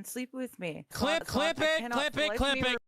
and sleep with me. Clip it.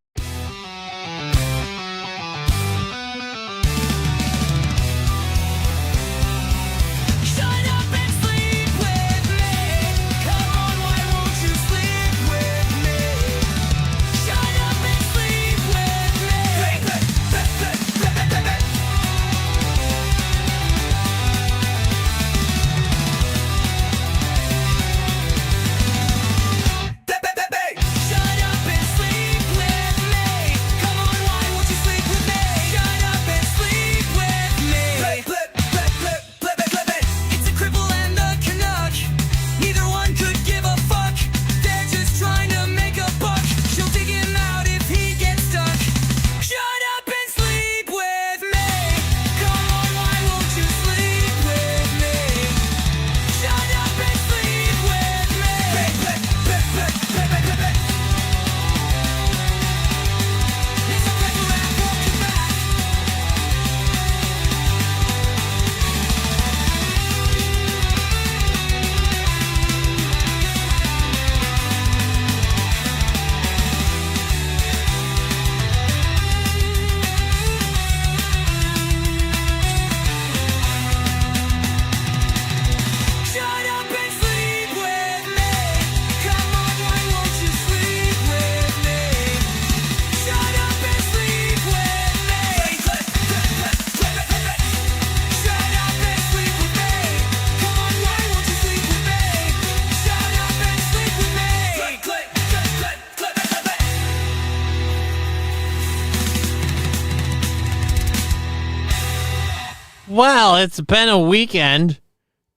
Well, it's been a weekend,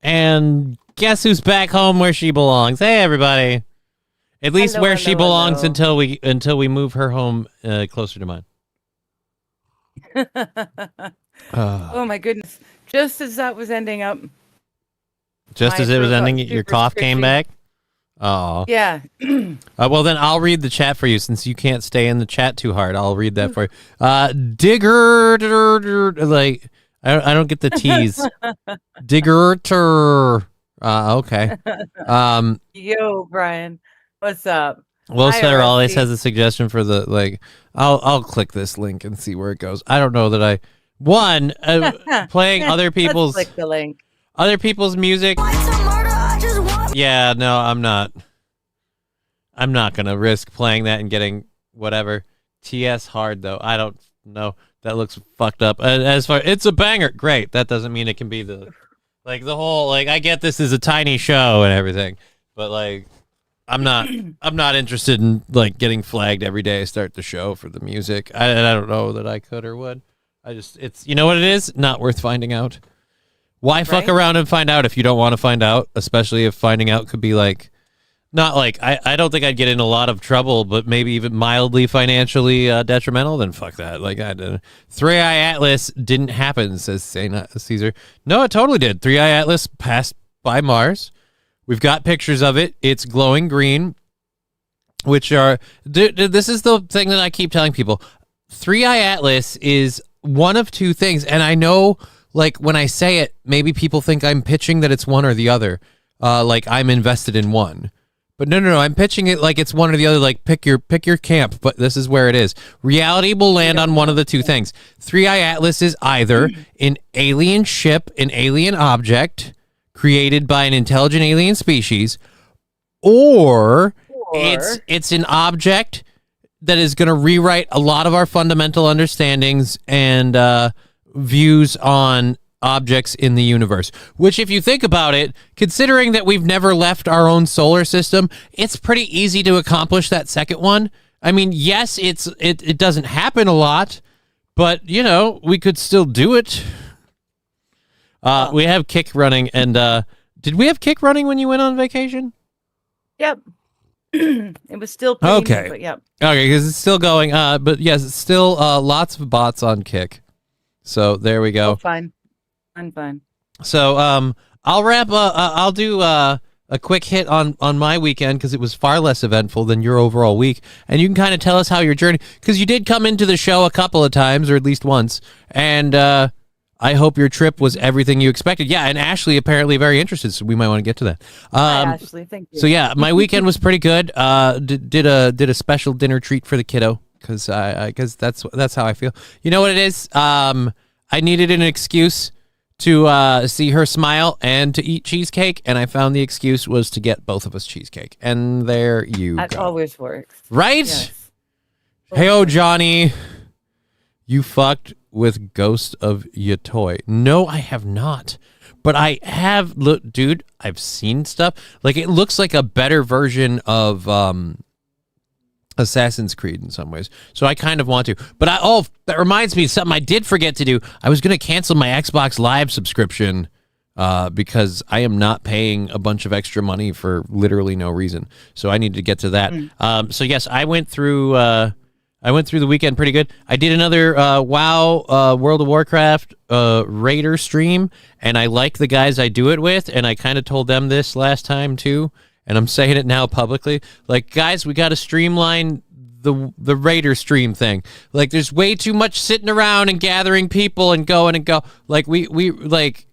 and guess who's back home where she belongs? Hey, everybody! At least where she belongs until we move her home closer to mine. Oh my goodness! Just as that was ending up, just as it was ending, your cough came back. Oh yeah. Well, then I'll read the chat for you since you can't stay in the chat too hard. I'll read that for you. Digger, like. I don't get the T's. Digger. Okay. Yo, Brian, what's up? Well, Sarah always has a suggestion for the like. I'll click this link and see where it goes. I don't know that I playing other people's click the link. Other people's music. Yeah, no, I'm not. I'm not gonna risk playing that and getting whatever. TS hard though. I don't know. That looks fucked up. As far it's a banger, great. That doesn't mean it can be the whole like. I get this is a tiny show and everything, but like, I'm not interested in like getting flagged every day. I start the show for the music. I don't know that I could or would. It's you know what it is. Not worth finding out. Why fuck around and find out if you don't want to find out? Especially if finding out could be like. Not like, I don't think I'd get in a lot of trouble, but maybe even mildly financially detrimental, then fuck that. Like, I didn't. 3i Atlas didn't happen, says Caesar. No, it totally did. 3i Atlas passed by Mars. We've got pictures of it. It's glowing green, which are, this is the thing that I keep telling people. 3i Atlas is one of two things, and I know, like, when I say it, maybe people think I'm pitching that it's one or the other, like I'm invested in one. But no, I'm pitching it like it's one or the other, like pick your camp, but this is where it is. Reality will land on one of the two things. 3i Atlas is either an alien ship, an alien object created by an intelligent alien species, or it's an object that is going to rewrite a lot of our fundamental understandings and views on objects in the universe, which if you think about it, considering that we've never left our own solar system, it's pretty easy to accomplish that second one. I mean, yes, it doesn't happen a lot, but you know, we could still do it. We have Kick running, and did we have Kick running when you went on vacation? Yep. It was still pretty okay, neat, but yep. Okay, because it's still going, but yes, it's still lots of bots on Kick, so there we go. Oh, fine. I'm fine. So I'll wrap I'll do a quick hit on my weekend because it was far less eventful than your overall week, and you can kind of tell us how your journey, because you did come into the show a couple of times, or at least once, and I hope your trip was everything you expected. Yeah, and Ashley apparently very interested, so we might want to get to that. Hi, Ashley. Thank you. So yeah, my weekend was pretty good. Did a special dinner treat for the kiddo because that's how I feel. You know what it is? I needed an excuse to see her smile and to eat cheesecake, and I found the excuse was to get both of us cheesecake. And there you That go. always works. Right? Yes. Hey, Johnny, you fucked with Ghost of Ya Toy. No, I have not. But I have, look, dude, I've seen stuff. Like, it looks like a better version of Assassin's Creed in some ways. So I kind of want to. But that reminds me of something I did forget to do. I was going to cancel my Xbox Live subscription because I am not paying a bunch of extra money for literally no reason. So I need to get to that. So yes, I went through the weekend pretty good. I did another WoW World of Warcraft Raider stream, and I like the guys I do it with, and I kind of told them this last time too, and I'm saying it now publicly. Like, guys, we got to streamline the Raider stream thing. Like, there's way too much sitting around and gathering people and going and go. Like, we like,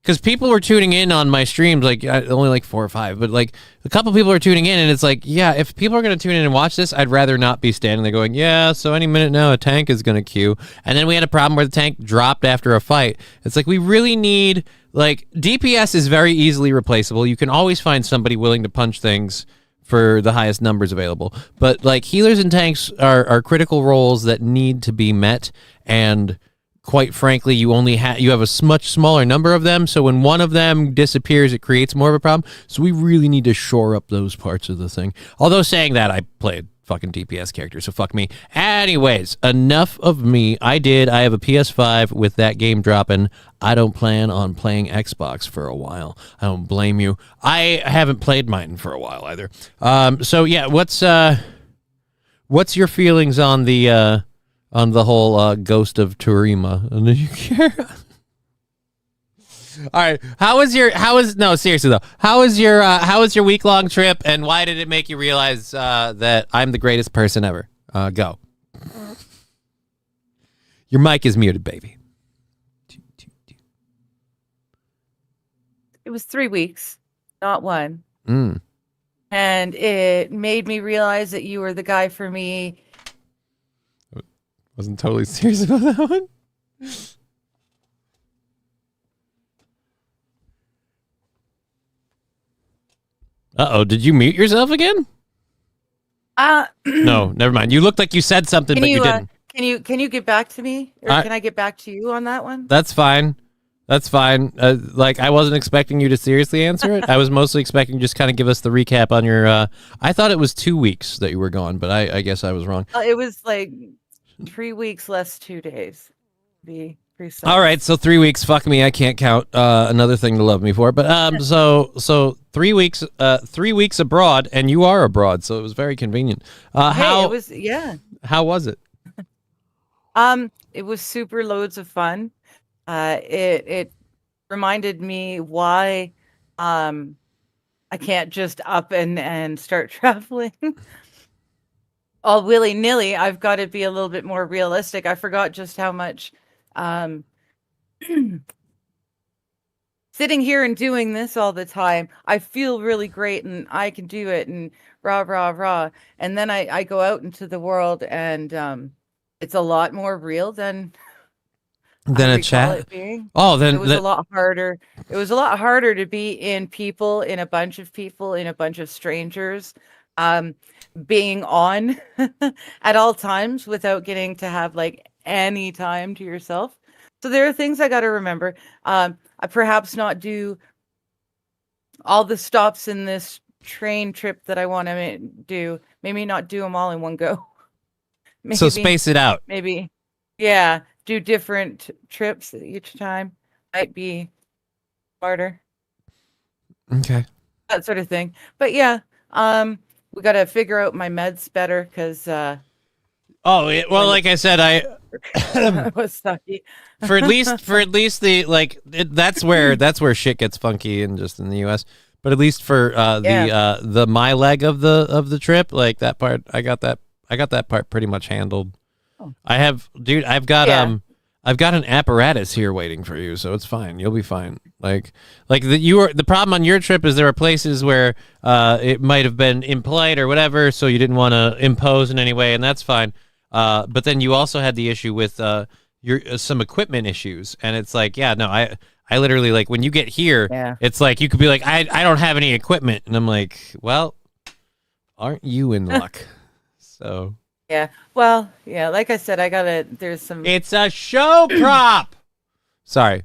because people were tuning in on my streams, like only like 4 or 5, but like a couple people are tuning in, and it's like, yeah, if people are going to tune in and watch this, I'd rather not be standing there going, yeah, so any minute now a tank is going to queue. And then we had a problem where the tank dropped after a fight. It's like, we really need, like, DPS is very easily replaceable. You can always find somebody willing to punch things for the highest numbers available. But like, healers and tanks are critical roles that need to be met, and quite frankly, you have a much smaller number of them, so when one of them disappears, it creates more of a problem. So we really need to shore up those parts of the thing. Although saying that, I played fucking DPS characters, so fuck me. Anyways, enough of me. I have a PS5 with that game dropping. I don't plan on playing Xbox for a while. I don't blame you. I haven't played mine for a while either. So yeah, what's your feelings on the whole Ghost of Tsushima? Do you care? All right. How was your week-long trip, and why did it make you realize that I'm the greatest person ever? Go. Your mic is muted, baby. It was 3 weeks, not one. Mm. And it made me realize that you were the guy for me. Wasn't totally serious about that one. Uh-oh, did you mute yourself again? No, never mind. You looked like you said something, but you didn't. Can you get back to me? Or can I get back to you on that one? That's fine. That's fine. Like, I wasn't expecting you to seriously answer it. I was mostly expecting you just kind of give us the recap on your... I thought it was 2 weeks that you were gone, but I guess I was wrong. It was like 3 weeks less 2 days, to be precise. All right, so 3 weeks. Fuck me, I can't count. Another thing to love me for. But so 3 weeks. 3 weeks abroad, and you are abroad, so it was very convenient. How was it? It was super loads of fun. It reminded me why I can't just up and start traveling all willy-nilly. I've got to be a little bit more realistic. I forgot just how much sitting here and doing this all the time, I feel really great and I can do it and rah, rah, rah. And then I go out into the world and it's a lot more real than a chat. Oh, then it was a lot harder. It was a lot harder to be in a bunch of people, in a bunch of strangers, being on at all times without getting to have like any time to yourself. So there are things I got to remember. I perhaps not do all the stops in this train trip that I want to do. Maybe not do them all in one go. Maybe, so space it out. Maybe, yeah. Do different trips each time. Might be smarter. Okay. That sort of thing. But yeah, we got to figure out my meds better because. Like I said, I was sucky. for at least that's where shit gets funky and just in the U.S. But at least for the my leg of the trip, like that part, I got that part pretty much handled. I've got I've got an apparatus here waiting for you, so it's fine. You'll be fine. The problem on your trip is there are places where it might have been impolite or whatever, so you didn't want to impose in any way, and that's fine. But then you also had the issue with your some equipment issues, and it's like, yeah, no, I literally, like, when you get here, Yeah. it's like you could be like, I don't have any equipment, and I'm like, well, aren't you in luck? So. Yeah. Well, yeah, like I said, there's some. It's a show prop. Sorry,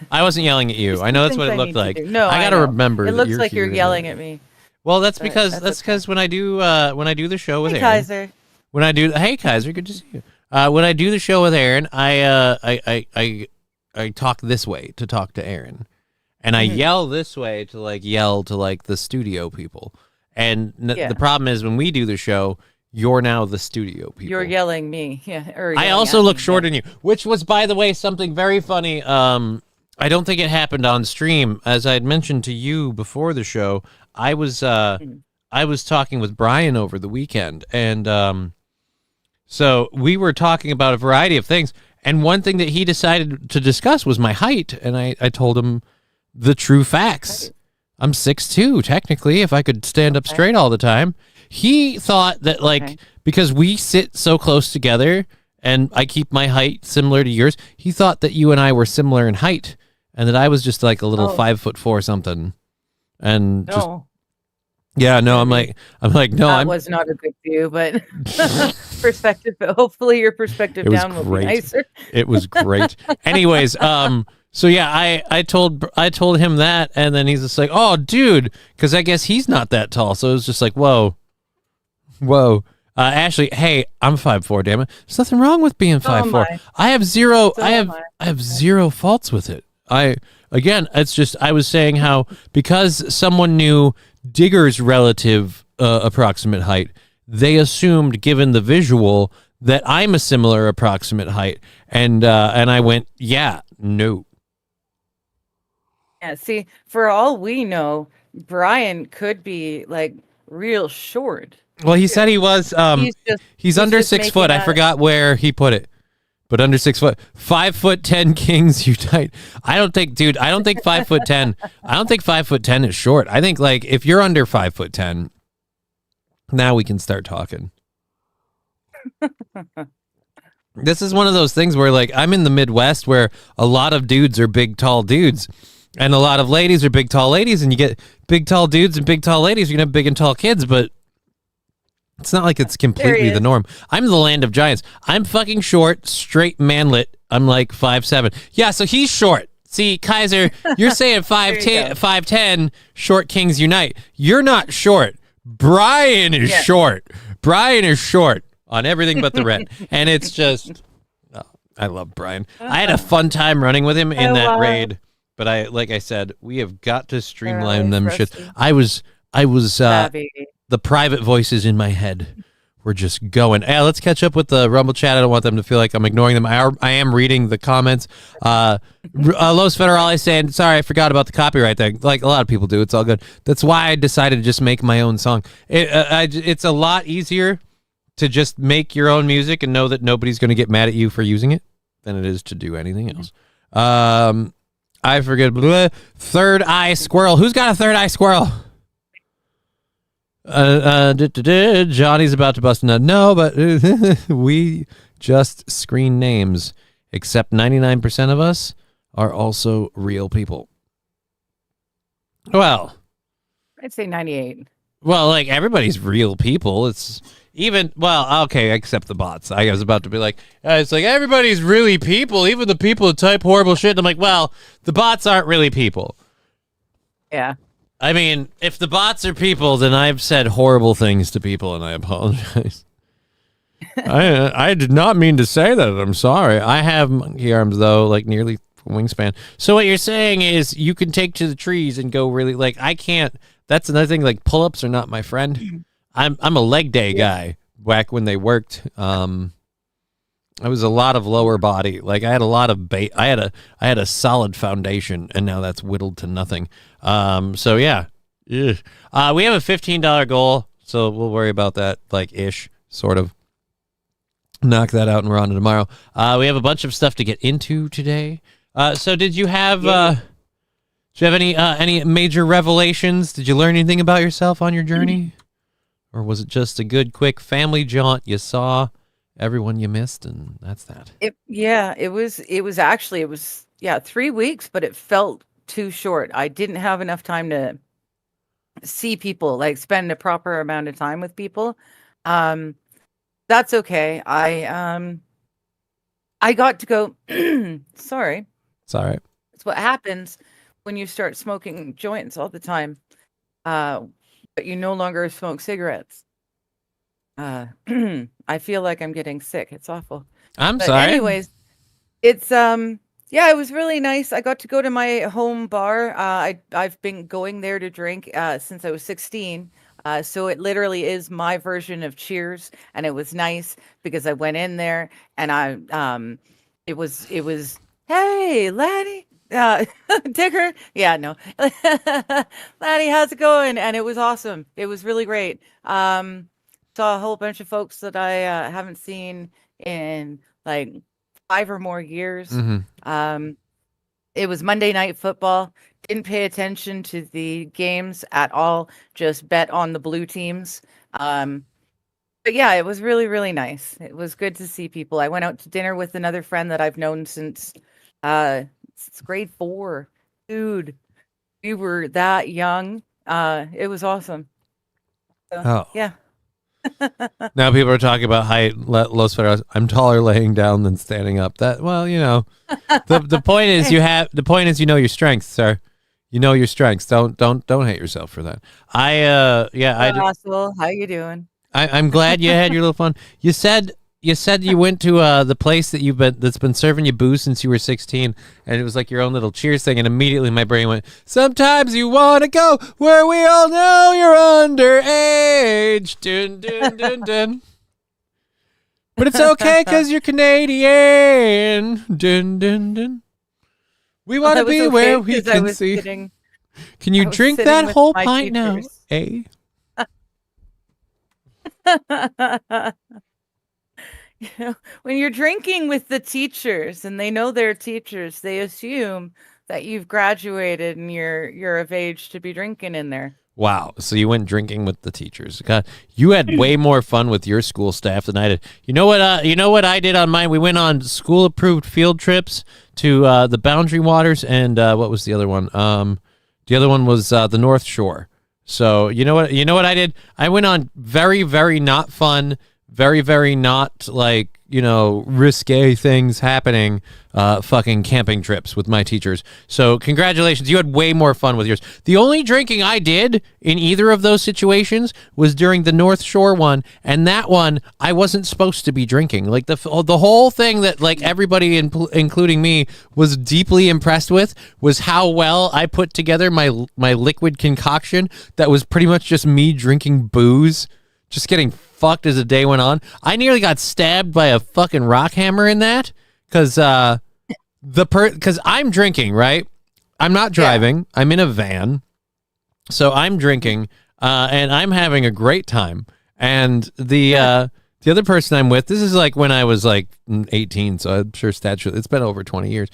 I wasn't yelling at you. I know that's what it looked like. No, I gotta remember. It that looks you're like you're here yelling now. at me. Well, that's But because that's okay. when I do the show with Hey, Aaron. Kaiser. When I do, hey Kaiser, good to see you. When I do the show with Aaron, I talk this way to talk to Aaron, and I yell this way to yell to the studio people. And the problem is when we do the show, you're now the studio people. You're yelling me. Yeah. I also look shorter than you, which was, by the way, something very funny. I don't think it happened on stream. As I had mentioned to you before the show, I was talking with Brian over the weekend, and so we were talking about a variety of things. And one thing that he decided to discuss was my height, and I told him the true facts. I'm 6'2", technically, if I could stand up straight all the time. He thought that, because we sit so close together and I keep my height similar to yours, he thought that you and I were similar in height and that I was just like a little 5'4" something. And No. Yeah, no, I'm like, no, that was not a good view, but perspective. But hopefully, your perspective down will be nicer. It was great. Anyways, so yeah, I told him that, and then he's just like, oh, dude, because I guess he's not that tall. So it was just like, whoa. Ashley, hey, I'm 5'4", damn it. There's nothing wrong with being 5'4". I have zero. I have zero faults with it. It's just I was saying how because someone knew Digger's relative approximate height, they assumed, given the visual, that I'm a similar approximate height, and I went, yeah, no. Yeah, see, for all we know, Brian could be real short. Well, he said he was. He's under 6 foot. I forgot where he put it, but under 6 foot. 5'10" kings unite. I don't think 5'10". I don't think 5'10" is short. I think if you're under 5'10", now we can start talking. This is one of those things where I'm in the Midwest where a lot of dudes are big tall dudes. And a lot of ladies are big tall ladies, and you get big tall dudes and big tall ladies. You're gonna have big and tall kids, but it's not like it's completely the norm. I'm the land of giants. I'm fucking short, straight manlet. I'm 5'7". Yeah, so he's short. See, Kaiser, you're saying 5'10", short kings unite. You're not short. Brian is short. Brian is short on everything but the red. And it's just, I love Brian. I had a fun time running with him in that raid. But like I said, we have got to streamline them shit. I was the private voices in my head were just going. Hey, let's catch up with the Rumble chat. I don't want them to feel like I'm ignoring them. I am reading the comments. Los Federales saying, sorry, I forgot about the copyright thing. Like a lot of people do. It's all good. That's why I decided to just make my own song. It's a lot easier to just make your own music and know that nobody's going to get mad at you for using it than it is to do anything else. I forget. Third eye squirrel. Who's got a third eye squirrel? Johnny's about to bust a nut. No, but we just screen names. Except 99% of us are also real people. Well, I'd say 98. Well, everybody's real people. It's even, well, okay, except the bots. I was about to be it's everybody's really people, even the people that type horrible shit. And I'm well, the bots aren't really people. Yeah. I mean, if the bots are people, then I've said horrible things to people, and I apologize. I did not mean to say that. I'm sorry. I have monkey arms, though, nearly wingspan. So what you're saying is you can take to the trees and go really, I can't. That's another thing, pull-ups are not my friend. I'm a leg day guy. Back when they worked, I was a lot of lower body. I had a lot of bait. I had a solid foundation, and now that's whittled to nothing. So yeah. We have a $15 goal, so we'll worry about that, ish, sort of. knock that out and we're on to tomorrow. We have a bunch of stuff to get into today. So did you have Yay. any major revelations? Did you learn anything about yourself on your journey? Or was it just a good quick family jaunt? You saw everyone you missed and that's that. It was 3 weeks, but it felt too short. I didn't have enough time to see people, like spend a proper amount of time with people. Um, that's okay. I got to go sorry. It's all right. It's what happens when you start smoking joints all the time. Uh, but you no longer smoke cigarettes. Uh, I feel like I'm getting sick. It's awful. I'm But sorry. anyways, it's yeah, it was really nice. I got to go to my home bar. I've been going there to drink since I was 16. So it literally is my version of Cheers, and it was nice because I went in there and it was hey laddie, Dicker, yeah, no, laddie, how's it going? And it was awesome. It was really great. Saw a whole bunch of folks that I haven't seen in like 5 or more years. Mm-hmm. Um, it was Monday Night Football. Didn't pay attention to the games at all. Just bet on the blue teams. But yeah, it was really, really nice. It was good to see people. I went out to dinner with another friend that I've known uh since grade 4. Dude, we were that young. It was awesome. So, Oh. yeah. Now people are talking about height. Los Federales. I'm taller laying down than standing up. That well, the point is you know your strengths, sir. You know your strengths. Don't hate yourself for that. Russell, how you doing? I'm glad you had your little fun. You said you went to the place that's been serving you booze since you were 16, and it was like your own little Cheers thing. And immediately my brain went, sometimes you want to go where we all know you're underage. Dun, dun, dun, dun. But it's okay because you're Canadian. Dun, dun, dun. We want to That was be okay where we 'cause I can was see. sitting Can you I was drink sitting that with whole my pint now? teachers. Eh? You know, when you're drinking with the teachers and they know they're teachers, they assume that you've graduated and you're of age to be drinking in there. Wow. So you went drinking with the teachers. God, you had way more fun with your school staff than I did. You know what? You know what I did on mine? We went on school-approved field trips to the Boundary Waters, and what was the other one? The other one was the North Shore. So you know what? You know what I did? I went on very, very not fun, very, very not like risque things happening. Fucking camping trips with my teachers. So congratulations, you had way more fun with yours. The only drinking I did in either of those situations was during the North Shore one, and that one I wasn't supposed to be drinking. Like the whole thing that like everybody, including me, was deeply impressed with was how well I put together my liquid concoction that was pretty much just me drinking booze, just getting fucked as the day went on. I nearly got stabbed by a fucking rock hammer in that because I'm drinking, right? I'm not driving. Yeah. I'm in a van, so I'm drinking, and I'm having a great time. And the other person I'm with, this is like when I was like 18, so I'm sure it's been over 20 years.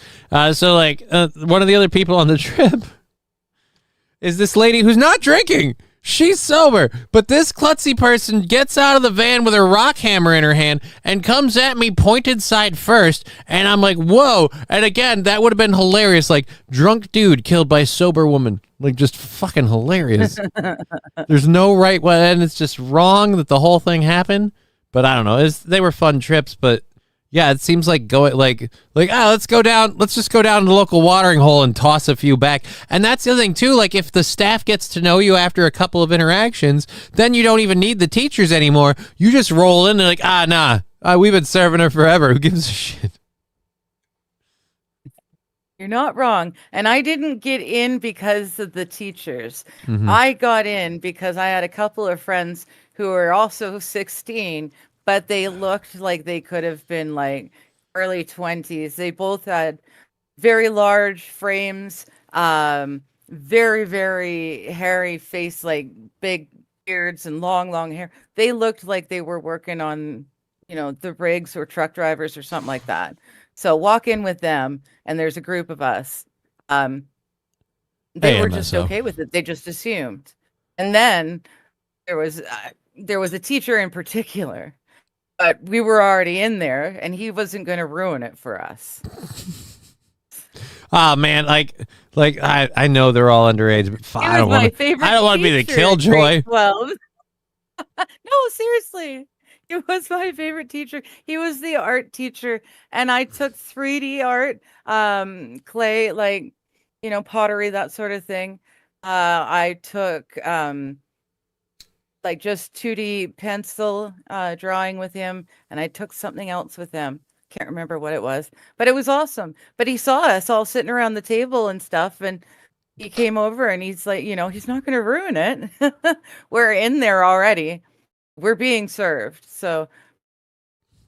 So like one of the other people on the trip is this lady who's not drinking. She's sober, but this klutzy person gets out of the van with her rock hammer in her hand and comes at me pointed side first, and I'm like, whoa. And again, that would have been hilarious, like drunk dude killed by sober woman. Like just fucking hilarious. There's no right way, and it's just wrong that the whole thing happened. But I don't know. They were fun trips, but yeah, it seems like let's just go down to the local watering hole and toss a few back. And that's the other thing too, like if the staff gets to know you after a couple of interactions, then you don't even need the teachers anymore. You just roll in and like, we've been serving her forever. Who gives a shit? You're not wrong. And I didn't get in because of the teachers. Mm-hmm. I got in because I had a couple of friends who were also 16, but they looked like they could have been like early 20s. They both had very large frames, very, very hairy face, like big beards and long, long hair. They looked like they were working on the rigs or truck drivers or something like that. So walk in with them, and there's a group of us. Um, they Hey, were just MSO. okay with it. They just assumed. And then there was a teacher in particular, but we were already in there, and he wasn't going to ruin it for us. Oh man, like I know they're all underage, but He I was don't want my to. favorite I don't want to be the teacher in grade killjoy. 12. No, seriously. He was my favorite teacher. He was the art teacher, and I took 3D art, clay, like, pottery, that sort of thing. I took like just 2D pencil drawing with him, and I took something else with him. Can't remember what it was, but it was awesome. But he saw us all sitting around the table and stuff, and he came over and he's like, he's not going to ruin it. We're in there already. We're being served. So,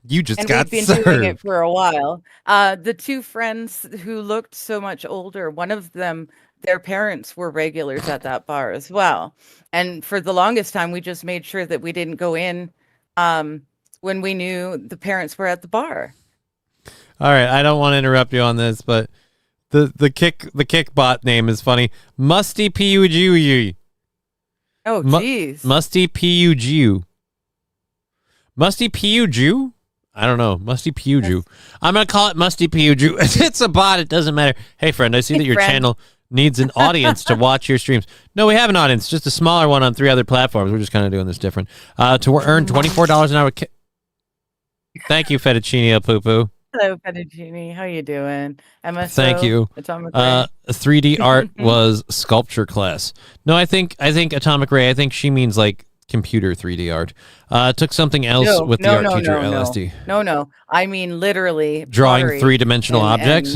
You just and got we've been doing it served. for a while. The two friends who looked so much older, one of them, their parents were regulars at that bar as well. And for the longest time, we just made sure that we didn't go in when we knew the parents were at the bar. All right, I don't want to interrupt you on this, but the kick bot name is funny. Musty Pug. Oh, geez. Musty Pug. Musty Pug. I don't know. Musty Pug. I'm gonna call it Musty Pug. It's a bot. It doesn't matter. Hey friend, I see Hey, that your friend. channel needs an audience to watch your streams. No, we have an audience, just a smaller one on 3 other platforms. We're just kind of doing this different. To earn $24 an hour. Thank you, Fettuccine Poo Poo. Hello, Fettuccine. How you doing? MSO, Thank you. Atomic Ray. 3D art was sculpture class. No, I think Atomic Ray. I think she means like computer 3D art. Took something else with the art teacher LSD. No. I mean literally Drawing pottery 3-dimensional objects.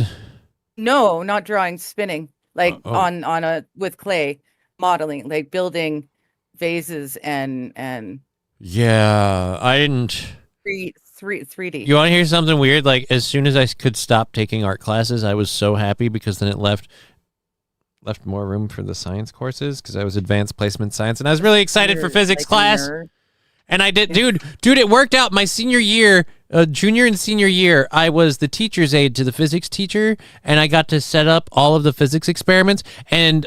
No, not drawing, spinning, like Oh. on a with clay, modeling, like building vases and Yeah, I didn't. 3D. You want to hear something weird? Like as soon as I could stop taking art classes, I was so happy because then it left more room for the science courses because I was advanced placement science and I was really excited for physics like class. And I did, dude, it worked out. My senior year, junior and senior year, I was the teacher's aide to the physics teacher, and I got to set up all of the physics experiments. And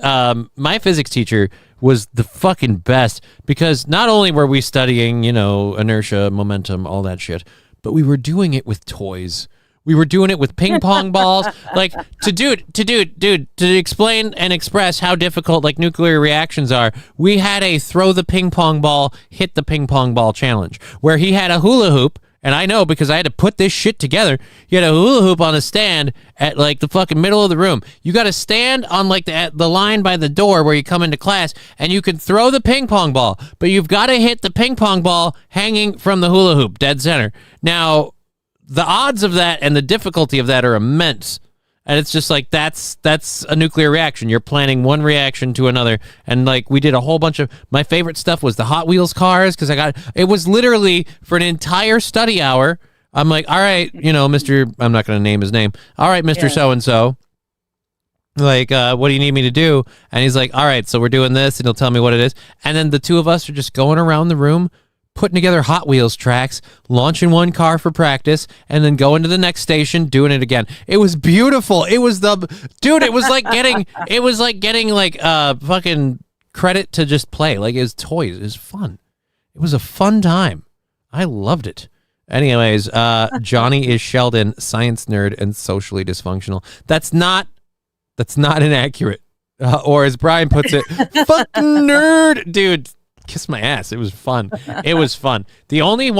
my physics teacher was the fucking best because not only were we studying, inertia, momentum, all that shit, but we were doing it with toys. We were doing it with ping pong balls. Like to explain and express how difficult like nuclear reactions are. We had a throw the ping pong ball, hit the ping pong ball challenge where he had a hula hoop. And I know because I had to put this shit together. He had a hula hoop on a stand at like the fucking middle of the room. You got to stand on like the line by the door where you come into class and you can throw the ping pong ball, but you've got to hit the ping pong ball hanging from the hula hoop, dead center. Now, the odds of that and the difficulty of that are immense. And it's just like that's a nuclear reaction. You're planning one reaction to another. And like we did a whole bunch of my favorite stuff was the Hot Wheels cars because it was literally for an entire study hour. I'm like, all right, Mr. I'm not going to name his name. All right, Mr. So and so. Like, what do you need me to do? And he's like, all right, so we're doing this, and he'll tell me what it is. And then the two of us are just going around the room, putting together Hot Wheels tracks, launching one car for practice, and then going to the next station, doing it again. It was beautiful. It was it was like getting like fucking credit to just play. Like it was toys. It was fun. It was a fun time. I loved it. Anyways, Johnny is Sheldon, science nerd and socially dysfunctional. That's not inaccurate. Or as Brian puts it, fucking nerd, dude. Kiss my ass. It was fun. It was fun. The only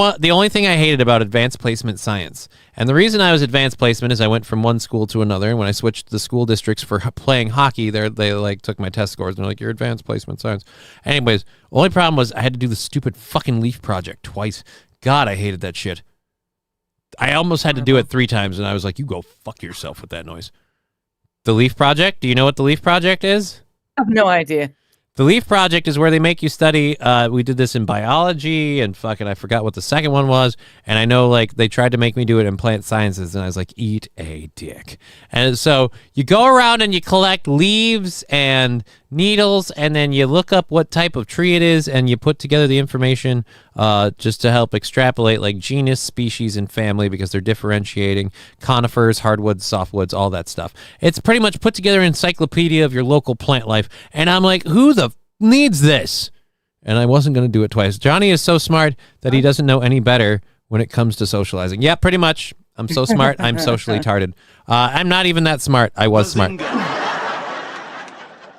thing I hated about advanced placement science, and the reason I was advanced placement is I went from one school to another, and when I switched the school districts for playing hockey, they like took my test scores and they're like, you're advanced placement science. Anyways, only problem was I had to do the stupid fucking leaf project twice. God, I hated that shit. I almost had to do it 3 times, and I was like, you go fuck yourself with that noise. The leaf project? Do you know what the leaf project is? I have no idea. The LEAF project is where they make you study. We did this in biology and fucking I forgot what the second one was. And I know like they tried to make me do it in plant sciences and I was like, eat a dick. And so you go around and you collect leaves and needles, and then you look up what type of tree it is, and you put together the information just to help extrapolate like genus, species, and family, because they're differentiating conifers, hardwoods, softwoods, all that stuff. It's pretty much put together an encyclopedia of your local plant life. And I'm like, who the needs this? And I wasn't going to do it twice. Johnny is so smart that he doesn't know any better when it comes to socializing. Yeah, pretty much. I'm so smart, I'm socially tarded. I'm not even that smart. I was smart.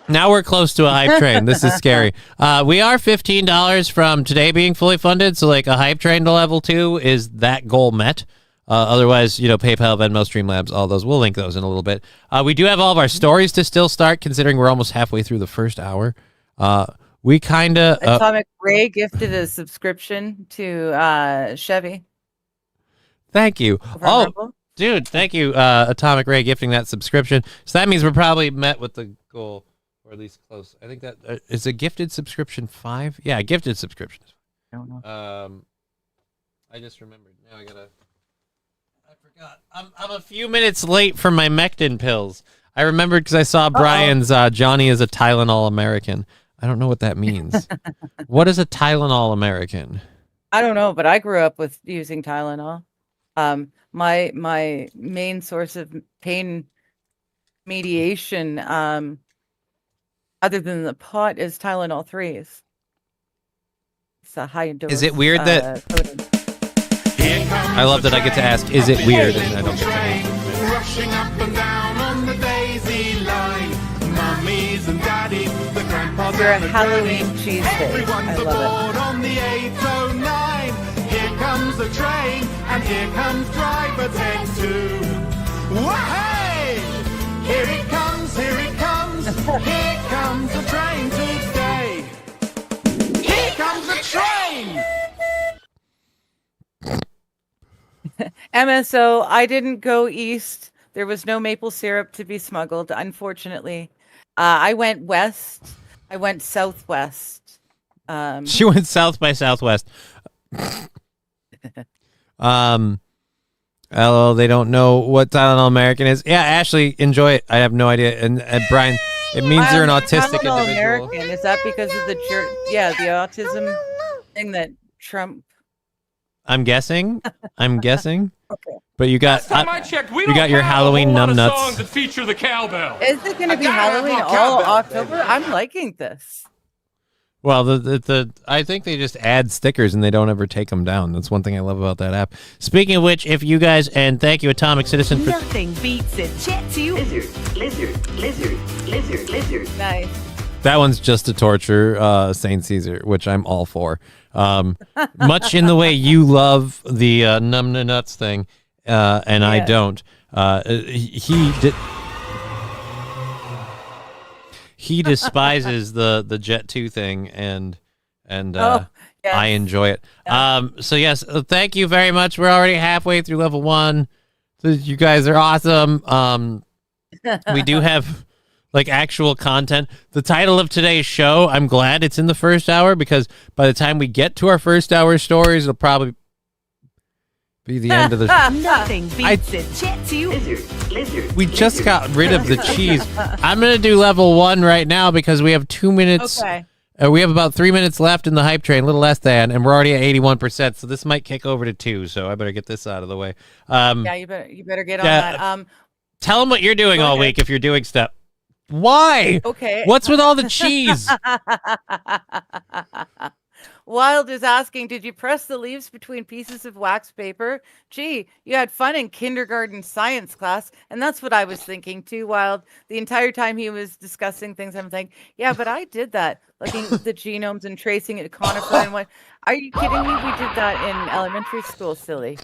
Now we're close to a hype train. This is scary. We are $15 from today being fully funded, so like a hype train to level 2 is that goal met. Otherwise, PayPal, Venmo, Streamlabs, all those. We'll link those in a little bit. We do have all of our stories to still start, considering we're almost halfway through the first hour. We kind of... Atomic Ray gifted a subscription to Chevy. Thank you. Oh, dude, thank you, Atomic Ray, gifting that subscription. So that means we're probably met with the goal, or at least close. I think that is a gifted subscription 5. Yeah, gifted subscription. I don't know. I just remembered. Now I forgot. I'm a few minutes late for my Mectin pills. I remembered because I saw Brian's Johnny is a Tylenol American. I don't know what that means. What is a Tylenol American? I don't know, but I grew up with using Tylenol. My main source of pain mediation, other than the pot, is Tylenol 3s. It's a high dose. Is it weird that I love that I get to ask, is it weird? And I don't get to answer. Rushing up and down on the daisy line. Mummies and daddies, the grandpas You're a and the Halloween grannies. cheesesteak. Everyone's I love aboard on the 809. Here comes the train, and here comes driver 10-2. Wahey! Here it comes, here it comes. Here comes the train today. Here comes the train! MSO, I didn't go east. There was no maple syrup to be smuggled, unfortunately. I went west. I went southwest. She went south by southwest. Oh, they don't know what Tylenol American is. Yeah, Ashley, enjoy it. I have no idea. And Brian, it means you're an autistic Tylenol individual. American. Is that because of the the autism thing that Trump? I'm guessing. Okay. But you got Last time I checked, we you don't got your have Halloween a whole lot of numbnuts. songs that feature the cowbell. Is it going to be gotta have Halloween more all cowbell, October? I'm liking this. Well, the I think they just add stickers and they don't ever take them down. That's one thing I love about that app. Speaking of which, if you guys, and thank you, Atomic Citizen, for Nothing beats a jet to lizard. Nice. that one's just to torture Saint Caesar, which I'm all for. Much in the way you love the numb nuts thing, and I don't. He despises the Jet 2 thing, and Yes. I enjoy it. So yes, thank you very much. We're already halfway through level 1. So you guys are awesome. We do have like actual content. The title of today's show, I'm glad it's in the first hour, because by the time we get to our first hour stories, it'll probably be the end of the show. Nothing beats a jet to lizard. We just got rid of the cheese. I'm going to do level 1 right now because we have 2 minutes. Okay. We have about 3 minutes left in the hype train, a little less than, and we're already at 81%. So this might kick over to 2. So I better get this out of the way. Yeah, you better get on that. Tell them what you're doing Go all ahead. week if you're doing stuff. Why? Okay. What's with all the cheese? Wild is asking, did you press the leaves between pieces of wax paper? Gee, you had fun in kindergarten science class. And that's what I was thinking too, Wild. The entire time he was discussing things, I'm thinking, yeah, but I did that. Looking at the genomes and tracing it to conifer and what. Are you kidding me? We did that in elementary school, silly.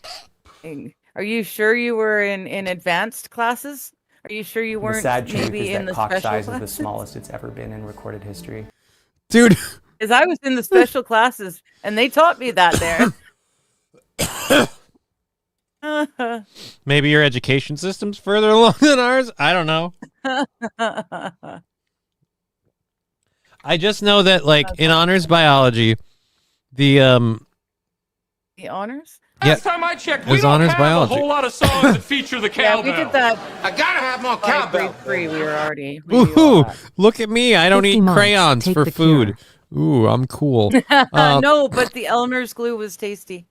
Are you sure you were in advanced classes? Are you sure you The weren't sad truth maybe is in that the cock special size is the classes? smallest it's ever been in recorded history. Dude. Because I was in the special classes and they taught me that there. Maybe your education system's further along than ours. I don't know. I just know that, like, in honors biology, the The honors? Yeah. Last time I checked, It we was don't honors have biology. a whole lot of songs that feature the Yeah, cowbell. we did that I gotta have more by cowbell. grade 3. We were already. We do all Ooh, that. look at me. I don't 50 eat months, crayons take for the food. cure. Ooh, I'm cool. No, but the Elmer's glue was tasty.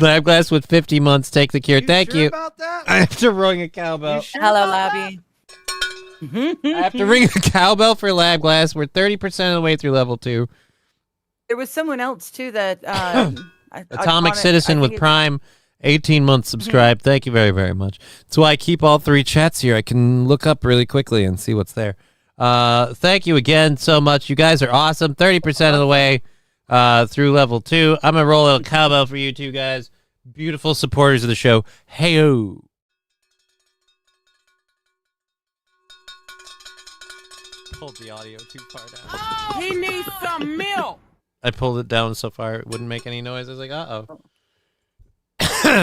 Lab glass with 50 months. Take the cure. Thank sure you. about that? I have to ring a cowbell. Hello, Labby. I have to ring a cowbell for lab glass. We're 30% of the way through level 2. There was someone else too that Atomic Citizen with Prime, 18 months subscribed. Thank you very, very much. That's why I keep all 3 chats here. I can look up really quickly and see what's there. Thank you again so much. You guys are awesome. 30% of the way through level 2. I'm going to roll a cowbell for you two guys. Beautiful supporters of the show. Hey-o. Pulled the audio too far down. He needs some milk. I pulled it down so far it wouldn't make any noise. I was like, uh-oh.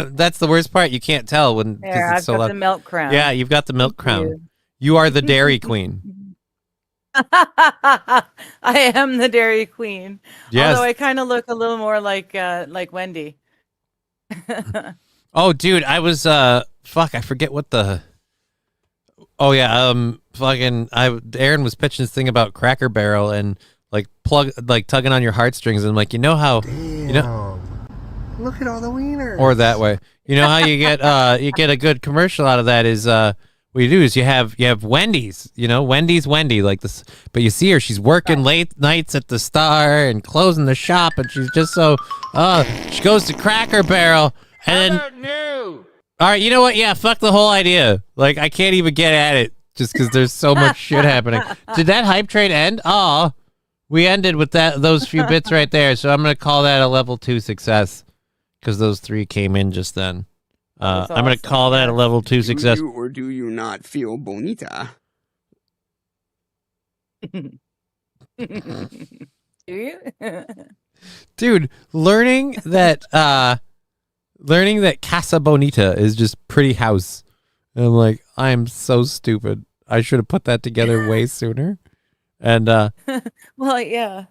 That's the worst part. You can't tell when There, because I've it's so got loud. the milk crown. Yeah, you've got the milk crown. you. You are the Dairy Queen. I am the Dairy Queen. Yes. Although I kind of look a little more like Wendy. Oh, dude, I was fuck, I forget what the. Oh yeah, fucking, Aaron was pitching this thing about Cracker Barrel and tugging on your heartstrings, and I'm like, you know how, you know, Look at all the wieners. or that way, you know how you get a good commercial out of that is what you do is you have Wendy's, you know, Wendy like this, but you see her, she's working late nights at the Star and closing the shop, and she's just so she goes to Cracker Barrel and then. All right, you know what? Yeah, fuck the whole idea. Like, I can't even get at it just because there's so much shit happening. Did that hype train end? Oh, we ended with those few bits right there. So I'm gonna call that a level 2 success because those 3 came in just then. That was I'm gonna call that a level 2 success. Do you or do you not feel bonita? Do you? Dude, learning that Casa Bonita is just pretty house. And I'm like, I'm so stupid. I should have put that together way sooner. And Well, yeah.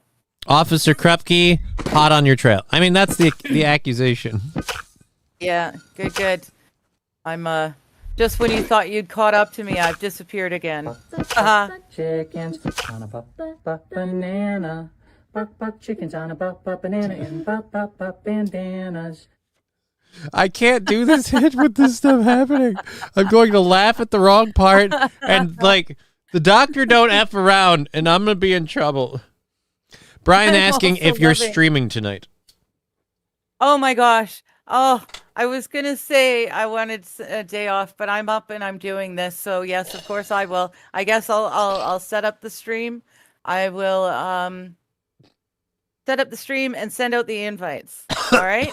Officer Krupke, hot on your trail. I mean, that's the accusation. Yeah. Good. I'm just when you thought you'd caught up to me, I've disappeared again. Chickens on a banana. Buck chickens on a banana and buck bandanas. I can't do this hit with this stuff happening. I'm going to laugh at the wrong part, and like the doctor don't F around, and I'm gonna be in trouble. Brian I'm asking also if you're loving- streaming tonight. Oh my gosh. Oh, I was gonna say I wanted a day off, but I'm up and I'm doing this. So yes, of course I will. I guess I'll set up the stream. I will set up the stream and send out the invites. All right?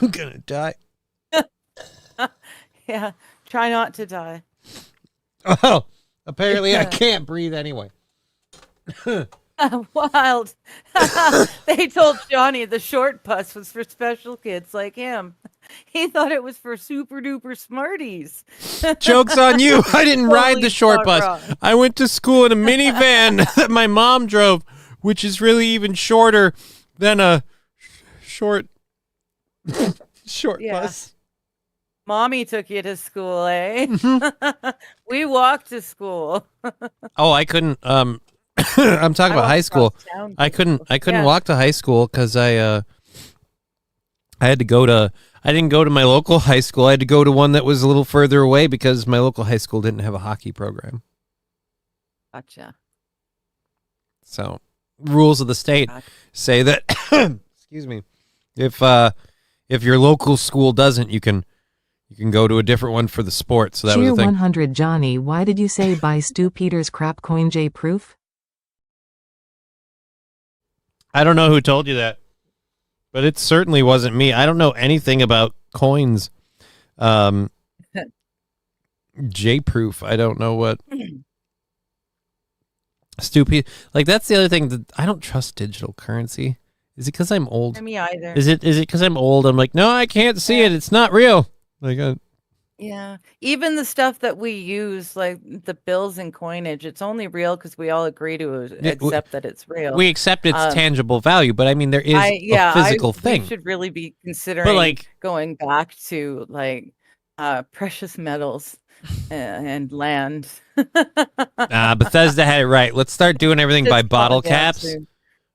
I'm gonna die. Yeah. Try not to die. Oh, apparently I can't breathe anyway. Wild. They told Johnny the short bus was for special kids like him. He thought it was for super duper smarties. Joke's on you. I didn't ride Totally the short spot bus. wrong. I went to school in a minivan that my mom drove, which is really even shorter than a short Yeah. bus. Mommy took you to school, eh? Mm-hmm. We walked to school. Oh, I couldn't. I'm talking about high school. I couldn't Yeah. walk to high school because I had to go to. I didn't go to my local high school. I had to go to one that was a little further away because my local high school didn't have a hockey program. Gotcha. So, rules of the state say that. Excuse me. If your local school doesn't, you can go to a different one for the sport. So that was Cheer the thing. 100 Johnny, why did you say buy Stu Peters crap coin J proof? I don't know who told you that, but it certainly wasn't me. I don't know anything about coins. J-proof. I don't know what. Stupid. Like, that's the other thing that I don't trust digital currency. Is it because I'm old? Me either. Is it because I'm old? I'm like, no, I can't see it. It's not real. Like, Yeah. Even the stuff that we use, like the bills and coinage, it's only real because we all agree to accept that it's real. We accept its Um, tangible value, but I mean, there is a I physical we thing. should really be But considering like, going back to like precious metals and land. Bethesda had it right. Let's start doing everything by Just calm bottle it down caps. soon.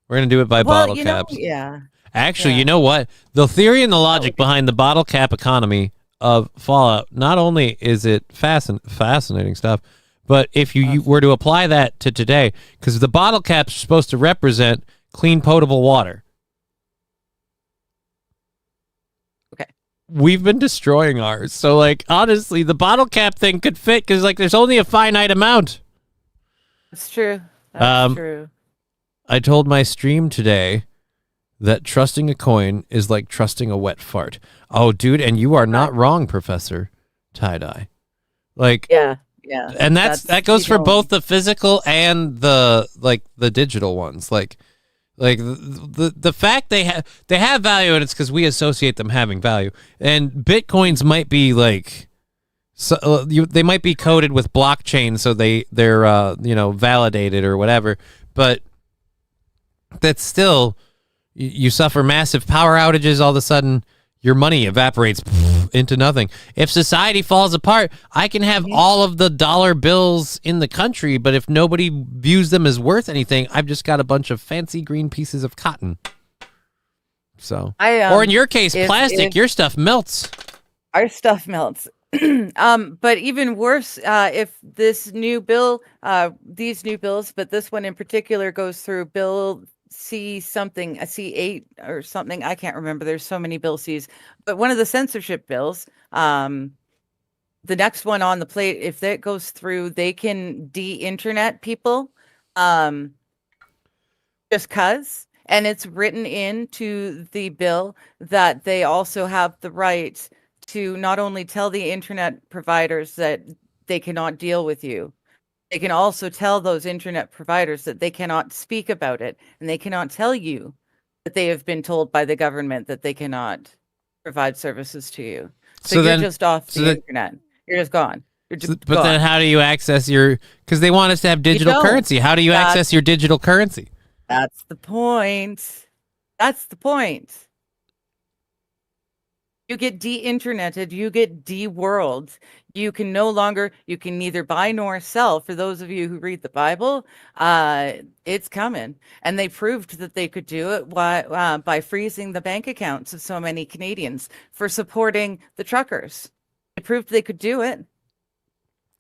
We're gonna do it by Well, bottle caps. yeah. Actually, Yeah. you know what? The theory and the logic would be- behind the bottle cap economy of Fallout, not only is it fascinating stuff, but if you were to apply that to today, because the bottle caps are supposed to represent clean, potable water. Okay. We've been destroying ours. So, like, honestly, the bottle cap thing could fit because, like, there's only a finite amount. That's true. That's true. I told my stream today that trusting a coin is like trusting a wet fart. Oh, dude, and you are not wrong, Professor Tie-Dye. Like, Yeah. and that goes you for know, both the physical and the digital ones. Like the fact they have value, and it's because we associate them having value. And bitcoins might be like, so they might be coded with blockchain, so they're validated or whatever. But that's still, you suffer massive power outages. All of a sudden, your money evaporates into nothing. If society falls apart, I can have all of the dollar bills in the country, but if nobody views them as worth anything, I've just got a bunch of fancy green pieces of cotton. So, or in your case, plastic. Your stuff melts. Our stuff melts. But even worse, if this new bill, these new bills, but this one in particular goes through Bill C something, a C8 or something. I can't remember. There's so many Bill C's, but one of the censorship bills, the next one on the plate, if that goes through, they can de-internet people, just cause, and it's written into the bill that they also have the right to not only tell the internet providers that they cannot deal with you, they can also tell those internet providers that they cannot speak about it, and they cannot tell you that they have been told by the government that they cannot provide services to you. So you're just off the internet. You're just gone. You're just But gone. then how do you access your, because they want us to have digital don't. currency. How do you access your digital currency? That's the point. That's the point. You get de-interneted, you get de-world. You can no longer, you can neither buy nor sell. For those of you who read the Bible, it's coming. And they proved that they could do it by freezing the bank accounts of so many Canadians for supporting the truckers. They proved they could do it.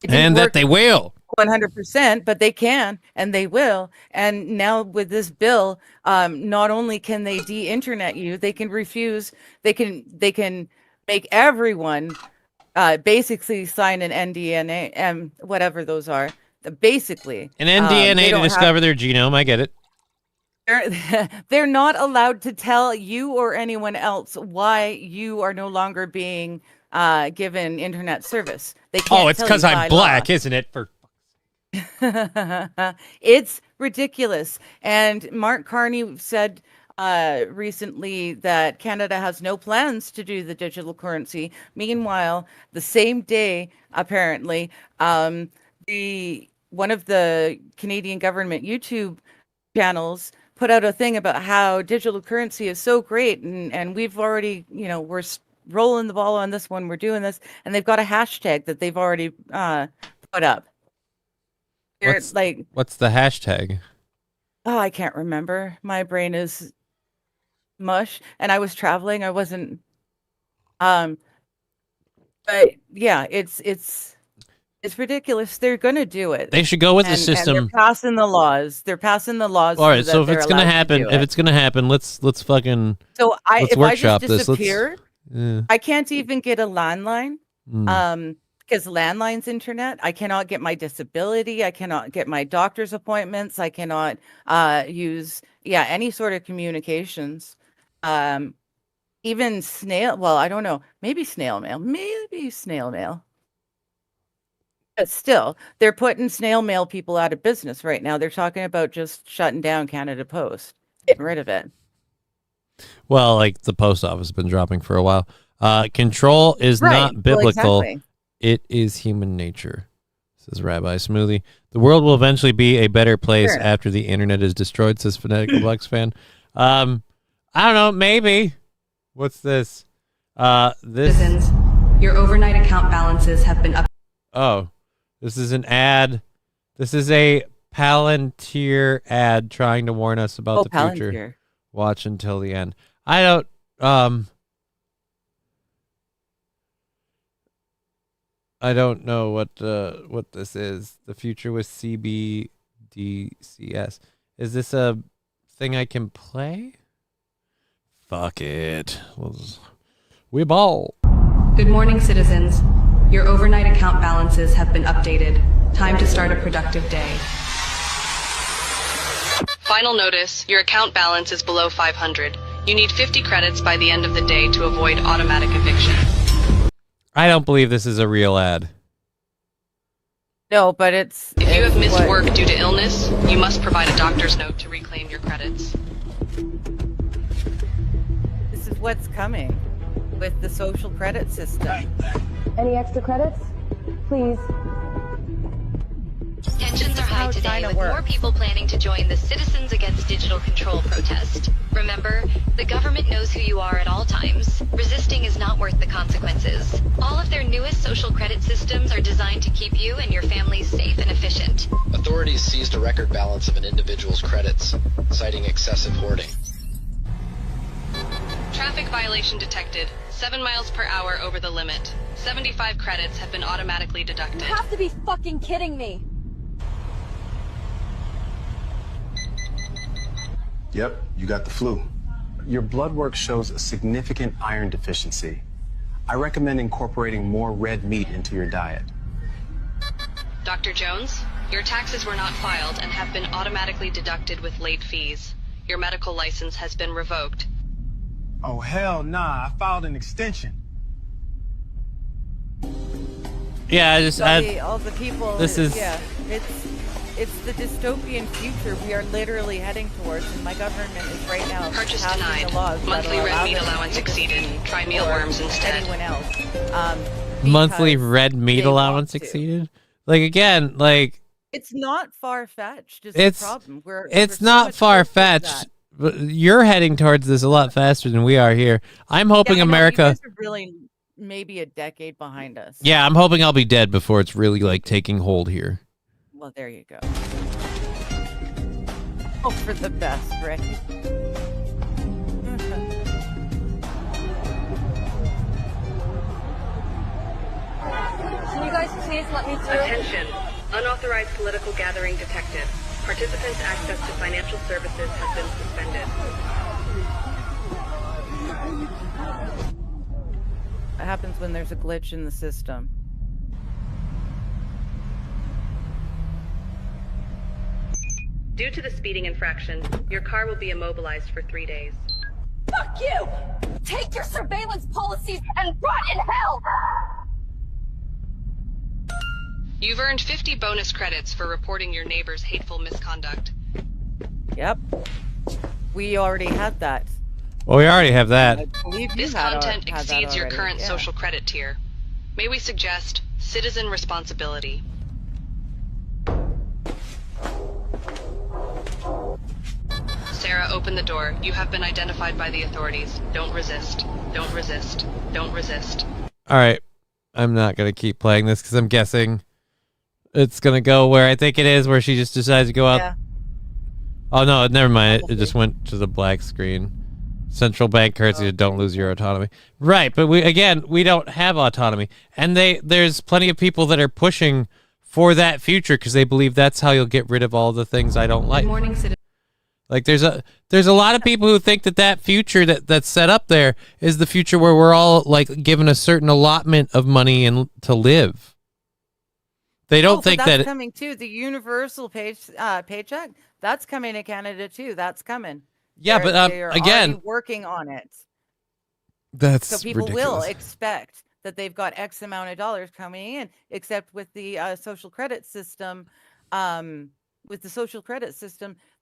And that they will. 100%, but they can and they will. And now with this bill, not only can they de-internet you, they can refuse, they can make everyone basically sign an NDNA and whatever those are. Basically. An NDNA to discover their genome, I get it. They're not allowed to tell you or anyone else why you are no longer being given internet service. They can't. Oh, it's because I'm black, isn't it? For it's ridiculous. And Mark Carney said recently that Canada has no plans to do the digital currency. Meanwhile, the same day, apparently, one of the Canadian government YouTube channels put out a thing about how digital currency is so great, and we've already, we're rolling the ball on this one, we're doing this, and they've got a hashtag that they've already put up. what's the hashtag? Oh, I can't remember. My brain is mush, and I was traveling. I wasn't. But yeah, it's ridiculous. They're gonna do it. They should go with the system. And they're passing the laws. They're passing the laws. All right, so if it's gonna happen, let's fucking. So let's if I just workshop this. disappear, I can't even get a landline. Because landline's internet, I cannot get my disability, I cannot get my doctor's appointments, I cannot use any sort of communications. Even I don't know, maybe snail mail. But still, they're putting snail mail people out of business right now. They're talking about just shutting down Canada Post, getting rid of it. Well, like the post office has been dropping for a while. Control is not biblical. Well, exactly. It is human nature, says Rabbi Smoothie. The world will eventually be a better place after the internet is destroyed, says Phonetic Deluxe fan. I don't know, maybe. What's this? This. Citizens, your overnight account balances have been up. Oh, this is an ad. This is a Palantir ad trying to warn us about the future. Palantir. Watch until the end. I don't. I don't know what this is. The future with CBDCS. Is this a thing I can play? Fuck it. We ball. Good morning, citizens. Your overnight account balances have been updated. Time to start a productive day. Final notice, your account balance is below 500. You need 50 credits by the end of the day to avoid automatic eviction. I don't believe this is a real ad. No, but it's... If you have missed work due to illness, you must provide a doctor's note to reclaim your credits. This is what's coming with the social credit system. Any extra credits? Please. Tensions are high today with more people planning to join the Citizens Against Digital Control protest. Remember, the government knows who you are at all times. Resisting is not worth the consequences. All of their newest social credit systems are designed to keep you and your families safe and efficient. Authorities seized a record balance of an individual's credits, citing excessive hoarding. Traffic violation detected. 7 miles per hour over the limit. 75 credits have been automatically deducted. You have to be fucking kidding me. Yep, you got the flu. Your blood work shows a significant iron deficiency. I recommend incorporating more red meat into your diet. Dr. Jones, your taxes were not filed and have been automatically deducted with late fees. Your medical license has been revoked. Oh, hell nah. I filed an extension. Yeah, I just... all the people... This is... Yeah, it's the dystopian future we are literally heading towards, and my government is right now Purchase passing denied. the laws Monthly that red meat allow allowance them to exceeded. eat Try or mealworms instead. anyone else. Monthly because red meat they want allowance to. exceeded? Like, again, like... It's not It's far-fetched is the problem. It's we're so not much closer to far-fetched. that. But you're heading towards this a lot faster than we are here. I'm hoping Yeah, I know, America... you guys are really maybe a decade behind us. Yeah, I'm hoping I'll be dead before it's really, like, taking hold here. Well, there you go. Hope for the best, right? Can you guys please let me through? Attention. Unauthorized political gathering detected. Participants' access to financial services has been suspended. What happens when there's a glitch in the system? Due to the speeding infraction, your car will be immobilized for 3 days. Fuck you! Take your surveillance policies and rot in hell! You've earned 50 bonus credits for reporting your neighbor's hateful misconduct. Yep. We already had that. Well, we already have that. I believe you This had content had that exceeds your already, current yeah. social credit tier. May we suggest citizen responsibility? Sarah, open the door. You have been identified by the authorities. Don't resist. Don't resist. Don't resist. All right. I'm not going to keep playing this because I'm guessing it's going to go where I think it is, where she just decides to go out. Yeah. Oh, no, never mind. It just went to the black screen. Central bank currency, don't lose your autonomy. Right, but we don't have autonomy. And there's plenty of people that are pushing for that future because they believe that's how you'll get rid of all the things I don't like. Good morning, citizen. Like there's a lot of people who think that future that's set up there is the future where we're all like given a certain allotment of money and to live. They don't think but that's that coming too. The universal paycheck, that's coming to Canada too. That's coming. Yeah, but they're again, already working on it. That's so people ridiculous. will expect that they've got X amount of dollars coming in. Except with the social credit system,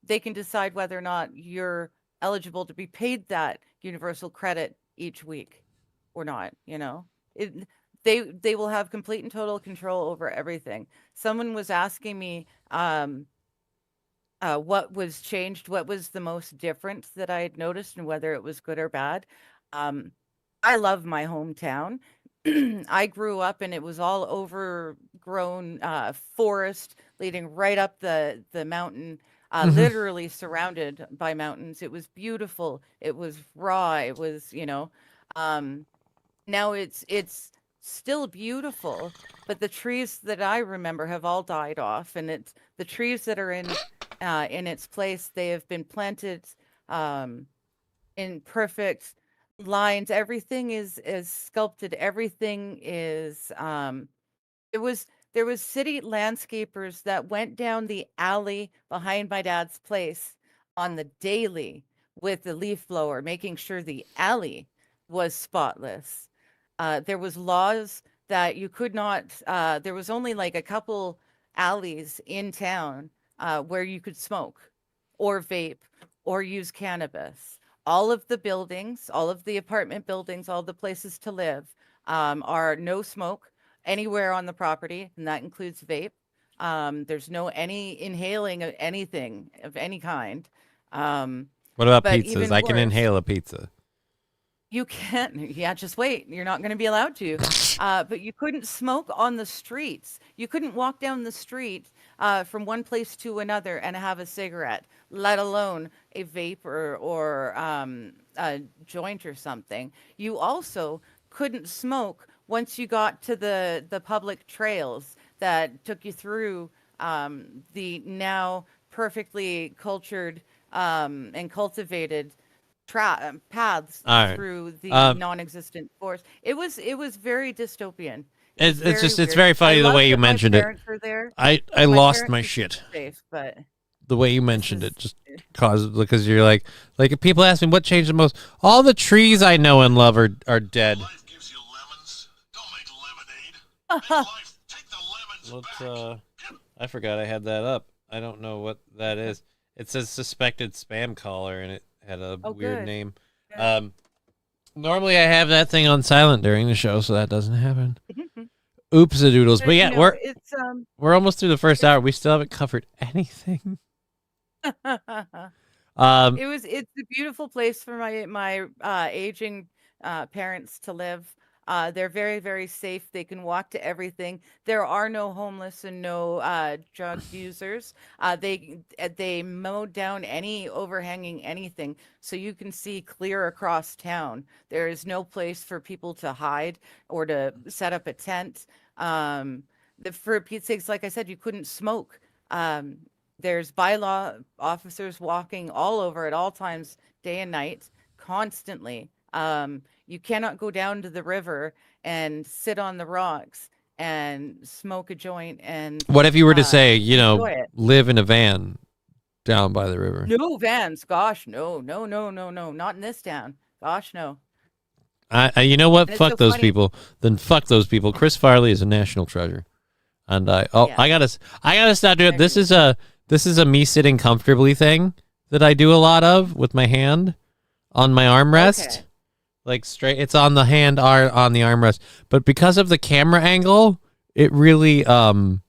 they can decide whether or not you're eligible to be paid that universal credit each week or not. You know, they will have complete and total control over everything. Someone was asking me what was changed, what was the most different that I had noticed, and whether it was good or bad. I love my hometown. I grew up and it was all overgrown forest leading right up the mountain, literally surrounded by mountains. It was beautiful. It was raw. It was, now it's still beautiful, but the trees that I remember have all died off, and it's the trees that are in its place. They have been planted in perfect lines. Everything is sculpted. Everything is there was city landscapers that went down the alley behind my dad's place on the daily with the leaf blower, making sure the alley was spotless. There was laws that you could not, there was only like a couple alleys in town where you could smoke or vape or use cannabis. All of the buildings, all of the apartment buildings, all the places to live are no smoke anywhere on the property, and that includes vape. There's no any inhaling of anything of any kind. What about but pizzas? even I can worse, inhale a pizza. You can't. Yeah, just wait. You're not going to be allowed to. But you couldn't smoke on the streets. You couldn't walk down the street from one place to another and have a cigarette, let alone a vape or a joint or something. You also couldn't smoke once you got to the public trails that took you through the now perfectly cultured and cultivated paths All right. through the non-existent forest. It was very dystopian. It's just it's weird. very funny I the love way you that my mentioned it. parents were there. I My lost my parents shit. were safe, but The way you mentioned it just caused, because you're like if people ask me what changed the most, all the trees I know and love are dead. Let's I forgot I had that up. I don't know what that is. It says suspected spam caller, and it had a weird good. name. Good. Normally I have that thing on silent during the show, so that doesn't happen. Oops a doodles. But yeah, we're almost through the first hour. We still haven't covered anything. It's a beautiful place for my aging parents to live. They're very, very safe. They can walk to everything. There are no homeless and no drug users. They mowed down any overhanging anything, so you can see clear across town. There is no place for people to hide or to set up a tent. For Pete's sakes, like I said, you couldn't smoke. There's bylaw officers walking all over at all times, day and night, constantly. You cannot go down to the river and sit on the rocks and smoke a joint and What if you were to say, enjoy it. live in a van down by the river? No vans. Gosh, no, not in this town. Gosh, no. You know what? And it's Fuck so those funny. people. Then fuck those people. Chris Farley is a national treasure, and I gotta stop doing it. This is a me sitting comfortably thing that I do a lot of with my hand on my armrest. Okay. Like straight, it's on the hand on the armrest, but because of the camera angle, it really I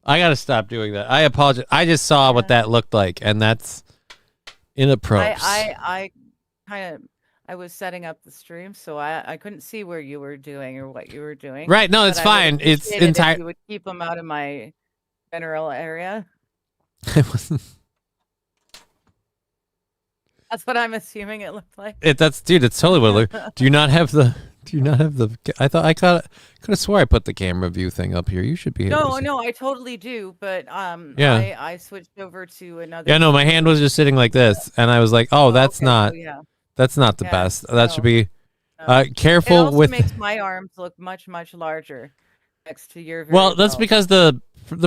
gotta stop doing that. I apologize. I just saw what that looked like, and that's inappropriate. I was setting up the stream, so I couldn't see where you were doing or what you were doing. Right? No, but it's I would fine. It's appreciate it if entire. you would keep them out of my general area. It wasn't. That's what I'm assuming it looked like. It's totally what it looked. Do you not have the? I thought I could have swore I put the camera view thing up here. You should be able to see. No, I totally do, but Yeah. I switched over to another. Yeah, no, my hand was just sitting like this, and I was like, "Oh, that's okay, not. so yeah. That's not the Yeah, best. That should be It careful also with." makes my arms look much larger next to your. Well, that's because the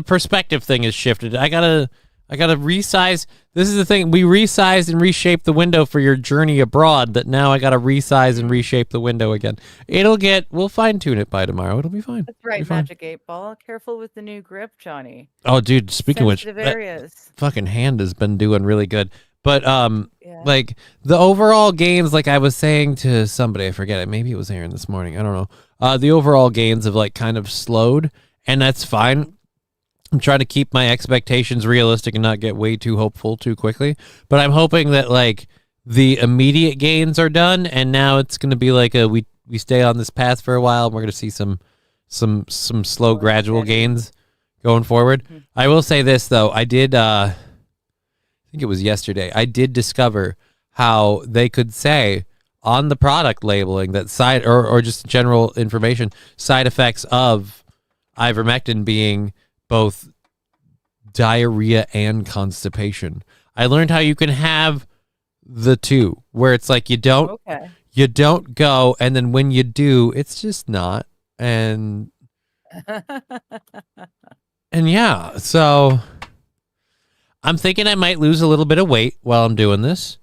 perspective thing is shifted. I gotta resize. This is the thing. We resized and reshaped the window for your journey abroad. That now I gotta resize and reshape the window again. We'll fine tune it by tomorrow. It'll be fine. That's right, It'll be fine. Magic 8-Ball. Careful with the new grip, Johnny. Oh, dude. Speaking of which, Sensitive that areas. fucking hand has been doing really good. But like the overall gains, like I was saying to somebody, I forget it, maybe it was Aaron this morning, I don't know. The overall gains have like kind of slowed, and that's fine. I'm trying to keep my expectations realistic and not get way too hopeful too quickly. But I'm hoping that like the immediate gains are done, and now it's going to be like we stay on this path for a while, and we're going to see some slow, gradual gains going forward. I will say this though, I did. I think it was yesterday. I did discover how they could say on the product labeling that side or just general information, side effects of ivermectin being both diarrhea and constipation. I learned how you can have the two, where it's like you don't go, and then when you do, it's just not. And yeah, so I'm thinking I might lose a little bit of weight while I'm doing this.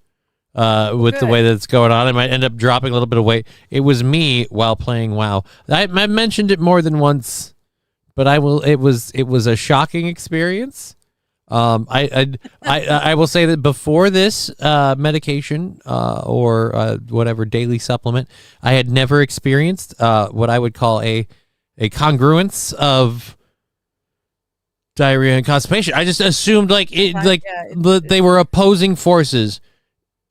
With the way that it's going on, I might end up dropping a little bit of weight. It was me while playing WoW. I mentioned it more than once, but I will. It was a shocking experience. I will say that before this medication or whatever daily supplement, I had never experienced what I would call a congruence of diarrhea and constipation. I just assumed like they were opposing forces,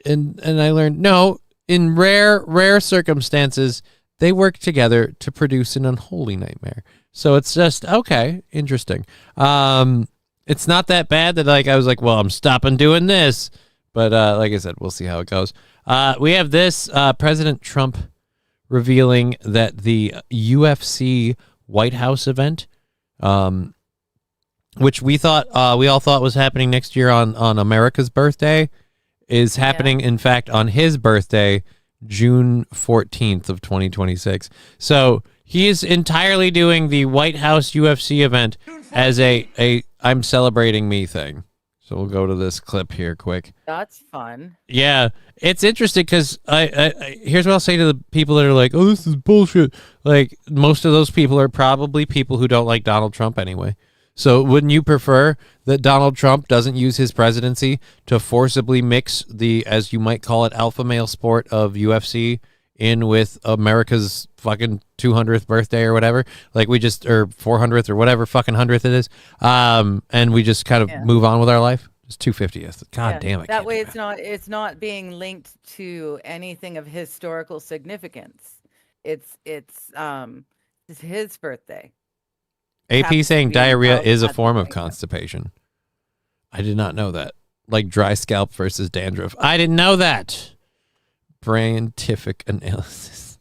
and I learned no. In rare circumstances, they work together to produce an unholy nightmare. So it's just okay, interesting. It's not that bad that like I was like, well, I'm stopping doing this, but like I said, we'll see how it goes. We have this President Trump revealing that the UFC White House event, which we all thought was happening next year on America's birthday, is happening in fact on his birthday, June 14th of 2026. So he is entirely doing the White House UFC event as a I'm celebrating me thing. So we'll go to this clip here quick. That's fun. Yeah, it's interesting because I here's what I'll say to the people that are like, oh, this is bullshit. Like, most of those people are probably people who don't like Donald Trump anyway. So wouldn't you prefer that Donald Trump doesn't use his presidency to forcibly mix the, as you might call it, alpha male sport of UFC in with America's fucking 200th birthday or whatever, like we just, or 400th or whatever fucking 100th it is, and we just kind of move on with our life? It's 250th. God damn it. That way it's not being linked to anything of historical significance. It's his birthday. AP saying diarrhea is a form of constipation. I did not know that. Like dry scalp versus dandruff. I didn't know that. Scientific analysis.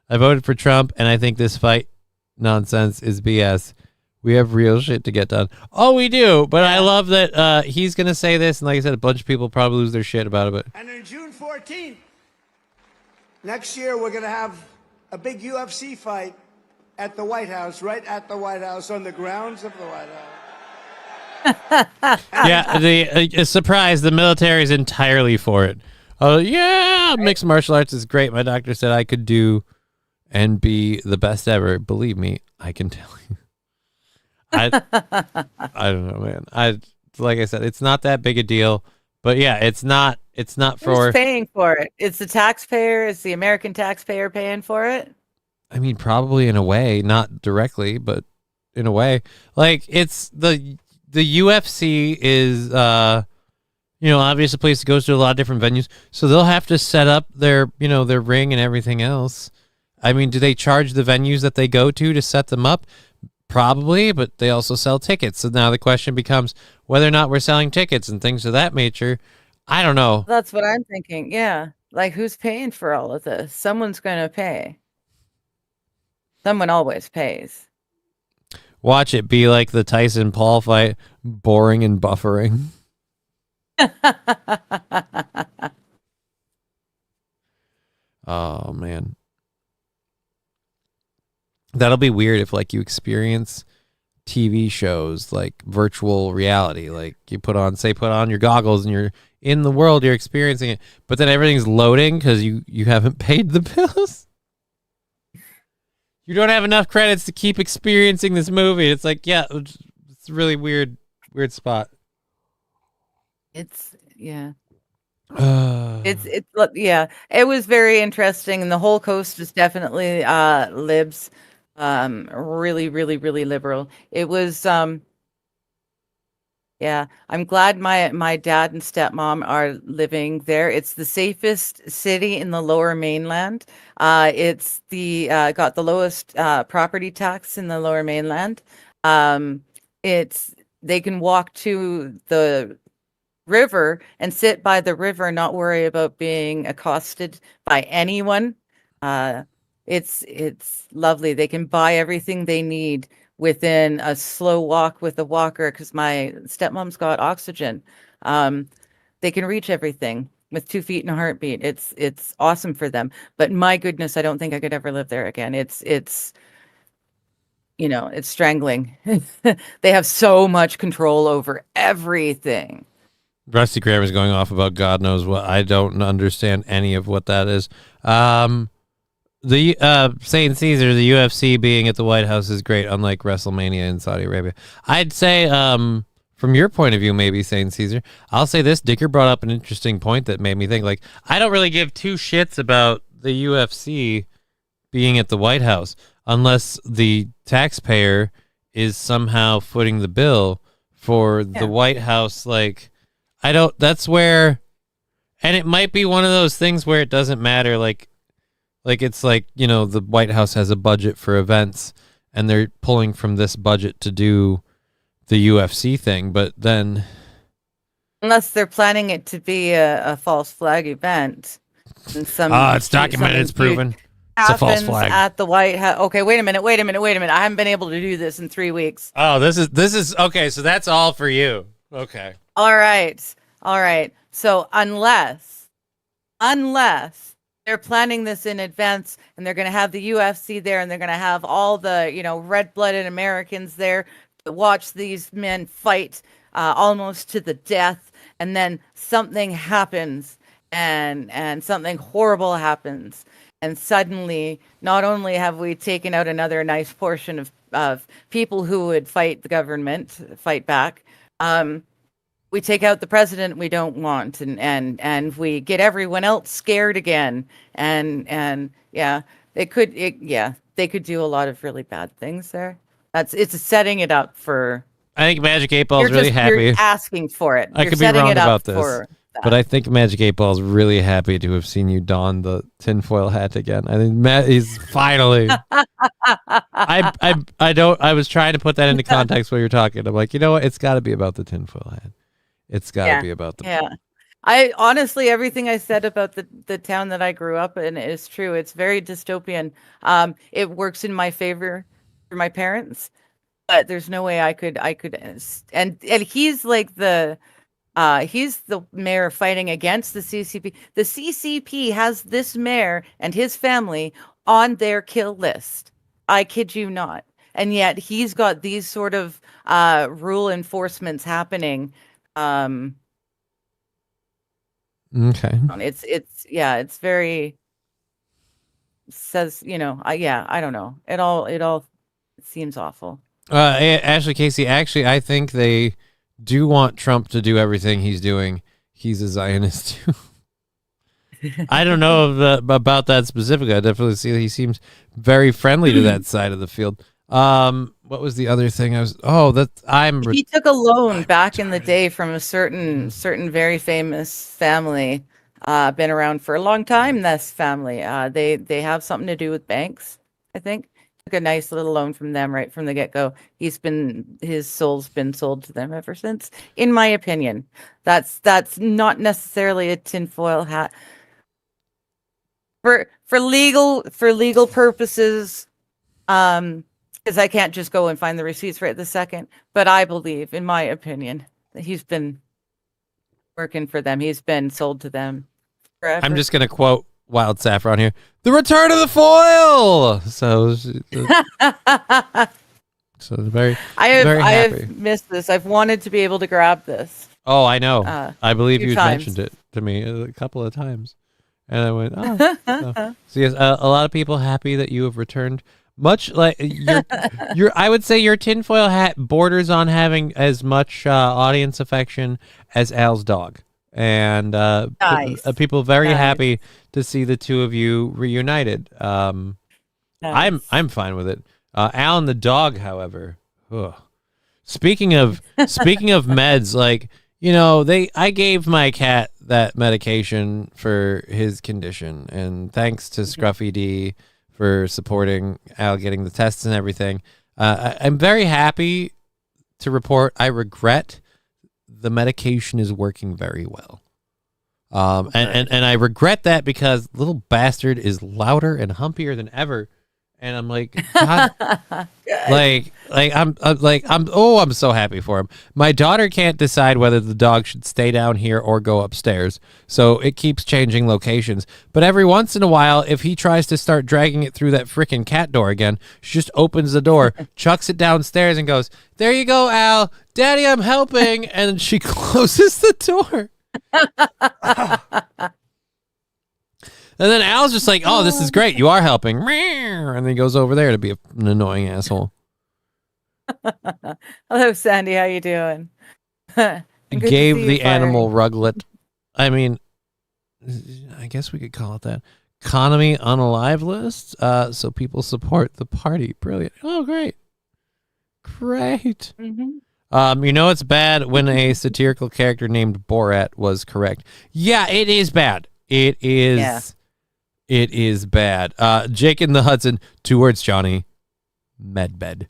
I voted for Trump, and I think this fight nonsense is BS. We have real shit to get done. Oh, we do. But I love that he's going to say this, and like I said, a bunch of people probably lose their shit about it. And on June 14th, next year, we're going to have a big UFC fight at the White House, right at the White House, on the grounds of the White House. Yeah, the surprise, the military is entirely for it. Oh, yeah, mixed martial arts is great. My doctor said I could do and be the best ever. Believe me, I can tell you. I don't know, man. Like I said, it's not that big a deal. But yeah, it's not for... Who's paying for it? It's the taxpayer? Is the American taxpayer paying for it? I mean, probably in a way, not directly, but in a way. Like, it's the UFC is, obviously a place that goes to a lot of different venues. So they'll have to set up their ring and everything else. I mean, do they charge the venues that they go to set them up? Probably, but they also sell tickets. So now the question becomes whether or not we're selling tickets and things of that nature. I don't know. That's what I'm thinking. Yeah. Like, who's paying for all of this? Someone's going to pay. Someone always pays. Watch it be like the Tyson Paul fight, boring and buffering. Oh, man. That'll be weird if like you experience TV shows like virtual reality. Like you put on your goggles and you're in the world, you're experiencing it, but then everything's loading because you haven't paid the bills. You don't have enough credits to keep experiencing this movie. It's like, yeah, it's a really weird spot. It's yeah. Uh, Yeah, it was very interesting, and the whole coast is definitely libs, really, really, really liberal. It was yeah, I'm glad my dad and stepmom are living there. It's the safest city in the Lower Mainland. It's the got the lowest property tax in the Lower Mainland. Um, it's they can walk to the river and sit by the river and not worry about being accosted by anyone. Uh, it's lovely. They can buy everything they need within a slow walk with a walker because my stepmom's got oxygen. Um, they can reach everything with 2 feet and a heartbeat. It's awesome for them. But my goodness, I don't think I could ever live there again. It's it's strangling. They have so much control over everything. Rusty Kramer's going off about God knows what. I don't understand any of what that is. The St. Caesar, the UFC being at the White House is great, unlike WrestleMania in Saudi Arabia. I'd say, from your point of view, maybe St. Caesar. I'll say this: Dicker brought up an interesting point that made me think. Like, I don't really give two shits about the UFC being at the White House unless the taxpayer is somehow footing the bill for the White House. Like, I don't. That's where, and it might be one of those things where it doesn't matter. Like it's like, the White House has a budget for events and they're pulling from this budget to do the UFC thing. But then, unless they're planning it to be a false flag event, and it's documented, it's proven. It's a false flag at the White House. Okay, wait a minute. I haven't been able to do this in 3 weeks. Oh, this is okay. So that's all for you. Okay. All right. So unless they're planning this in advance and they're going to have the UFC there and they're going to have all the, red-blooded Americans there to watch these men fight almost to the death, and then something happens and something horrible happens, and suddenly not only have we taken out another nice portion of people who would fight the government, fight back, we take out the president we don't want, and we get everyone else scared again, and they could do a lot of really bad things there. It's setting it up for. I think Magic 8 Ball is really happy. You're asking for it. I could be wrong about this, but I think Magic 8 Ball is really happy to have seen you don the tinfoil hat again. I think Matt is finally. I was trying to put that into context while you're talking. I'm like, you know what? It's got to be about the tinfoil hat. It's got to be about the. Yeah. I honestly, everything I said about the town that I grew up in is true. It's very dystopian. It works in my favor for my parents, but there's no way I could, and he's like he's the mayor fighting against the CCP. The CCP has this mayor and his family on their kill list. I kid you not. And yet he's got these sort of rule enforcements happening. Okay. It's very says, I don't know. It all seems awful. Ashley Casey, actually, I think they do want Trump to do everything he's doing. He's a Zionist too. I don't know about that specifically. I definitely see he seems very friendly to that side of the field. What was the other thing? He took a loan back in the day from a certain very famous family. Been around for a long time. This family, they have something to do with banks. I think took a nice little loan from them right from the get go. His soul's been sold to them ever since. In my opinion, that's not necessarily a tinfoil hat for legal purposes. Because I can't just go and find the receipts right this second. But I believe, in my opinion, that he's been working for them. He's been sold to them forever. I'm just going to quote Wild Saffron here. The return of the foil! So very I happy. have missed this. I've wanted to be able to grab this. Oh, I know. I believe you mentioned it to me a couple of times. And I went, oh. So yes, a lot of people happy that you have returned. Much like your I would say your tinfoil hat borders on having as much audience affection as Al's dog. And Nice. people very Nice. happy to see the two of you reunited. Nice. I'm fine with it. Al and the dog, however. Ugh. Speaking of meds, like, I gave my cat that medication for his condition, and thanks to Scruffy D for supporting Al getting the tests and everything. I'm very happy to report I regret the medication is working very well. And I regret that because little bastard is louder and humpier than ever. And I'm like, God, I'm so happy for him. My daughter can't decide whether the dog should stay down here or go upstairs, so it keeps changing locations. But every once in a while, if he tries to start dragging it through that freaking cat door again, she just opens the door, chucks it downstairs, and goes, "There you go, Al. Daddy, I'm helping." And then she closes the door. And then Al's just like, "Oh, this is great. You are helping." And then he goes over there to be an annoying asshole. Hello, Sandy. How you doing? Gave the animal ruglet. I mean, I guess we could call it that. Economy unalive list. So people support the party. Brilliant. Oh, great. Great. Mm-hmm. It's bad when a satirical character named Borat was correct. Yeah, it is bad. It is. Yeah. It is bad. Jake in the Hudson. 2 words, Johnny. Medbed.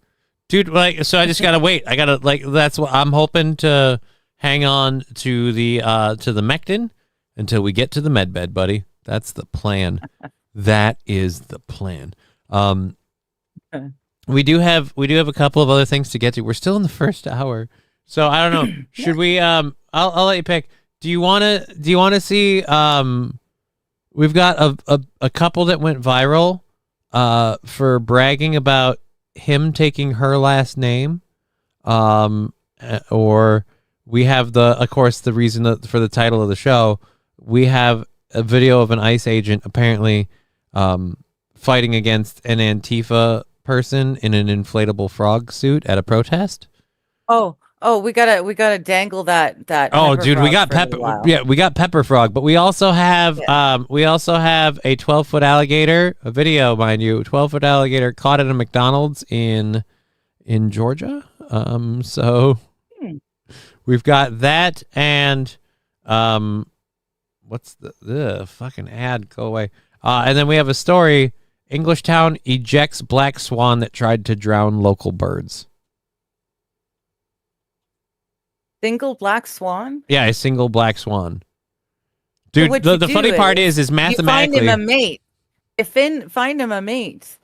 Dude, so I just gotta wait. I gotta, that's what I'm hoping to hang on to the Mectin until we get to the medbed, buddy. That's the plan. That is the plan. We do have a couple of other things to get to. We're still in the first hour. So I don't know. Should we I'll let you pick. Do you wanna see we've got a couple that went viral for bragging about him taking her last name, or we have of course the reason for the title of the show. We have a video of an ICE agent apparently fighting against an Antifa person in an inflatable frog suit at a protest. Oh, we gotta dangle that. Oh, dude, we got pepper. Yeah, we got pepper frog, but we also have a 12-foot alligator. A video, mind you, 12-foot alligator caught at a McDonald's in Georgia. So we've got that, and what's the fucking ad? Go away. And then we have a story. English town ejects black swan that tried to drown local birds. Single black swan? Yeah, a single black swan. Dude, the funny part is mathematically... You find him a mate. Find him a mate.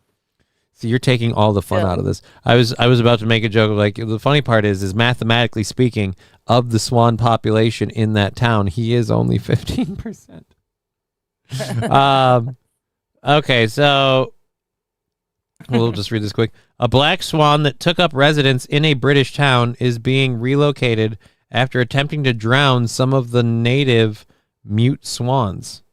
So you're taking all the fun out of this. I was about to make a joke of the funny part is mathematically speaking, of the swan population in that town, he is only 15%. Okay, so we'll just read this quick. A black swan that took up residence in a British town is being relocated after attempting to drown some of the native mute swans.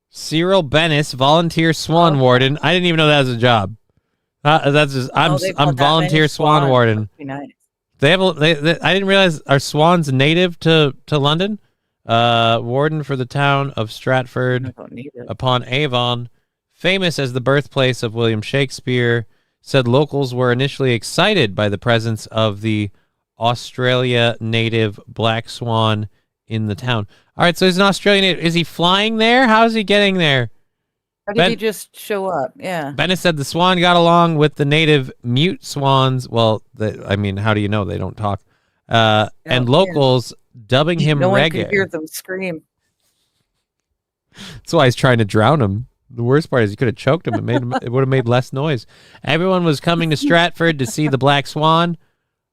Cyril Bennis, volunteer swan warden. I didn't even know that was a job. That's just I'm volunteer swan warden. Nice. They have I didn't realize are swans native to London. Warden for the town of Stratford upon Avon, famous as the birthplace of William Shakespeare, said locals were initially excited by the presence of the Australia native black swan in the town. All right, so he's an Australian native. Is he flying there? How is he getting there? How did he just show up? Yeah. Bennett said the swan got along with the native mute swans. Well, how do you know they don't talk? And locals dubbing him no reggae. one could hear them scream. That's why he's trying to drown him. The worst part is he could have choked him. It would have made less noise. Everyone was coming to Stratford to see the black swan.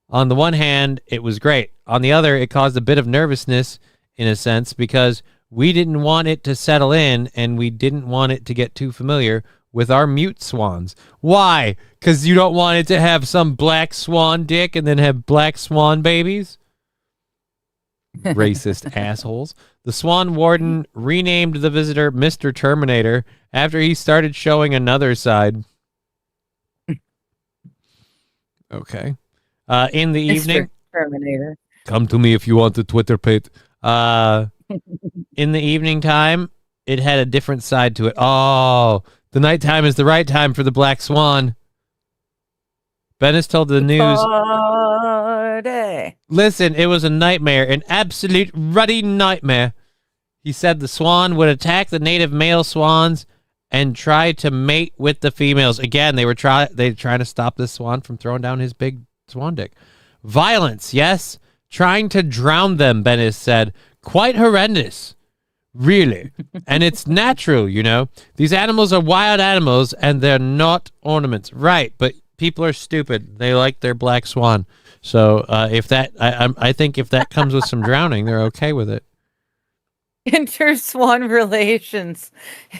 On the one hand, it was great. On the other, it caused a bit of nervousness in a sense because we didn't want it to settle in and we didn't want it to get too familiar with our mute swans. Why? Because you don't want it to have some black swan dick and then have black swan babies? Racist assholes. The Swan Warden renamed the visitor Mr. Terminator after he started showing another side. Okay. In the evening, Terminator. come to me if you want the Twitter pit. In the evening time, it had a different side to it. Oh, the nighttime is the right time for the Black Swan. Bennis told the news. Party. Listen, it was a nightmare, an absolute ruddy nightmare. He said the swan would attack the native male swans and try to mate with the females. Again, they were trying to stop this swan from throwing down his big swan dick. Violence, yes. Trying to drown them, Bennis said. Quite horrendous. Really. And it's natural, you know. These animals are wild animals, and they're not ornaments. Right, but people are stupid. They like their black swan. So if that, I think if that comes with some drowning, they're okay with it. Inter-swan relations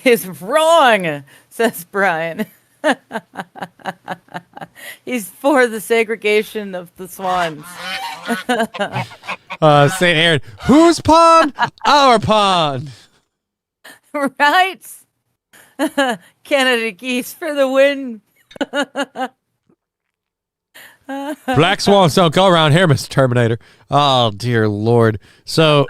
is wrong, says Brian. He's for the segregation of the swans. St. Aaron, whose pond? Our pond. Right? Canada geese for the win. Black swans don't go around here, Mr. Terminator. Oh, dear Lord. So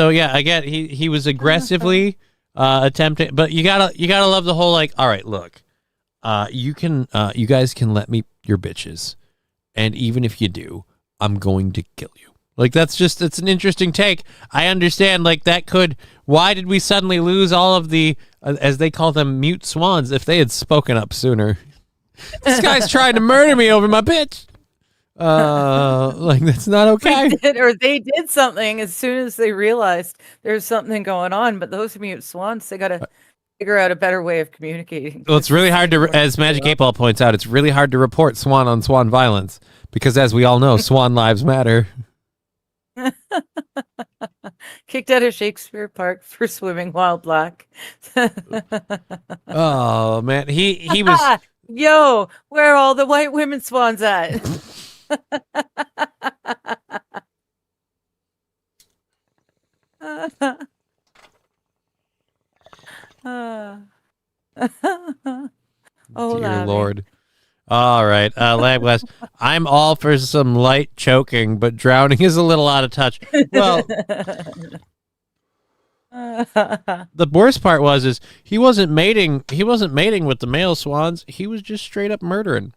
yeah, again, he was aggressively attempting, but you gotta love the whole, like, all right, look, you guys can let me your bitches, and even if you do, I'm going to kill you. Like, it's an interesting take. I understand, like, why did we suddenly lose all of the, as they call them, mute swans, if they had spoken up sooner? This guy's trying to murder me over my bitch. Like, that's not okay. They did something as soon as they realized there's something going on, but those mute swans, they gotta figure out a better way of communicating. Well, it's really hard to, as Magic 8-Ball points out, it's really hard to report swan on swan violence, because as we all know, swan lives matter. Kicked out of Shakespeare Park for swimming while black. Oh man, he was. Yo, where are all the white women swans at? Oh, dear Lord. All right, Lab West. I'm all for some light choking, but drowning is a little out of touch. Well, the worst part is he wasn't mating with the male swans. He was just straight up murdering.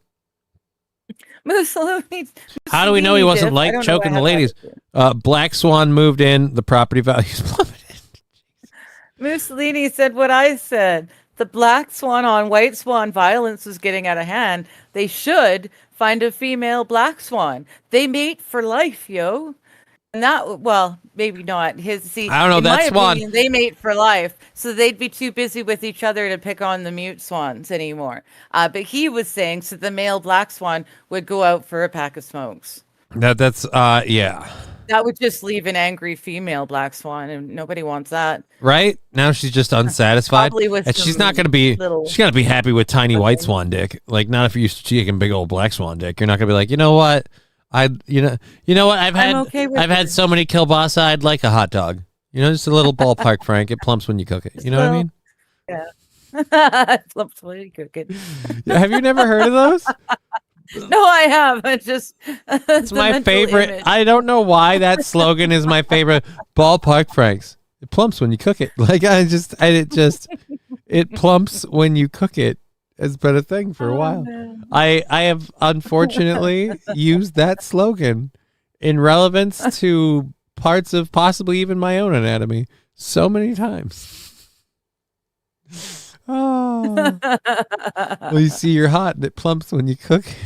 How do we know he wasn't light choking the ladies? Black Swan moved in. The property values plummeted. Mussolini said what I said. The black swan on white swan violence was getting out of hand. They should find a female black swan. They mate for life, yo. And that, well, maybe not. I don't know, that swan. Opinion, they mate for life, so they'd be too busy with each other to pick on the mute swans anymore. But he was saying, so the male black swan would go out for a pack of smokes. That's yeah. That would just leave an angry female black swan, and nobody wants that. Right? Now she's just unsatisfied. And she's not going to be, she's going to be happy with tiny white swan dick. Like, not if you're used to chicken big old black swan dick. You're not going to be like, you know what? You know what? I've had so many kielbasa, I'd like a hot dog. You know, just a little ballpark, Frank. It plumps when you cook it. You know what I mean? Yeah. It plumps when you cook it. Have you never heard of those? No, I have. It's my favorite. Image. I don't know why that slogan is my favorite. Ballpark Franks. It plumps when you cook it. Like it plumps when you cook it. Has been a thing for a while. Man. I have unfortunately used that slogan in relevance to parts of possibly even my own anatomy so many times. Oh, well, you see, you're hot and it plumps when you cook it.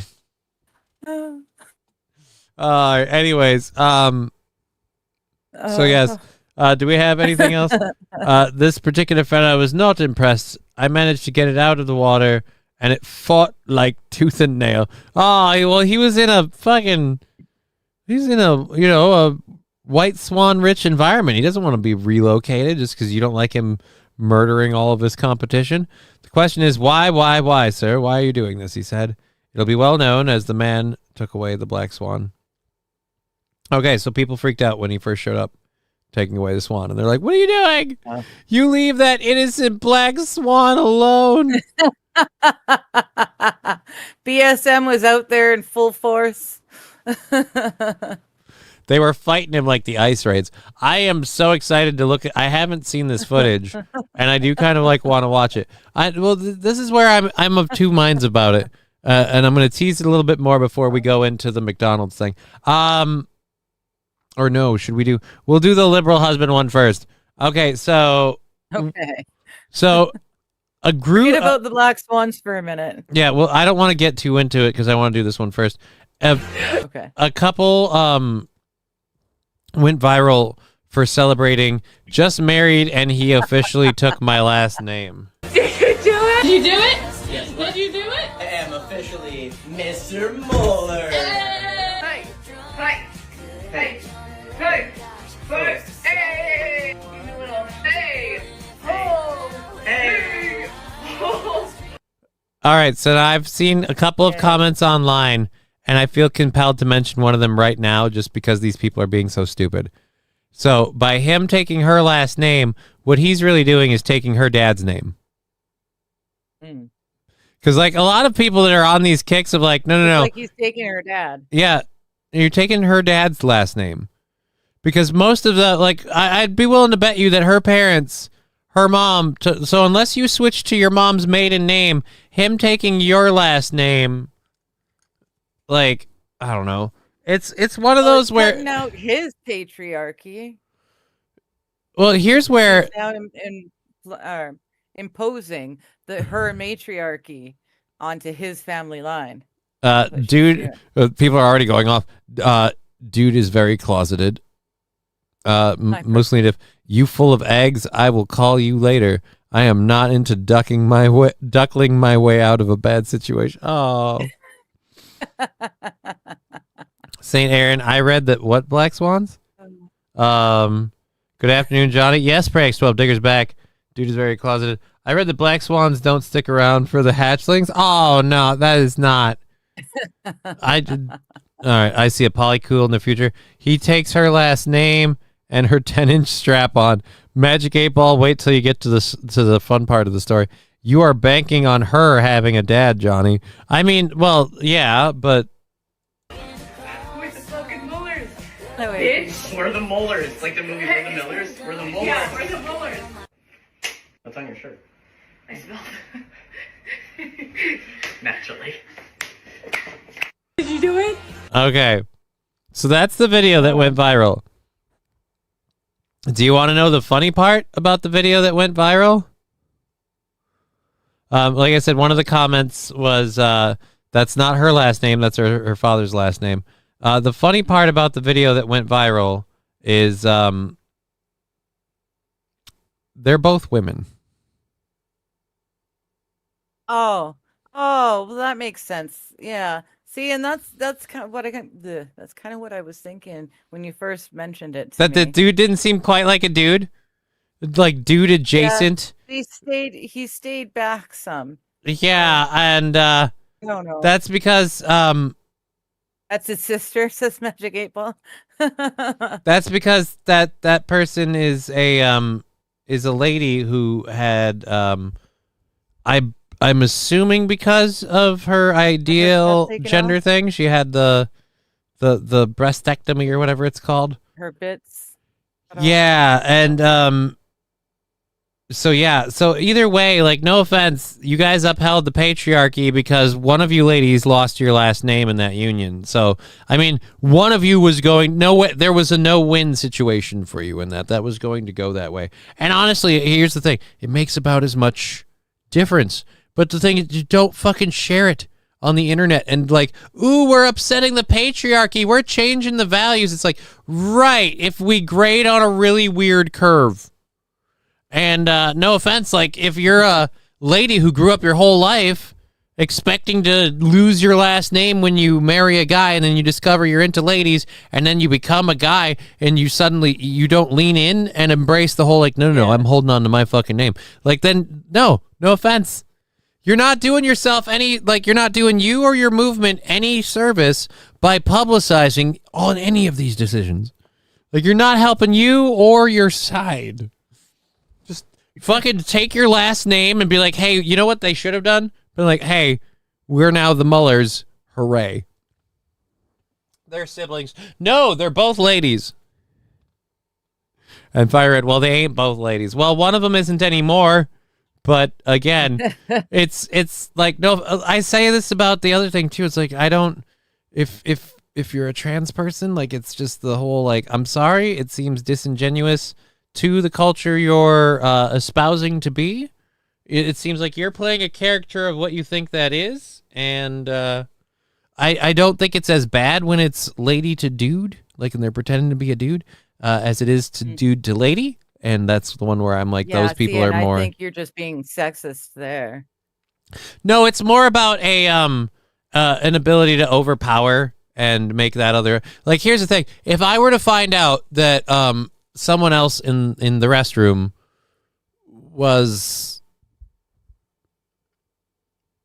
Anyways, so yes, do we have anything else? This particular fella, I was not impressed. I managed to get it out of the water, and it fought like tooth and nail. Oh, well, he's in a a white swan rich environment. He doesn't want to be relocated just because you don't like him murdering all of his competition. The question is, why, sir? Why are you doing this? He said. It'll be well known as the man took away the black swan. Okay, so people freaked out when he first showed up, taking away the swan, and they're like, "What are you doing? You leave that innocent black swan alone." BSM was out there in full force. They were fighting him like the ice raids. I am so excited to look at. I haven't seen this footage, and I do kind of like want to watch it. This is where I'm of two minds about it, and I'm going to tease it a little bit more before we go into the McDonald's thing. Or no, should we do? We'll do the liberal husband one first. Okay, so a group. Forget about the black swans for a minute. Yeah, well, I don't want to get too into it because I want to do this one first. Okay. A couple went viral for celebrating just married, and he officially took my last name. Did you do it? Did you do it? Yes. Did you do it? I am officially Mr. Mueller. Hey! Hey! Hey! Hey! Hey! Hey! You little hey! Oh! Hey! All right, so I've seen a couple of comments online, and I feel compelled to mention one of them right now just because these people are being so stupid. So by him taking her last name, what he's really doing is taking her dad's name. Because like a lot of people that are on these kicks of like, no. Like he's taking her dad. Yeah, you're taking her dad's last name. Because most of the, like, I'd be willing to bet you that her parents, her mom, so unless you switch to your mom's maiden name, him taking your last name, like, I don't know. It's one of those where cutting out his patriarchy. Well, here's where down imposing her matriarchy onto his family line. dude, people are already going off. Dude is very closeted. Mostly if you full of eggs, I will call you later. I am not into duckling my way out of a bad situation. Oh. St. Aaron, I read that what Black Swans? Good afternoon, Johnny. Yes, Prax 12 Digger's back. Dude is very closeted. I read that Black Swans don't stick around for the hatchlings. Oh no, that is not. All right, I see a polycool in the future. He takes her last name and her 10-inch strap on. Magic 8 Ball, wait till you get to the fun part of the story. You are banking on her having a dad, Johnny. I mean, well, yeah, but Where's the fucking Muellers? No, wait. Bitch! We're the Muellers, like the movie We're the Millers. We're the Muellers. Yeah, we're the Muellers. What's on your shirt? I smell Naturally. Did you do it? okay. So that's the video that went viral. Do you want to know the funny part about the video that went viral? Like I said, one of the comments was, that's not her last name, that's her father's last name. The funny part about the video that went viral is they're both women. Oh, well, that makes sense. Yeah. See, and that's kind of what that's kind of what I was thinking when you first mentioned it. That the dude didn't seem quite like a dude, like dude adjacent. Yeah, he stayed back some. Yeah, and no. That's because that's his sister, says Magic 8 Ball. That's because that person is a lady who had I'm assuming because of her ideal gender thing, she had the breastectomy or whatever it's called. Her bits. Yeah, and so either way, like, no offense, you guys upheld the patriarchy because one of you ladies lost your last name in that union. So, I mean, one of you was going there was a no-win situation for you in that was going to go that way. And honestly, here's the thing, it makes about as much difference. But the thing is, you don't fucking share it on the internet and like, ooh, we're upsetting the patriarchy. We're changing the values. It's like, right, if we grade on a really weird curve. And no offense, like if you're a lady who grew up your whole life expecting to lose your last name when you marry a guy and then you discover you're into ladies and then you become a guy and you don't lean in and embrace the whole like, no, I'm holding on to my fucking name. Like then, no offense. You're not doing yourself any, like, you're not doing you or your movement any service by publicizing on any of these decisions. Like, you're not helping you or your side. Just fucking take your last name and be like, hey, you know what they should have done? Be like, hey, we're now the Mullers. Hooray. They're siblings. No, they're both ladies. And Fire Red, well, they ain't both ladies. Well, one of them isn't anymore. But again, it's like, no, I say this about the other thing too. It's like, I don't, if you're a trans person, like, it's just the whole, like, I'm sorry, it seems disingenuous to the culture you're espousing to be. It seems like you're playing a character of what you think that is. And I don't think it's as bad when it's lady to dude, like, when they're pretending to be a dude, as it is to dude to lady. And that's the one where I'm like, those people are more. I think you're just being sexist there. No, it's more about an ability to overpower and make that other. Like, here's the thing: if I were to find out that someone else in the restroom was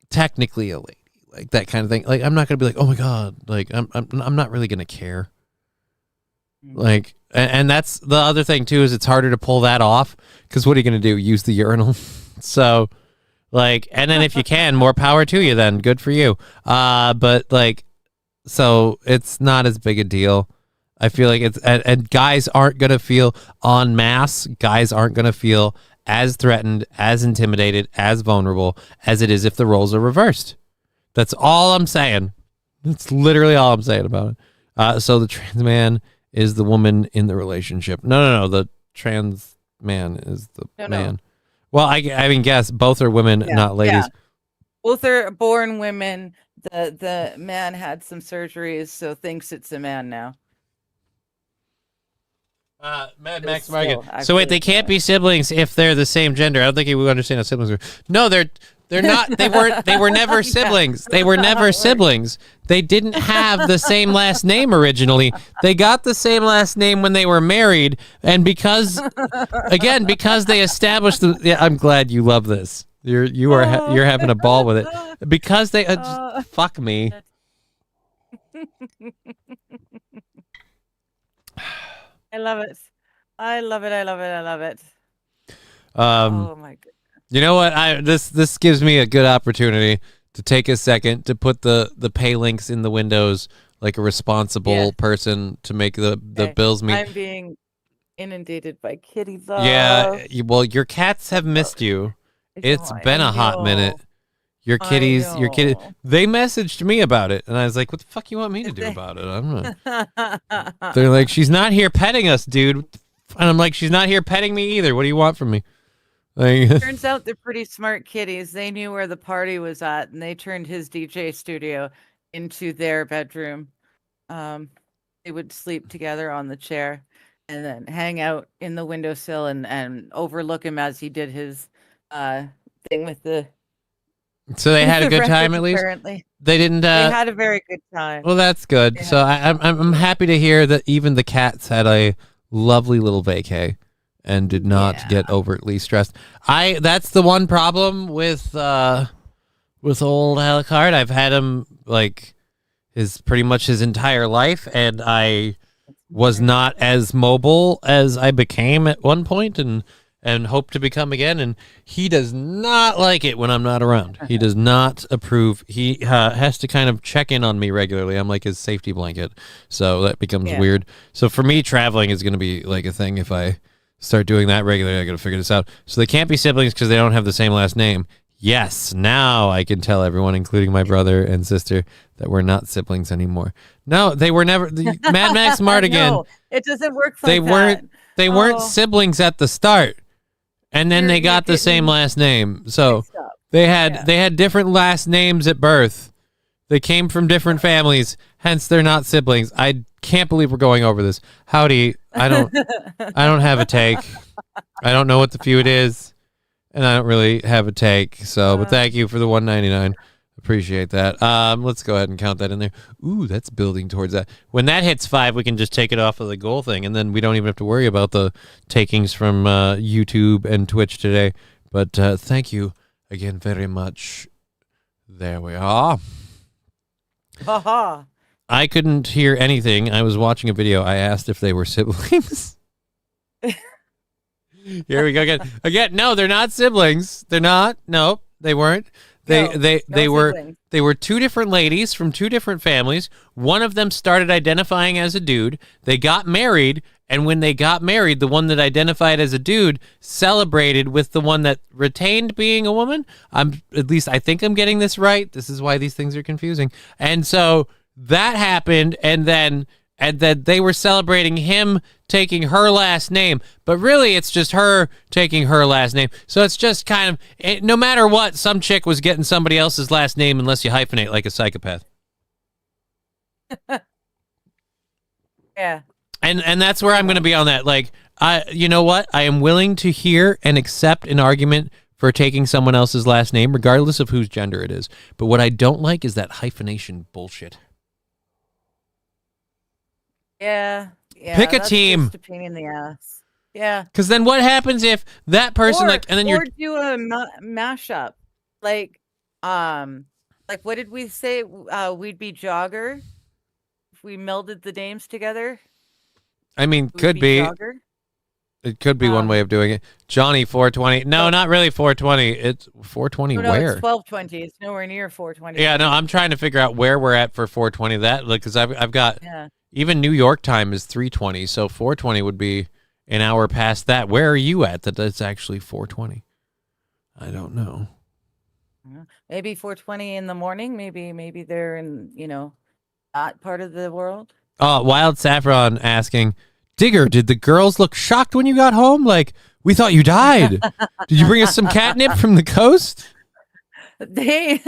technically a lady, like that kind of thing, like, I'm not gonna be like, oh my god, like, I'm not really gonna care. Like, and that's the other thing too, is it's harder to pull that off, because what are you going to do? Use the urinal? So, like, and then if you can, more power to you then. Good for you. But, like, so it's not as big a deal. I feel like it's, and guys aren't going to feel en masse. Guys aren't going to feel as threatened, as intimidated, as vulnerable as it is if the roles are reversed. That's all I'm saying. That's literally all I'm saying about it. So the trans man is the woman in the relationship. No. The trans man is the man. No. Well, I mean, guess both are women, not ladies. Yeah. Both are born women. The man had some surgeries, so thinks it's a man now. Mad Max Morgan. So wait, they can't be siblings if they're the same gender. I don't think he would understand how siblings are. No, they're not. They were never siblings. They were never siblings. They didn't have the same last name originally. They got the same last name when they were married, and because they established the. Yeah, I'm glad you love this. You're having a ball with it because they fuck me. I love it. I love it. Oh my god. You know what? This gives me a good opportunity to take a second to put the pay links in the windows like a responsible person to make the bills meet. I'm being inundated by kitty love. Yeah, well, your cats have missed you. It's been a hot minute. Your kitty. They messaged me about it, and I was like, "What the fuck you want me to do about it?" I'm not. They're like, "She's not here petting us, dude," and I'm like, "She's not here petting me either. What do you want from me?" Like, turns out they're pretty smart kitties. They knew where the party was at, and they turned his DJ studio into their bedroom. They would sleep together on the chair, and then hang out in the windowsill and overlook him as he did his thing with the. So they had a good time at least. Apparently, they didn't. They had a very good time. Well, that's good. So I'm happy to hear that even the cats had a lovely little vacay and did not get overtly stressed. That's the one problem with old Alucard. I've had him like pretty much his entire life, and I was not as mobile as I became at one point, and hope to become again, and he does not like it when I'm not around. He does not approve. He has to kind of check in on me regularly. I'm like his safety blanket, so that becomes weird. So for me, traveling is going to be like a thing. If I start doing that regularly, I got to figure this out. So they can't be siblings because they don't have the same last name. Yes, now I can tell everyone, including my brother and sister, that we're not siblings anymore. No, they were never. Mad Max Mardigan. No, it doesn't work like that. They weren't siblings at the start. And then they got the same last name. So they had different last names at birth. They came from different families, hence they're not siblings. I can't believe we're going over this. Howdy, I don't have a take. I don't know what the feud is, and I don't really have a take. So, but thank you for the $1.99. Appreciate that. Let's go ahead and count that in there. Ooh, that's building towards that. When that hits 5, we can just take it off of the goal thing, and then we don't even have to worry about the takings from YouTube and Twitch today. But thank you again very much. There we are. Haha. I couldn't hear anything. I was watching a video. I asked if they were siblings. Here we go again. Again, no, they're not siblings. They're not. Nope, they weren't. They were siblings. they were two different ladies from two different families. One of them started identifying as a dude. They got married, and when they got married, the one that identified as a dude celebrated with the one that retained being a woman. At least I think I'm getting this right. This is why these things are confusing. And so that happened, and then they were celebrating him taking her last name, but really it's just her taking her last name. So it's just kind of, no matter what, some chick was getting somebody else's last name unless you hyphenate like a psychopath. Yeah. And that's where I'm going to be on that. Like, you know what? I am willing to hear and accept an argument for taking someone else's last name, regardless of whose gender it is. But what I don't like is that hyphenation bullshit. Yeah. Pick a that's team. Just a pain in the ass. Yeah. Because then what happens if that person, and then you're... Or do a mashup. Like what did we say? We'd be Jogger if we melded the names together. I mean, could be. Jogger. It could be one way of doing it. Johnny 420. No, not really 420. It's 420 No, where? it's 1220. It's nowhere near 420. Yeah, no, I'm trying to figure out where we're at for 420. That, because I've got... Yeah. Even New York time is 3:20, so 4:20 would be an hour past that. Where are you at that it's actually 4:20? I don't know. Maybe 4:20 in the morning. Maybe they're in, that part of the world. Oh, Wild Saffron asking, Digger, did the girls look shocked when you got home? Like, we thought you died. Did you bring us some catnip from the coast? They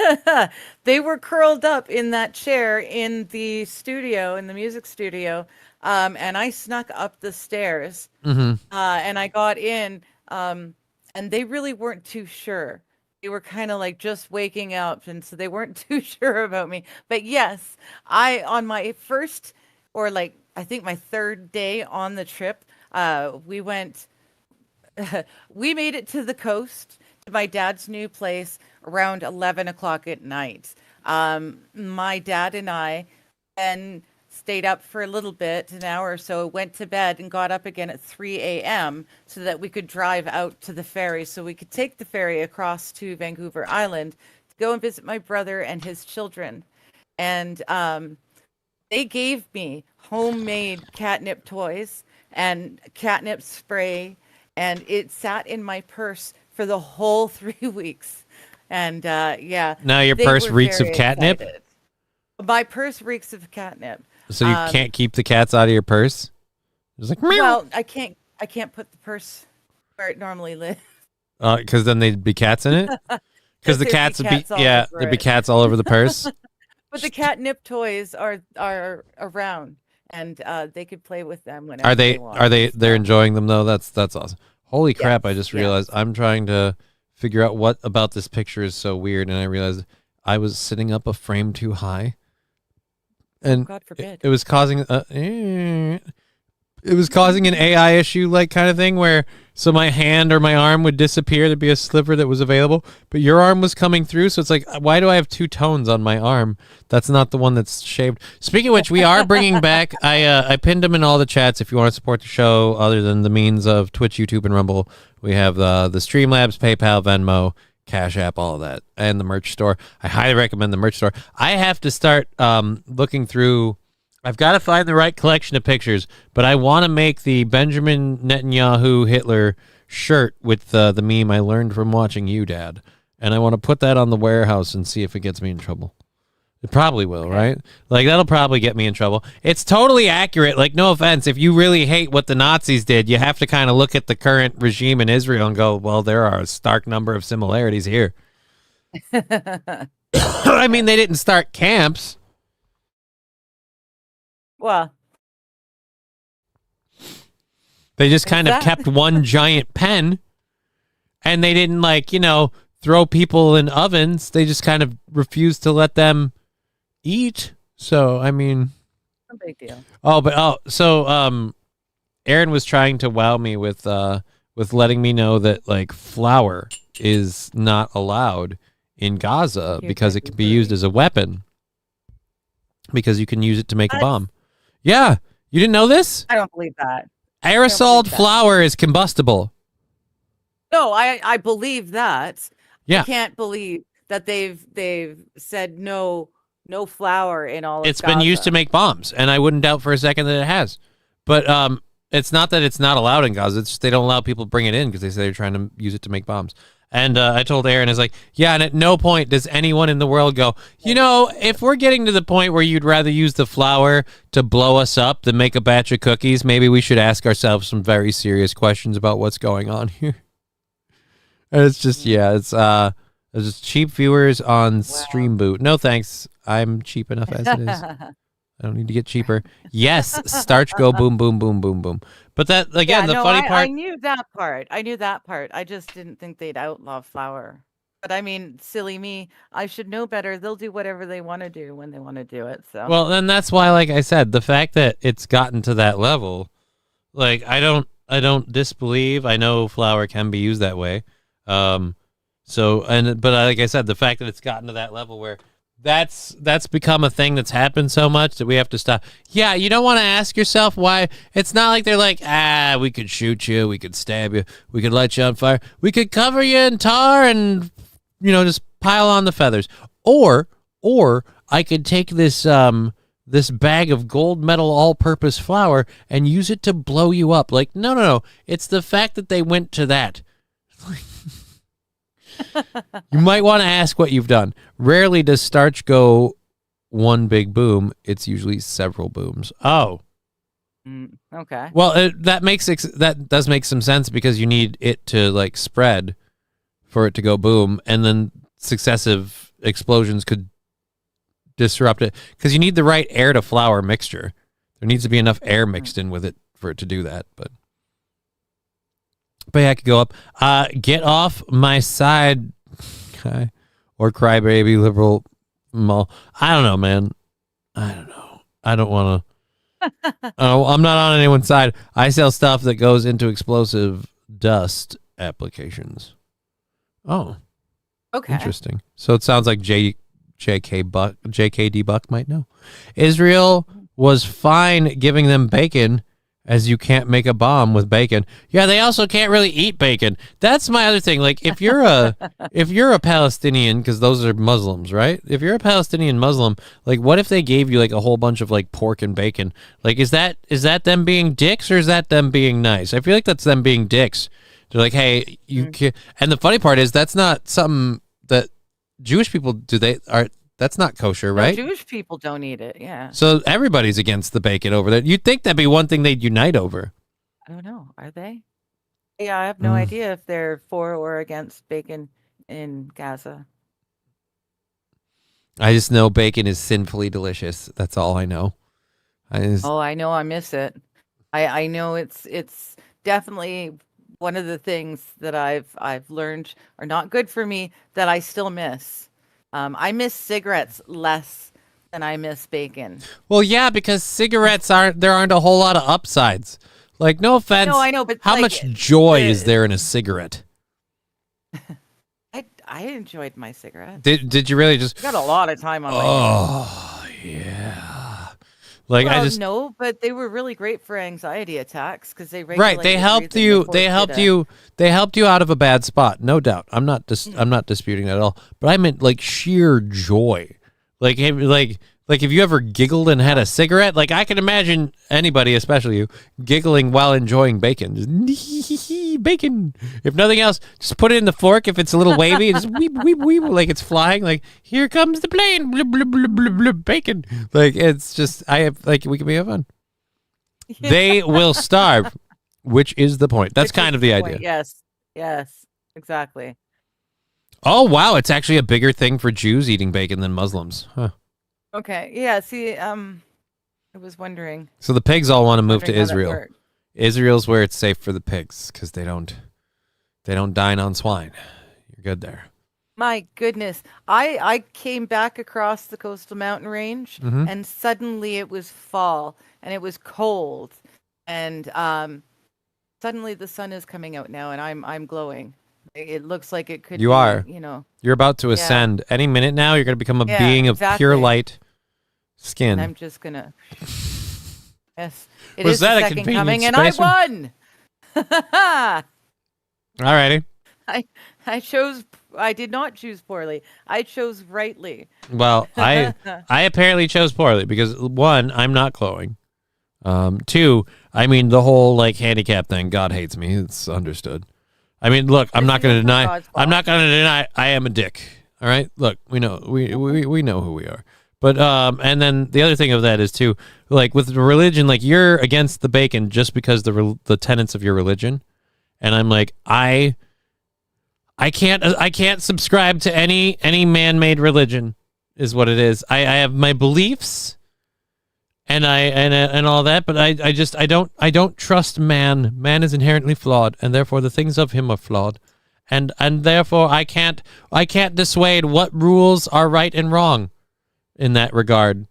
were curled up in that chair in the studio, in the music studio, and I snuck up the stairs, and I got in, and they really weren't too sure. They were kind of like just waking up, and so they weren't too sure about me. But yes, on my first, or like I think my third day on the trip, we went. We made it to the coast, to my dad's new place, around 11 o'clock at night. My dad and I then stayed up for a little bit, an hour or so, went to bed and got up again at 3 a.m. so that we could drive out to the ferry, so we could take the ferry across to Vancouver Island to go and visit my brother and his children. And they gave me homemade catnip toys and catnip spray, and it sat in my purse for the whole 3 weeks. And yeah. Now your purse reeks of catnip? Excited. My purse reeks of catnip. So you can't keep the cats out of your purse? It's like, meow. Well, I can't put the purse where it normally lives. Because then they'd be cats in it? Because the cats would be, there'd be cats all over the purse. But the catnip toys are around, and they could play with them whenever they want. They're enjoying them though? That's awesome. Holy crap, I just realized I'm trying to figure out what about this picture is so weird, and I realized I was sitting up a frame too high. And God forbid. It was causing an AI issue, like kind of thing, where so my hand or my arm would disappear. There'd be a sliver that was available, but your arm was coming through. So it's like, why do I have two tones on my arm? That's not the one that's shaved. Speaking of which, we are bringing back. I pinned them in all the chats. If you want to support the show, other than the means of Twitch, YouTube, and Rumble, we have the Streamlabs, PayPal, Venmo, Cash App, all of that, and the merch store. I highly recommend the merch store. I have to start looking through. I've got to find the right collection of pictures, but I want to make the Benjamin Netanyahu Hitler shirt with the meme I learned from watching you, Dad. And I want to put that on the warehouse and see if it gets me in trouble. It probably will, right? Like, that'll probably get me in trouble. It's totally accurate. Like, no offense. If you really hate what the Nazis did, you have to kind of look at the current regime in Israel and go, well, there are a stark number of similarities here. I mean, they didn't start camps. Well, they just kind of kept one giant pen, and they didn't, like, throw people in ovens. They just kind of refused to let them eat. So, I mean, no big deal. So Aaron was trying to wow me with letting me know that, like, flour is not allowed in Gaza because it can be used as a weapon. Because you can use it to make a bomb. Yeah, you didn't know this? I don't believe that. Aerosoled flour is combustible. No, I believe that. Yeah. I can't believe that they've said no flour in all of It's been used to make bombs, and I wouldn't doubt for a second that it has. But it's not that it's not allowed in Gaza. It's just they don't allow people to bring it in because they say they're trying to use it to make bombs. And I told Aaron, it's like, yeah, and at no point does anyone in the world go, you know, if we're getting to the point where you'd rather use the flour to blow us up than make a batch of cookies, maybe we should ask ourselves some very serious questions about what's going on here. And it's just, yeah, it's just cheap viewers on Stream Boot. No thanks. I'm cheap enough as it is. I don't need to get cheaper. Yes, starch go boom, boom, boom, boom, boom. But that, again, the funny part. I knew that part. I just didn't think they'd outlaw flour. But I mean, silly me. I should know better. They'll do whatever they want to do when they want to do it. So. Well, then that's why, like I said, the fact that it's gotten to that level, like I don't disbelieve. I know flour can be used that way. But like I said, the fact that it's gotten to that level where that's become a thing that's happened so much that we have to stop. Yeah, you don't want to ask yourself why. It's not like they're like, we could shoot you, we could stab you, we could light you on fire, we could cover you in tar and, you know, just pile on the feathers. Or I could take this this bag of gold medal all-purpose flour and use it to blow you up. Like, no. It's the fact that they went to that. You might want to ask what you've done. Rarely does starch go one big boom. It's usually several booms. Oh. Okay. Well, that does make some sense because you need it to like spread for it to go boom, and then successive explosions could disrupt it because you need the right air to flour mixture. There needs to be enough air mixed in with it for it to do that, but yeah, I could go up. Get off my side, okay. Or crybaby liberal mall. I don't know, man. I don't know. I don't want to. I'm not on anyone's side. I sell stuff that goes into explosive dust applications. Oh, okay. Interesting. So it sounds like JKD Buck might know. Israel was fine giving them bacon, as you can't make a bomb with bacon. Yeah, they also can't really eat bacon. That's my other thing. Like, if you're a Palestinian, because those are Muslims, right? If you're a Palestinian Muslim, like, what if they gave you like a whole bunch of like pork and bacon? Like, is that them being dicks or is that them being nice? I feel like that's them being dicks. They're like, hey, you can't. And the funny part is that's not something that Jewish people do. That's not kosher, right? No, Jewish people don't eat it, yeah. So everybody's against the bacon over there. You'd think that'd be one thing they'd unite over. I don't know. Are they? Yeah, I have no idea if they're for or against bacon in Gaza. I just know bacon is sinfully delicious. That's all I know. I know I miss it. I know it's definitely one of the things that I've learned are not good for me that I still miss. I miss cigarettes less than I miss bacon. Well, yeah, because cigarettes aren't a whole lot of upsides. Like, no offense. No, I know, but how much joy is there in a cigarette? I enjoyed my cigarette. Did you really just? I got a lot of time on my hands. Oh yeah. Like well, no, but they were really great for anxiety attacks because they They helped you. They helped you out of a bad spot, no doubt. I'm not disputing that at all. But I meant like sheer joy. Like if you ever giggled and had a cigarette, like I can imagine anybody, especially you, giggling while enjoying bacon. Just bacon. If nothing else, just put it in the fork if it's a little wavy. Just weep, weep, weep, like it's flying. Like here comes the plane. Blub, blub, blub, blub, blub, bacon. Like it's just we can have fun. Yeah. They will starve, which is the point. That's kind of the idea. Yes, exactly. Oh wow, it's actually a bigger thing for Jews eating bacon than Muslims. Huh. Okay. Yeah. See, I was wondering. So the pigs all want to move to Israel. Israel's where it's safe for the pigs because they don't dine on swine. You're good there. My goodness, I came back across the coastal mountain range, and suddenly it was fall and it was cold, and suddenly the sun is coming out now, and I'm glowing. It looks like it could You be, are. you know. You're about to Yeah. ascend. Any minute now, you're going to become a Yeah, being of pure exactly. light skin. And I'm just gonna. Yes, it Was is that the a second convenient coming, and I spacing? won. Alrighty. I did not choose poorly. I chose rightly. Well, I apparently chose poorly because 1, I'm not glowing. 2, I mean the whole like handicap thing. God hates me. It's understood. I mean, look, I'm not going to deny. I'm not going to deny. I am a dick. All right. Look, we know we know who we are. But and then the other thing of that is too, like with religion, like you're against the bacon just because the tenets of your religion, and I'm like I can't subscribe to any man-made religion, is what it is. I have my beliefs, and and all that, but I don't trust man. Man is inherently flawed, and therefore the things of him are flawed, and therefore I can't dissuade what rules are right and wrong in that regard,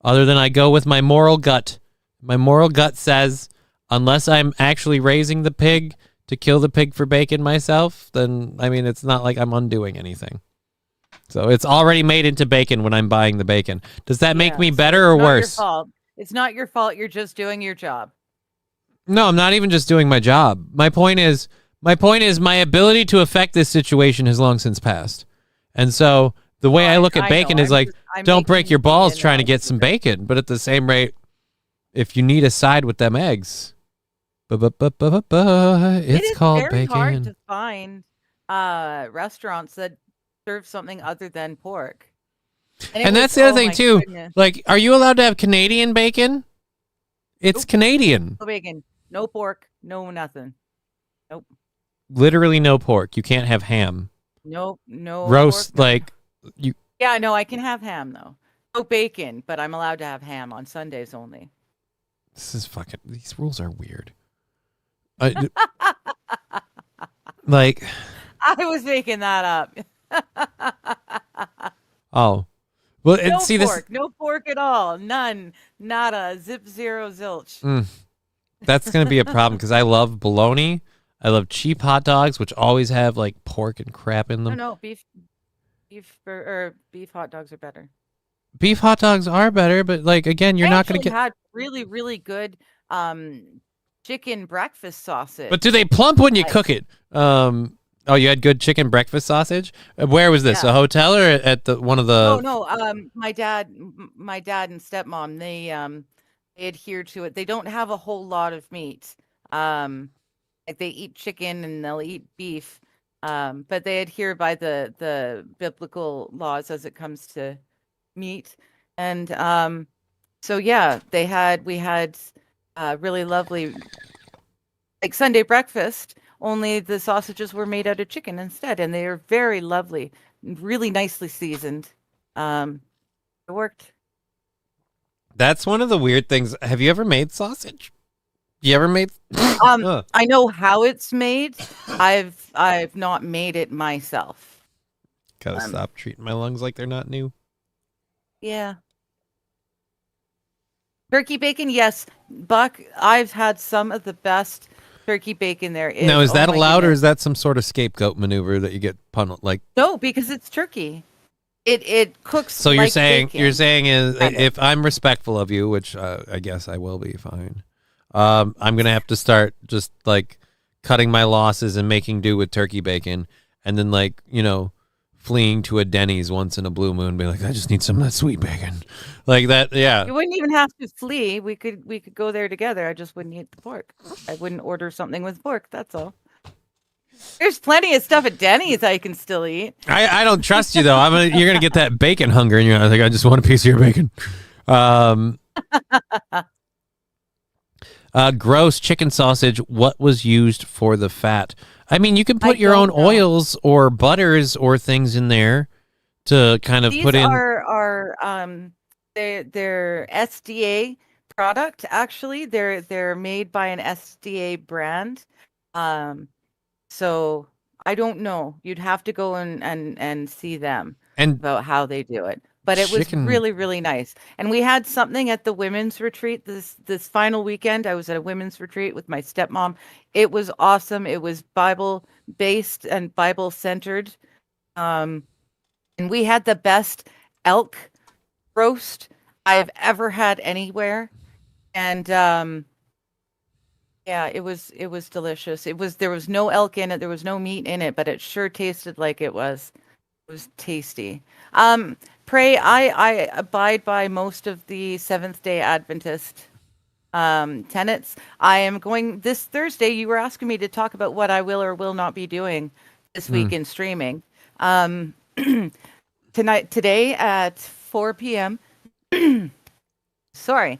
other than I go with my moral gut. My moral gut says, unless I'm actually raising the pig to kill the pig for bacon myself, then, I mean, it's not like I'm undoing anything. So it's already made into bacon when I'm buying the bacon. Does that make me better or worse? It's not your fault. It's not your fault. You're just doing your job. No, I'm not even just doing my job. My point is my ability to affect this situation has long since passed. And so the way I look at bacon is like, don't break your balls trying to get some bacon. But at the same rate, if you need a side with them eggs, it's called bacon. It's very hard to find restaurants that serve something other than pork. And that's the other thing too. Goodness. Like, are you allowed to have Canadian bacon? It's Canadian. No bacon, no pork, no nothing. Nope. Literally no pork. You can't have ham. Nope, no roast pork, no. like you. Yeah, no, I can have ham though. No bacon, but I'm allowed to have ham on Sundays only. This is fucking. These rules are weird. Like. I was making that up. Oh. Well, and no see pork, this. No pork at all. None. Nada. Zip, zero, zilch. That's gonna be a problem because I love bologna. I love cheap hot dogs, which always have like pork and crap in them. No, beef hot dogs are better. Beef hot dogs are better, but like again, you're not gonna get. Had really, really good chicken breakfast sausage. But do they plump when you cook it? Oh, you had good chicken breakfast sausage? Where was this? Yeah. A hotel or at the one of the? No. My dad and stepmom, they adhere to it. They don't have a whole lot of meat. Like they eat chicken and they'll eat beef, but they adhere by the biblical laws as it comes to meat. And so yeah, we had really lovely like Sunday breakfast. Only the sausages were made out of chicken instead, and they are very lovely, really nicely seasoned. It worked. That's one of the weird things. Have you ever made sausage? You ever made? I know how it's made. I've not made it myself. Gotta stop treating my lungs like they're not new. Yeah. Turkey bacon, yes. Buck, I've had some of the best turkey bacon there is. Now, is that allowed, or is that some sort of scapegoat maneuver that you get punned like? No, because it's turkey. It cooks. So you're like saying bacon. you're saying is Kind of. if I'm respectful of you, which I guess I will be fine. I'm gonna have to start just like cutting my losses and making do with turkey bacon, and then like fleeing to a Denny's once in a blue moon, be like, I just need some of that sweet bacon, like that. Yeah, You wouldn't even have to flee. We could go there together. I just wouldn't eat the pork. I wouldn't order something with pork. That's all. There's plenty of stuff at Denny's I can still eat. I don't trust you though. You're gonna get that bacon hunger, and you're like, I just want a piece of your bacon. Gross chicken sausage. What was used for the fat? I mean, you can put your own oils or butters or things in there to kind of put in. These are they're SDA product. Actually, they're made by an SDA brand. So I don't know. You'd have to go and see them and about how they do it. but it was Chicken. really, really nice. And we had something at the women's retreat this final weekend. I was at a women's retreat with my stepmom. It was awesome. It was Bible based and Bible centered. And we had the best elk roast I've ever had anywhere. And yeah, it was delicious. There was no elk in it, there was no meat in it, but it sure tasted like it was. It was tasty. Pray, I abide by most of the Seventh-day Adventist tenets. I am going this Thursday. You were asking me to talk about what I will or will not be doing this week in streaming. Today at 4 p.m. Sorry.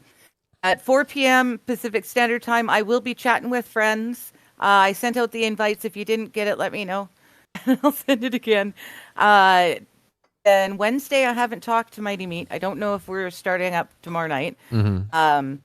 At 4 p.m. Pacific Standard Time, I will be chatting with friends. I sent out the invites. If you didn't get it, let me know. I'll send it again. Then Wednesday, I haven't talked to Mighty Meat. I don't know if we're starting up tomorrow night. And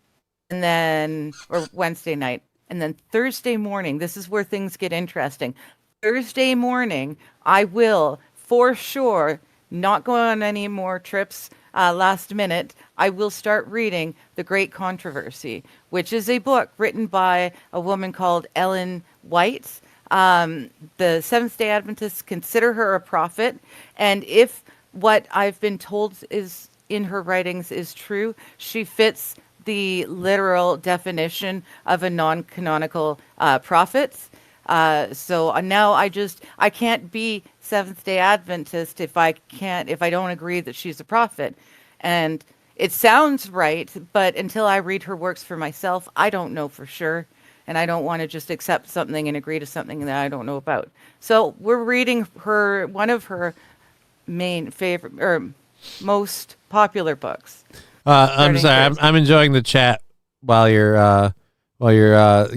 then, or Wednesday night. And then Thursday morning, this is where things get interesting. Thursday morning, I will, for sure, not go on any more trips last minute. I will start reading The Great Controversy, which is a book written by a woman called Ellen White. The Seventh-day Adventists consider her a prophet, and if what I've been told is in her writings is true, she fits the literal definition of a non-canonical prophet. So now I can't be Seventh-day Adventist if I don't agree that she's a prophet. And it sounds right, but until I read her works for myself, I don't know for sure. And I don't want to just accept something and agree to something that I don't know about. So we're reading one of her main favorite or most popular books. I'm sorry. I'm enjoying the chat while you're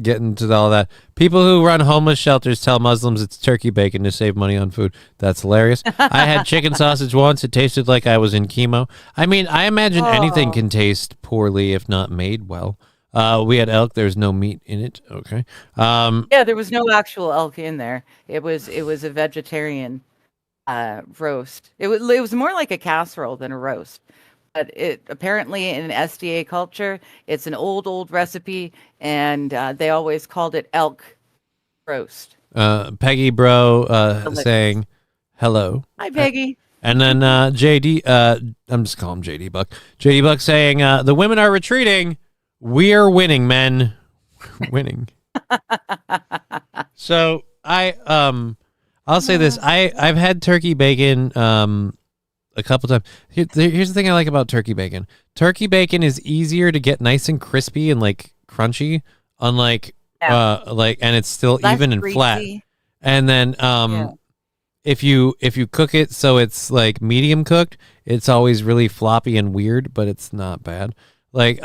getting to all that. People who run homeless shelters tell Muslims it's turkey bacon to save money on food. That's hilarious. I had chicken sausage once. It tasted like I was in chemo. I mean, I imagine anything can taste poorly if not made well. We had elk. There's no meat in it. Okay. Yeah, there was no actual elk in there. It was a vegetarian roast. It was more like a casserole than a roast. But it apparently in SDA culture, it's an old recipe, and they always called it elk roast. Peggy Bro saying hello. Hi, Peggy. And then JD, I'm just calling him JD Buck. JD Buck saying the women are retreating. We're winning, men. Winning. So I'll say this. I've had turkey bacon a couple times. Here's the thing I like about turkey bacon. Turkey bacon is easier to get nice and crispy and like crunchy, unlike and it's still less even and greasy. Flat. And then if you cook it so it's like medium cooked, it's always really floppy and weird, but it's not bad. Like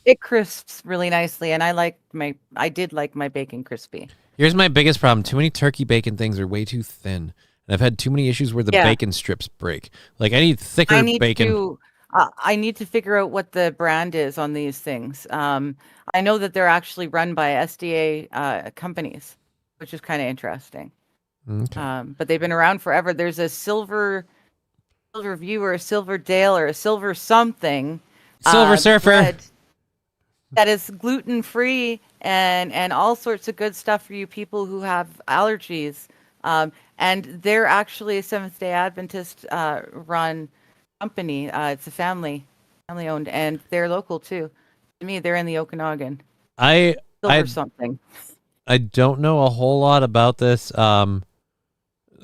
it crisps really nicely, and I did like my bacon crispy. Here's my biggest problem. Too many turkey bacon things are way too thin. And I've had too many issues where the bacon strips break. Like I need thicker bacon. I need to figure out what the brand is on these things. I know that they're actually run by SDA companies, which is kind of interesting. Okay. But they've been around forever. There's a Silver View or a Silver Dale or a Silver something. Silver Surfer. That is gluten-free and all sorts of good stuff for you people who have allergies. And they're actually a Seventh-day Adventist run company. It's a family-owned, and they're local too. To me, they're in the Okanagan. Something. I don't know a whole lot about this.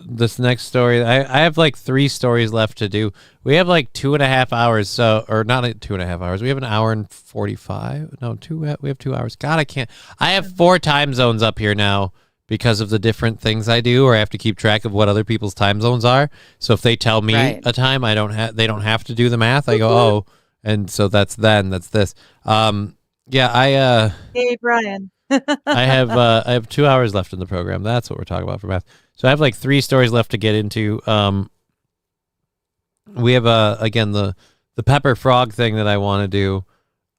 This next story, I have like 3 stories left to do. We have like 2.5 hours, or not 2.5 hours. We have an hour and 45. No, we have 2 hours. God, I can't. I have 4 time zones up here now because of the different things I do, or I have to keep track of what other people's time zones are. So if they tell me a time, they don't have to do the math. I go, and so that's this. Hey, Brian. I have 2 hours left in the program. That's what we're talking about for math. So I have like 3 stories left to get into. We have again the pepper frog thing that I want to do.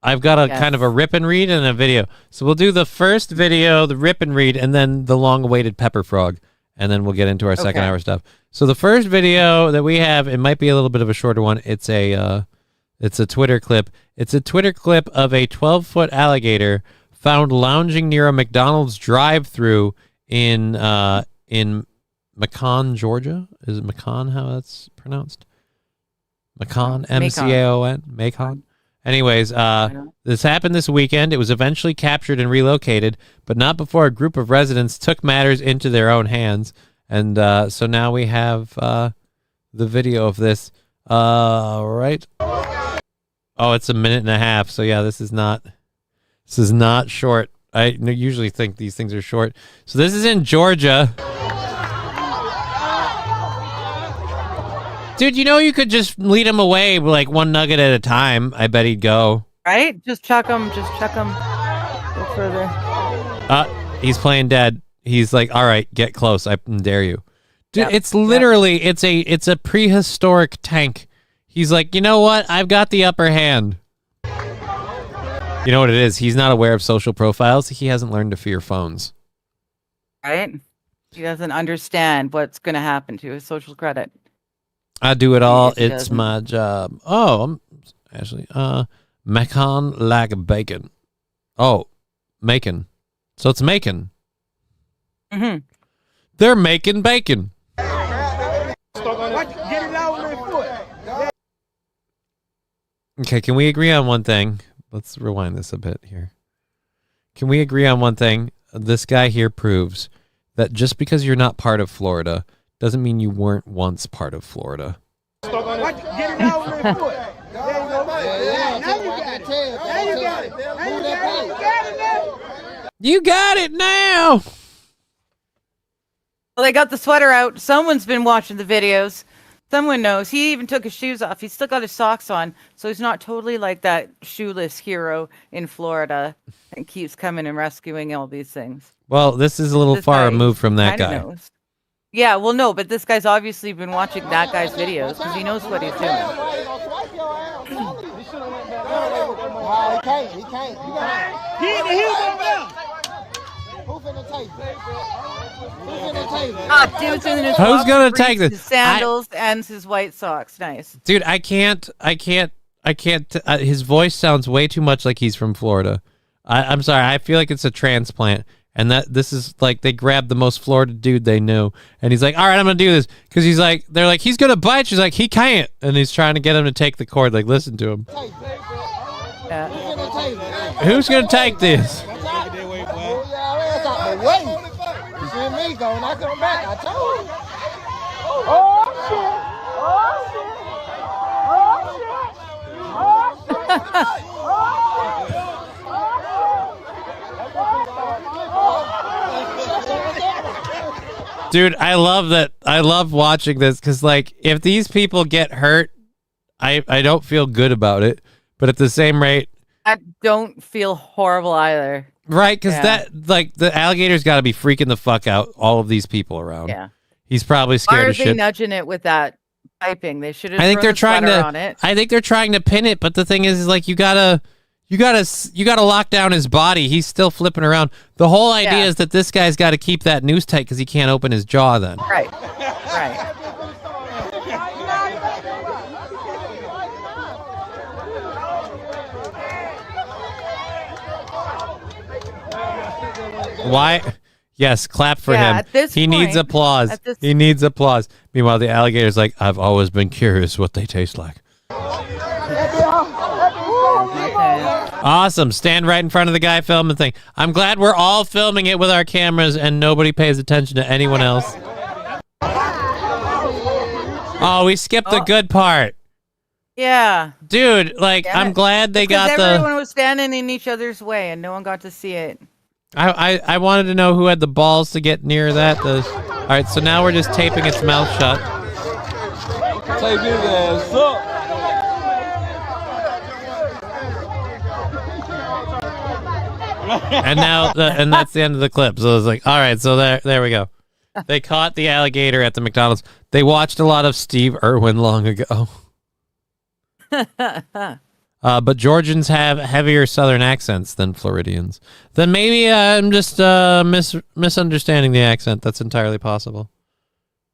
I've got a kind of a rip and read and a video. So we'll do the first video, the rip and read, and then the long-awaited pepper frog. and then we'll get into our second Okay. hour stuff. So the first video that we have, it might be a little bit of a shorter one. It's a Twitter clip. It's a Twitter clip of a 12-foot alligator found lounging near a McDonald's drive-through in Macon, Georgia. Is it Macon how that's pronounced? Macon, M-C-A-O-N, Macon. Anyways, this happened this weekend. It was eventually captured and relocated, but not before a group of residents took matters into their own hands. And so now we have the video of this. Right. Oh, it's a minute and a half. So yeah, this is not short. I usually think these things are short. So this is in Georgia. Dude, you could just lead him away like one nugget at a time. I bet he'd go. Right? Just chuck him. Go further. He's playing dead. He's like, all right, get close. I dare you. Dude, Yep. it's literally, it's a prehistoric tank. He's like, you know what? I've got the upper hand. You know what it is? He's not aware of social profiles. He hasn't learned to fear phones. Right? He doesn't understand what's going to happen to his social credit. I do it all. He It's doesn't. my job. Oh, I'm actually, Macon like bacon. Oh, Macon. So it's Macon. Mm-hmm. They're making bacon. Okay, can we agree on one thing? Let's rewind this a bit here. Can we agree on one thing? This guy here proves that just because you're not part of Florida doesn't mean you weren't once part of Florida. You got it now. Well, they got the sweater out. Someone's been watching the videos. Someone knows. He even took his shoes off. He's still got his socks on, so he's not totally like that shoeless hero in Florida and keeps coming and rescuing all these things. Well, this is a little This far guy removed from that kinda guy. knows. Yeah, well, no, but this guy's obviously been watching that guy's videos because he knows what he's doing. He can't. Dude's in his Who's gonna Oxford take boots, this? his sandals and his white socks. Nice. Dude, I can't. His voice sounds way too much like he's from Florida. I'm sorry. I feel like it's a transplant. And that this is like they grabbed the most Florida dude they knew, and he's like, "All right, I'm gonna do this," because they're like, "He's gonna bite." She's like, "He can't," and he's trying to get him to take the cord. Like, listen to him. Yeah. Who's gonna take this? Dude, I love that. I love watching this because, like, if these people get hurt, I don't feel good about it. But at the same rate, I don't feel horrible either. right? Because the alligator's got to be freaking the fuck out all of these people around. Yeah. He's probably Why scared are of they shit. nudging it with that piping? They should have. I think they're trying to. on it. I think they're trying to pin it, but the thing is like you gotta lock down his body. He's still flipping around. The whole idea is that this guy's got to keep that noose tight because he can't open his jaw. Then Right. why? Yes, clap for Yeah, him. at this He needs point- applause. at this- He needs applause. Meanwhile, the alligator's like, I've always been curious what they taste like. Awesome. Stand right in front of the guy filming the thing. I'm glad we're all filming it with our cameras and nobody pays attention to anyone else. Oh, we skipped the good part. Yeah. Dude, like, Damn I'm it. glad they Because got everyone was standing in each other's way and no one got to see it. I wanted to know who had the balls to get near that. All right, so now we're just taping its mouth shut. Tape his ass up. And now, and that's the end of the clip. So it's like, all right, so there we go. They caught the alligator at the McDonald's. They watched a lot of Steve Irwin long ago. But Georgians have heavier Southern accents than Floridians. Then maybe I'm just misunderstanding the accent. That's entirely possible.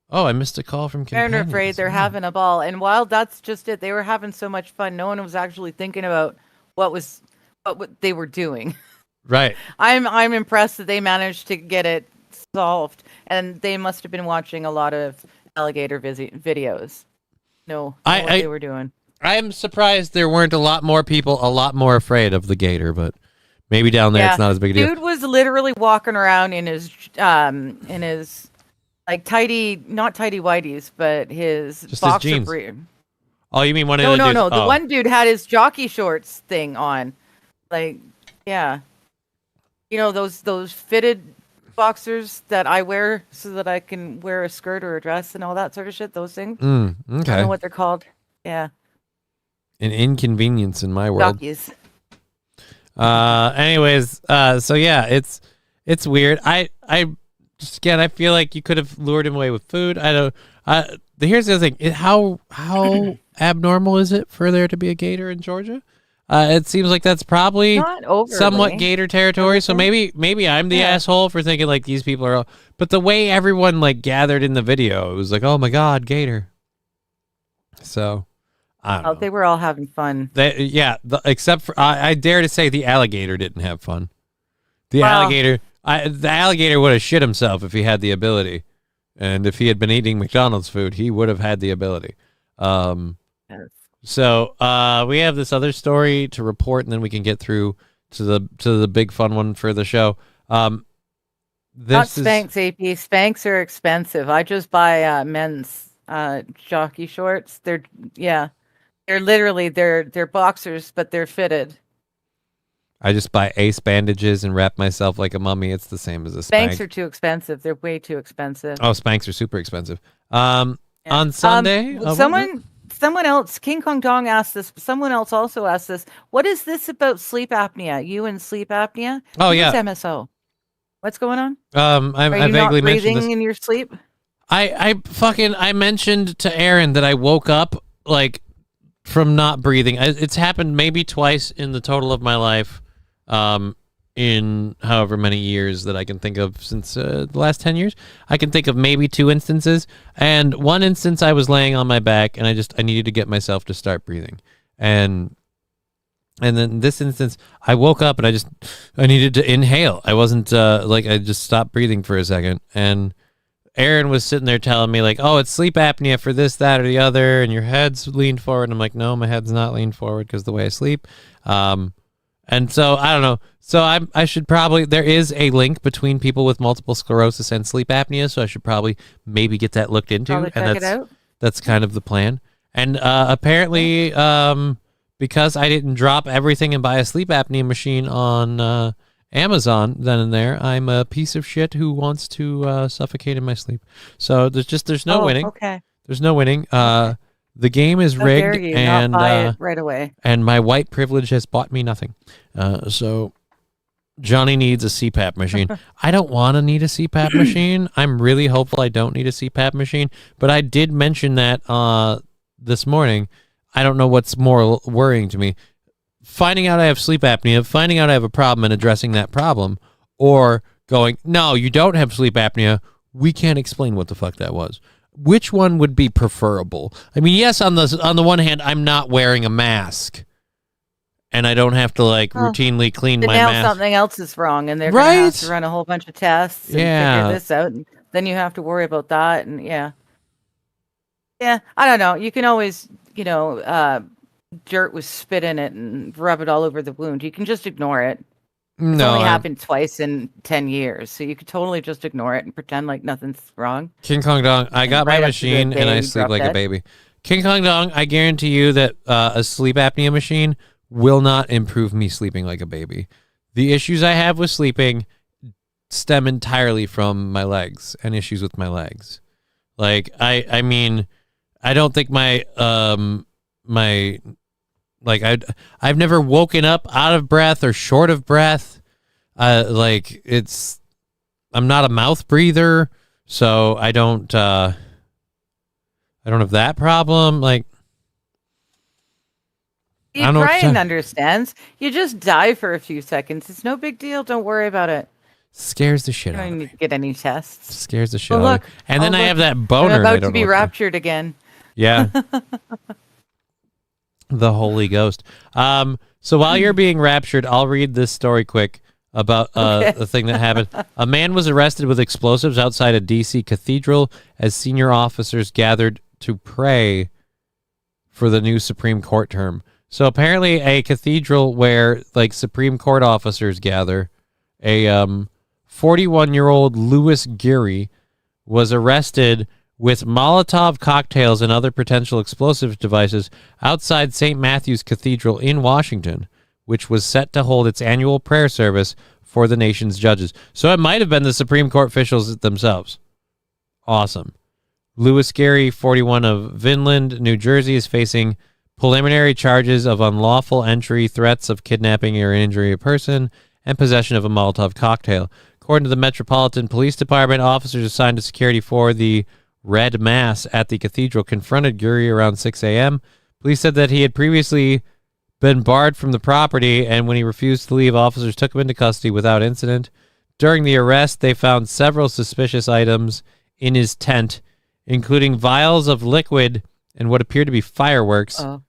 Oh, I missed a call from They're companions. afraid they're having a ball. And while that's just it, they were having so much fun. No one was actually thinking about what they were doing. Right. I'm impressed that they managed to get it solved, and they must have been watching a lot of alligator videos. Know what they were doing. I'm surprised there weren't a lot more people a lot more afraid of the gator, but maybe down there it's not as big a deal. Dude was literally walking around in his like tidy, not tidy whities, but his Just boxer his jeans. brief. Oh, you mean one of No, the no, dudes? no. The Oh. one dude had his jockey shorts thing on. Like, yeah. You know, those fitted boxers that I wear so that I can wear a skirt or a dress and all that sort of shit. Those things. I Okay. don't know what they're called. Yeah. An inconvenience in my world. Jockeys. Anyways, so yeah, it's weird. I just again, I feel like you could have lured him away with food. I don't. Here's the other thing: how abnormal is it for there to be a gator in Georgia? It seems like that's probably Not overly. somewhat gator territory. So maybe I'm the asshole for thinking like these people are. But the way everyone like gathered in the video, it was like, oh my god, gator. So. I don't know. They were all having fun. Except for I dare to say the alligator didn't have fun. The alligator would have shit himself if he had the ability, and if he had been eating McDonald's food, he would have had the ability. So we have this other story to report, and then we can get through to the big fun one for the show. Not Spanx, AP. Spanx are expensive. I just buy men's jockey shorts. They're literally they're boxers, but they're fitted. I just buy Ace bandages and wrap myself like a mummy. It's the same as a Spanx. Spanx are too expensive. They're way too expensive. Oh, Spanx are super expensive. On Sunday, someone else, King Kong Dong asked this. Someone else also asked this. What is this about sleep apnea? You and sleep apnea? Oh, yeah. Who's MSO? What's going on? I Are you vaguely not mentioned breathing this. in your sleep? I mentioned to Aaron that I woke up like from not breathing. It's happened maybe twice in the total of my life, in however many years that I can think of since the last 10 years. I can think of maybe 2 instances, and one instance I was laying on my back and I needed to get myself to start breathing, and then this instance I woke up and I needed to inhale. I wasn't I just stopped breathing for a second, and Aaron was sitting there telling me like, oh, it's sleep apnea for this, that, or the other, and your head's leaned forward. And I'm like, no, my head's not leaned forward because the way I sleep. And so I don't know. So I should probably, there is a link between people with multiple sclerosis and sleep apnea. So I should probably maybe get that looked into. Probably check it out. That's kind of the plan. And apparently, because I didn't drop everything and buy a sleep apnea machine on Amazon then and there, I'm a piece of shit who wants to suffocate in my sleep. So there's no winning. Okay. There's no winning. The game is How dare rigged, you and not buy it right away. and my white privilege has bought me nothing. So Johnny needs a CPAP machine. I don't want to need a CPAP machine. I'm really hopeful I don't need a CPAP machine, but I did mention that this morning. I don't know what's more worrying to me: finding out I have sleep apnea, finding out I have a problem, and addressing that problem, or going, no, you don't have sleep apnea. We can't explain what the fuck that was. Which one would be preferable? I mean, yes, on the one hand, I'm not wearing a mask, and I don't have to routinely clean my now mask. something else is wrong, and they're going to have to run a whole bunch of tests and figure this out. And then you have to worry about that, and yeah, I don't know. You can always, dirt with spit in it and rub it all over the wound. You can just ignore it. It's only happened twice in 10 years, so you could totally just ignore it and pretend like nothing's wrong. King Kong Dong, I got my machine and I sleep like a baby. King Kong Dong, I guarantee you that a sleep apnea machine will not improve me sleeping like a baby. The issues I have with sleeping stem entirely from my legs and issues with my legs. Like, I mean, I don't think I've never woken up out of breath or short of breath. I'm not a mouth breather, so I don't have that problem. Like, I don't know what Brian to- understands. You just die for a few seconds. It's no big deal. Don't worry about it. Scares the shit You out don't of me. need to get any tests. Scares the shit Oh, out look. of me. And then Oh, I look. have that I'm boner. and I about don't to be know what raptured again. Yeah. The Holy Ghost. So while you're being raptured, I'll read this story quick about the thing that happened. A man was arrested with explosives outside a D.C. cathedral as senior officers gathered to pray for the new Supreme Court term. So apparently a cathedral where like Supreme Court officers gather, a 41-year-old Louis Geary was arrested with Molotov cocktails and other potential explosive devices outside St. Matthew's Cathedral in Washington, which was set to hold its annual prayer service for the nation's judges. So it might have been the Supreme Court officials themselves. Awesome. Louis Geary, 41 of Vinland, New Jersey, is facing preliminary charges of unlawful entry, threats of kidnapping or injury of a person, and possession of a Molotov cocktail. According to the Metropolitan Police Department, officers assigned to security for the Red Mass at the cathedral confronted Geary around 6 a.m. Police said that he had previously been barred from the property, and when he refused to leave, officers took him into custody without incident. During the arrest, they found several suspicious items in his tent, including vials of liquid and what appeared to be fireworks. Uh-oh.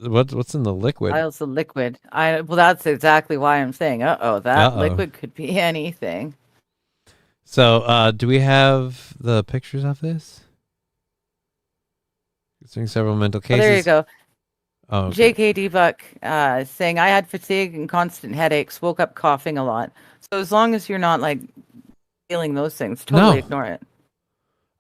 What's in the liquid? Vials of liquid. Well, that's exactly why I'm saying, that Uh-oh. liquid could be anything. So, do we have the pictures of this? Considering several mental cases. There you go. Oh, okay. JKD Buck saying, I had fatigue and constant headaches, woke up coughing a lot. So as long as you're not like feeling those things, totally ignore it.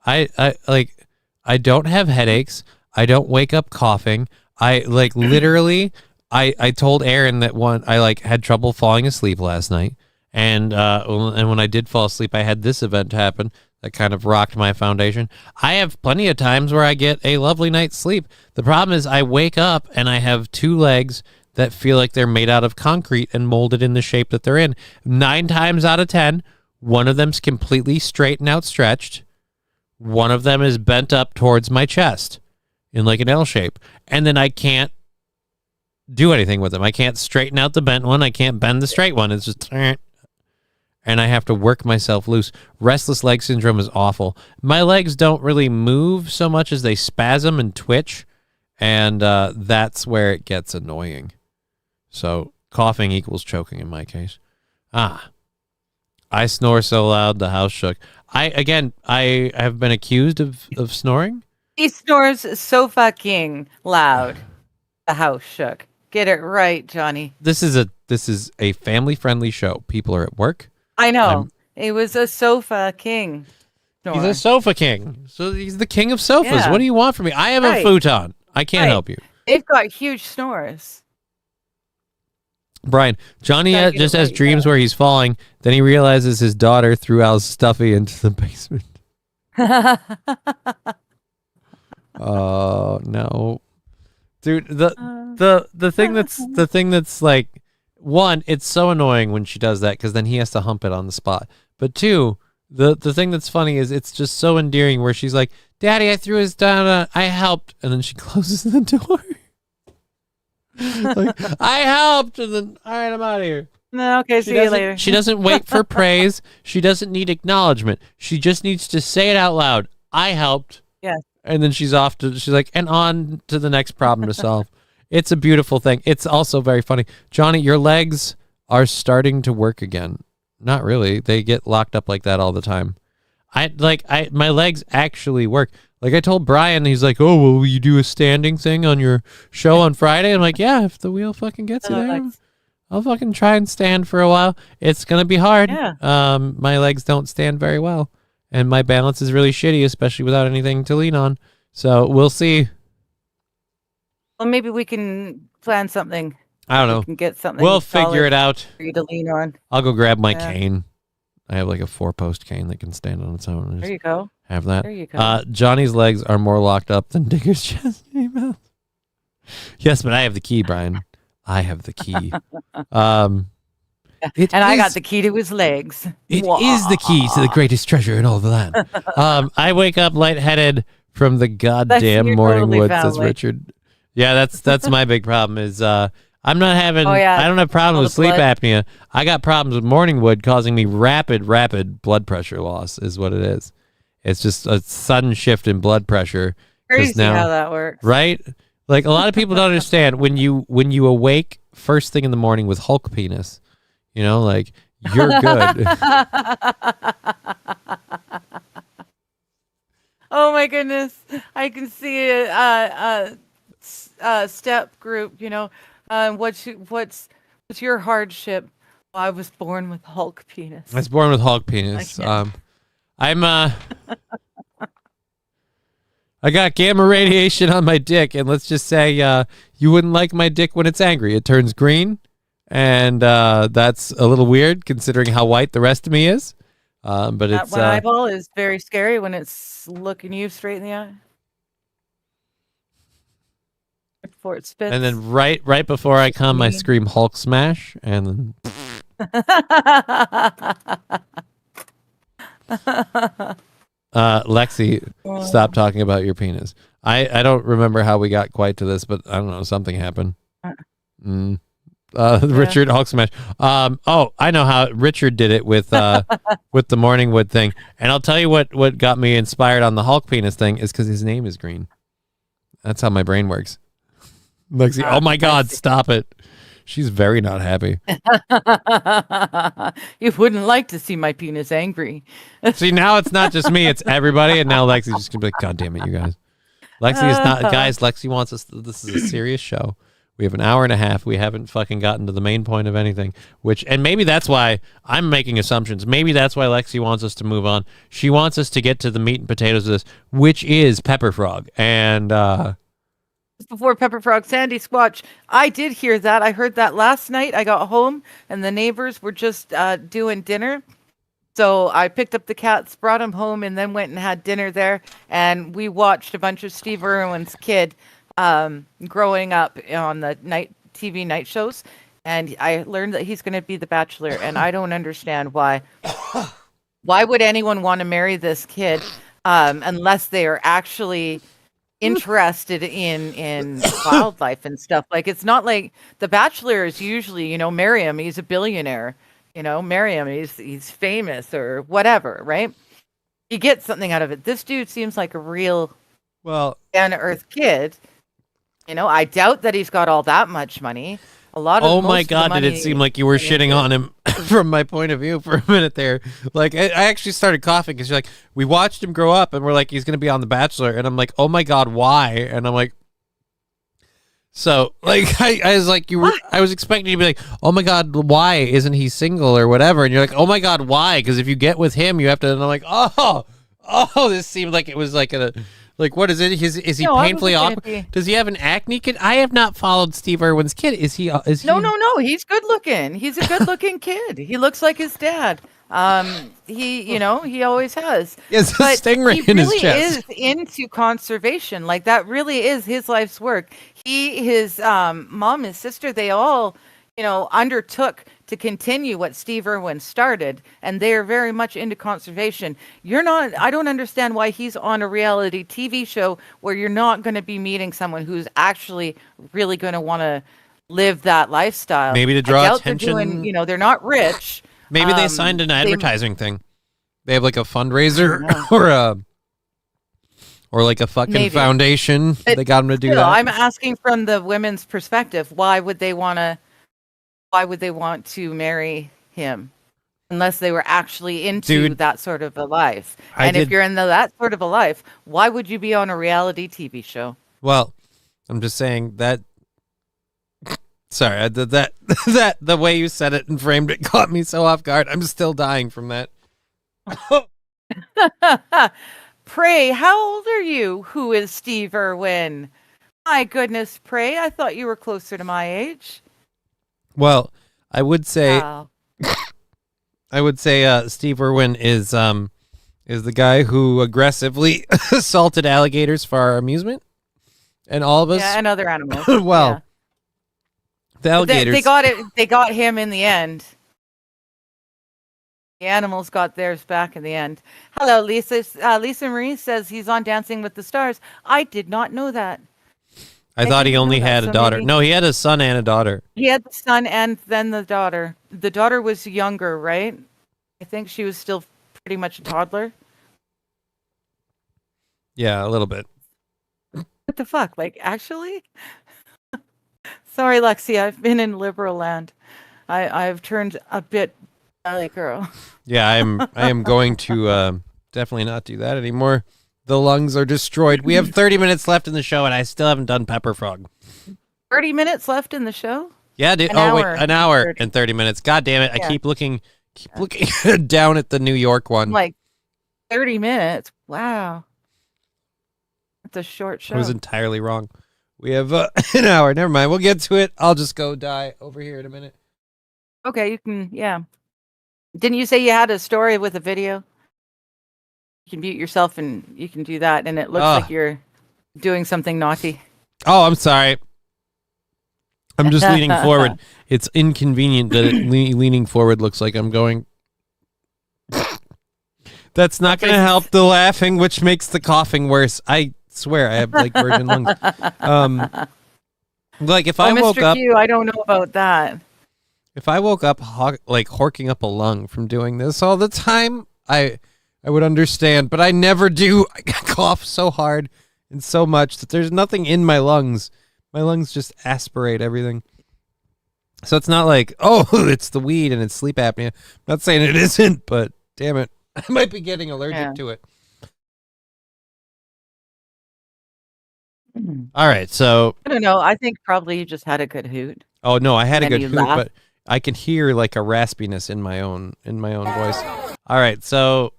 I don't have headaches. I don't wake up coughing. I like literally I told Aaron that I had trouble falling asleep last night. And when I did fall asleep, I had this event happen that kind of rocked my foundation. I have plenty of times where I get a lovely night's sleep. The problem is I wake up and I have two legs that feel like they're made out of concrete and molded in the shape that they're in. 9 times out of 10, one of them's completely straight and outstretched. One of them is bent up towards my chest in like an L shape. And then I can't do anything with them. I can't straighten out the bent one. I can't bend the straight one. It's just... And I have to work myself loose. Restless leg syndrome is awful. My legs don't really move so much as they spasm and twitch, and that's where it gets annoying. So coughing equals choking in my case. I snore so loud the house shook. I have been accused of snoring. He snores so fucking loud. The house shook. Get it right, Johnny. This is a family-friendly show. People are at work. I know. It was a sofa king. He's a sofa king. So he's the king of sofas. Yeah. What do you want from me? I have a futon. I can't help you. They've got huge snores. Brian, Johnny Gotta get just it has right, dreams where he's falling. Then he realizes his daughter threw Al's stuffy into the basement. Oh no, dude! The thing that's like, one, it's so annoying when she does that because then he has to hump it on the spot. But two, the thing that's funny is it's just so endearing where she's like, "Daddy, I threw his down. I helped," and then she closes the door. Like, I helped, and then all right, I'm out of here. No, okay, see you later. She doesn't wait for praise. She doesn't need acknowledgement. She just needs to say it out loud. I helped. Yes. And then she's like, and on to the next problem to solve. It's a beautiful thing. It's also very funny. Johnny, your legs are starting to work again. Not really. They get locked up like that all the time. My legs actually work. Like I told Brian, he's like, "Oh, well, will you do a standing thing on your show on Friday?" I'm like, "Yeah, if the wheel fucking gets you there, I'll fucking try and stand for a while. It's gonna be hard. Yeah. My legs don't stand very well, and my balance is really shitty, especially without anything to lean on. So we'll see. Well, maybe we can plan something. I don't know. We can get something. We'll figure it out. For you to lean on. I'll go grab my cane. I have like a 4-post cane that can stand on its own. There you go. Have that. There you go. Johnny's legs are more locked up than Digger's chest. Yes, but I have the key, Brian. I have the key. And I got the key to his legs. It is the key to the greatest treasure in all the land. I wake up lightheaded from the goddamn morning totally wood, says family. Richard. Yeah, that's my big problem is I'm not having Oh, yeah. I don't have problems All with the sleep blood. apnea. I got problems with morning wood causing me rapid blood pressure loss is what it is. It's just a sudden shift in blood pressure because Crazy how now, that works. right? Like a lot of people don't understand when you awake first thing in the morning with Hulk penis, like you're good. Oh my goodness! I can see a step group. What's your hardship? Well, I was born with Hulk penis. I was born with Hulk I penis. can't. I got gamma radiation on my dick, and let's just say you wouldn't like my dick when it's angry. It turns green, and that's a little weird considering how white the rest of me is. But That it's one eyeball is very scary when it's looking you straight in the eye. Before it spits. and then right before I come, I mean. scream Hulk smash, and then Lexi, stop talking about your penis. I don't remember how we got quite to this, but I don't know, something happened. Richard Hulk smash. Oh, I know how Richard did it with the morning wood thing, and I'll tell you what got me inspired on the Hulk penis thing is because his name is Green. That's how my brain works. Lexi, oh my God, stop it. She's very not happy. You wouldn't like to see my penis angry. See, now it's not just me, it's everybody, and now Lexi's just gonna be like, God damn it, you guys. Lexi is not, guys, Lexi wants us, this is a serious show. We have an hour and a half. We haven't fucking gotten to the main point of anything, and maybe that's why I'm making assumptions. Maybe that's why Lexi wants us to move on. She wants us to get to the meat and potatoes of this, which is Pepper Frog. And, before Pepper Frog, Sandy Squatch. I did hear that. I heard that last night. I got home and the neighbors were just doing dinner. So I picked up the cats, brought them home, and then went and had dinner there. And we watched a bunch of Steve Irwin's kid growing up on the TV night shows. And I learned that he's going to be the Bachelor. And I don't understand why. Why would anyone want to marry this kid unless they are actually interested in wildlife and stuff? Like, it's not like the Bachelor is usually, marry him, he's a billionaire, marry him, he's famous or whatever, right? You get something out of it. This dude seems like a real down to earth kid. I doubt that he's got all that much money. Oh my God, did it seem like you were shitting on him from my point of view for a minute there? Like, I actually started coughing because you're like, we watched him grow up and we're like, he's going to be on The Bachelor. And I'm like, oh my God, why? And I'm like, so, like, I was like, I was expecting you to be like, oh my God, why isn't he single or whatever? And you're like, oh my God, why? Because if you get with him, you have to, and I'm like, oh, this seemed like it was like like, what is it? Is he painfully awkward? Does he have an acne kid? I have not followed Steve Irwin's kid. Is he? No. He's good looking. He's a good looking kid. He looks like his dad. He always has. Yes, a stingray in his chest. He really is into conservation. Like, that really is his life's work. His mom, his sister, they all, undertook to continue what Steve Irwin started, and they are very much into conservation. I don't understand why he's on a reality TV show where you're not going to be meeting someone who's actually really going to want to live that lifestyle. Maybe to draw attention. attention. They're not rich. Maybe they signed an advertising thing. They have like a fundraiser or like a fucking foundation. They got them to do that. I'm asking from the women's perspective. Why would they want to marry him unless they were actually into that sort of a life? If you're in that sort of a life, why would you be on a reality TV show? Well, I'm just saying that. Sorry, that the way you said it and framed it caught me so off guard. I'm still dying from that. Pray, how old are you? Who is Steve Irwin? My goodness, Pray, I thought you were closer to my age. Well, I would say Steve Irwin is the guy who aggressively assaulted alligators for our amusement, and all of us. Yeah, and other animals. Well, the alligators. They got him in the end. The animals got theirs back in the end. Hello, Lisa. Lisa Marie says he's on Dancing with the Stars. I did not know that. I thought he didn't know only that, had a so daughter. maybe- No, he had a son and a daughter. He had the son and then the daughter. The daughter was younger, right? I think she was still pretty much a toddler. Yeah, a little bit. What the fuck? Like, actually? Sorry, Lexi, I've been in liberal land. I've turned a bit valley girl. Yeah, I am going to definitely not do that anymore. The lungs are destroyed. We have 30 minutes left in the show, and I still haven't done Pepper Frog. 30 minutes left in the show? Yeah, dude. An Oh, hour wait, an hour 30. and 30 minutes. God damn it. Yeah. I keep looking down at the New York one. Like 30 minutes. Wow. That's a short show. I was entirely wrong. We have an hour. Never mind. We'll get to it. I'll just go die over here in a minute. Okay, you can, yeah. Didn't you say you had a story with a video? You can mute yourself and you can do that, and it looks like you're doing something naughty. Oh, I'm sorry. I'm just leaning forward. It's inconvenient that leaning forward looks like I'm going. That's not going to help the laughing, which makes the coughing worse. I swear I have like virgin lungs. Like if I woke Mr. up, Q, I don't know about that. if I woke up like horking up a lung from doing this all the time, I would understand. But I never do. I cough so hard and so much that there's nothing in my lungs. My lungs just aspirate everything. So it's not like, oh, it's the weed and it's sleep apnea. I'm not saying it isn't, but damn it, I might be getting allergic to it. All right, so I don't know. I think probably you just had a good hoot. oh no, I had a And then good you hoot, laugh. but I can hear like a raspiness in my own voice. All right, so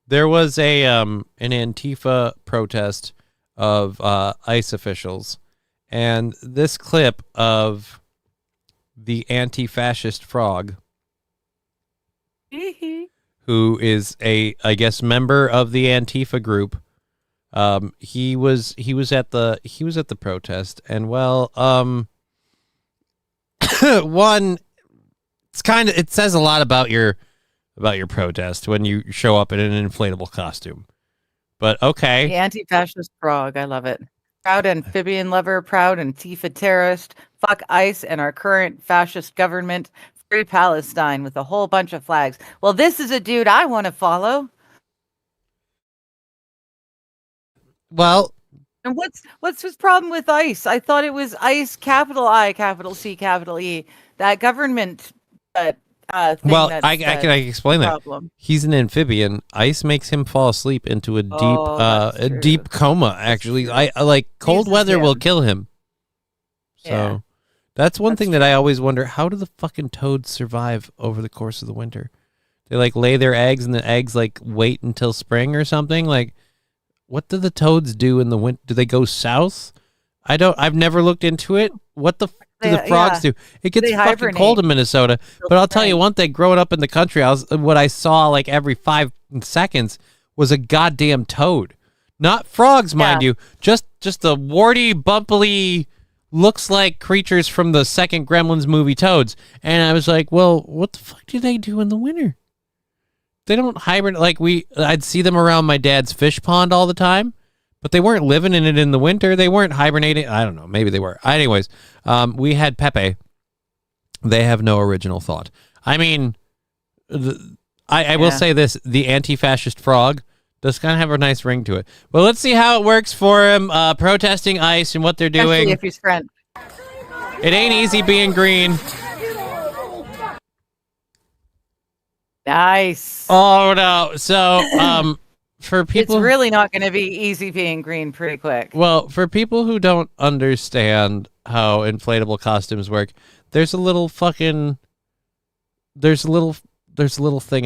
there was an Antifa protest of ICE officials, and this clip of the anti-fascist frog, who is I guess member of the Antifa group. He was at the protest, and well, one, it says a lot about your protest when you show up in an inflatable costume. But okay. The anti-fascist frog. I love it. Proud amphibian lover, proud Antifa terrorist, fuck ICE and our current fascist government, free Palestine with a whole bunch of flags. Well, this is a dude I want to follow. Well, and what's his problem with ICE? I thought it was ICE, capital I, capital C, capital E. That government thing. Well, that's I can explain that. problem. He's an amphibian. Ice makes him fall asleep into a deep deep coma. Actually, I like cold weather will kill him. So that's one thing that I always wonder: how do the fucking toads survive over the course of the winter? They like lay their eggs, and the eggs like wait until spring or something. Like, what do the toads do in the winter? Do they go south? I've never looked into it. What the do the frogs do? It gets fucking cold in Minnesota. But I'll tell you one thing, growing up in the country, what I saw like every 5 seconds was a goddamn toad. Not frogs, mind you. Just the warty, bumpily, looks like creatures from the second Gremlins movie, toads. And I was like, well, what the fuck do they do in the winter? They don't hibernate. Like I'd see them around my dad's fish pond all the time. But they weren't living in it in the winter. They weren't hibernating. I don't know. Maybe they were. Anyways, we had Pepe. They have no original thought. I mean, I will say this. The anti-fascist frog does kind of have a nice ring to it. Well, let's see how it works for him protesting ICE and what they're doing. Especially if he's French. It ain't easy being green. Nice. Oh, no. So, for people, it's really not going to be easy being green pretty quick. Well, for people who don't understand how inflatable costumes work, there's a little thing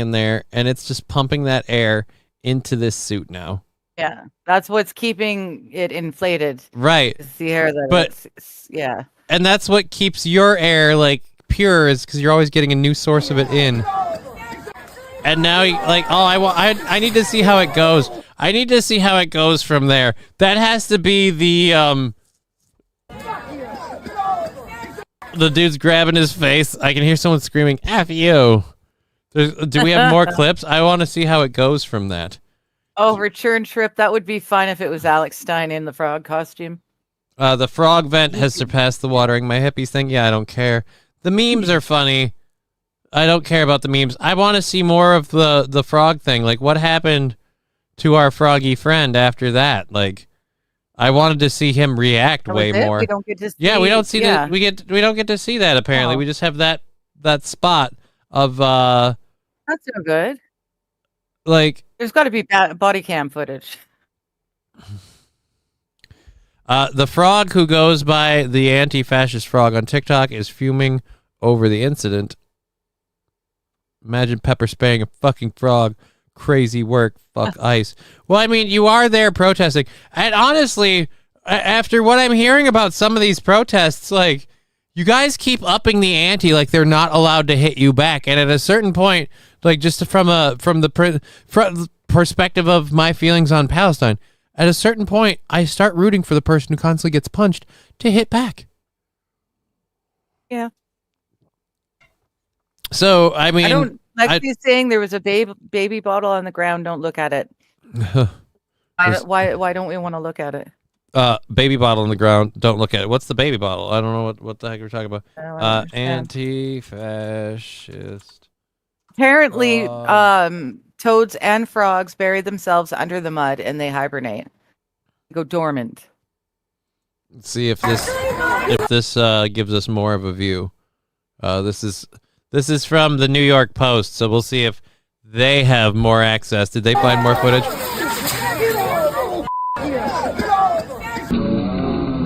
in there, and it's just pumping that air into this suit now. Yeah, that's what's keeping it inflated. Right. It's the air that it's yeah. And that's what keeps your air like pure, is because you're always getting a new source of it in. And now, I need to see how it goes. I need to see how it goes from there. That has to be the dude's grabbing his face. I can hear someone screaming, F you. Do we have more clips? I want to see how it goes from that. Oh, return trip. That would be fun if it was Alex Stein in the frog costume. The frog vent has surpassed the watering my hippies thing. Yeah, I don't care. The memes are funny. I don't care about the memes. I want to see more of the frog thing. Like, what happened to our froggy friend after that? Like, I wanted to see him react way more. We don't get to see, we don't see that. We don't get to see that. Apparently, we just have that spot of That's no good. Like, there's got to be body cam footage. The frog who goes by the anti-fascist frog on TikTok is fuming over the incident. Imagine pepper spraying a fucking frog. Crazy work. Fuck ICE. Well, I mean, you are there protesting. And honestly, after what I'm hearing about some of these protests, like, you guys keep upping the ante like they're not allowed to hit you back. And at a certain point, like, just from the perspective of my feelings on Palestine, at a certain point, I start rooting for the person who constantly gets punched to hit back. Yeah. So, I mean, I don't like you saying there was a baby bottle on the ground. Don't look at it. Why don't we want to look at it? Baby bottle on the ground. Don't look at it. What's the baby bottle? I don't know what the heck we're talking about. Anti-fascist. Apparently, toads and frogs bury themselves under the mud and they hibernate. Go dormant. Let's see if this gives us more of a view. This is from the New York Post, so we'll see if they have more access. Did they find more footage?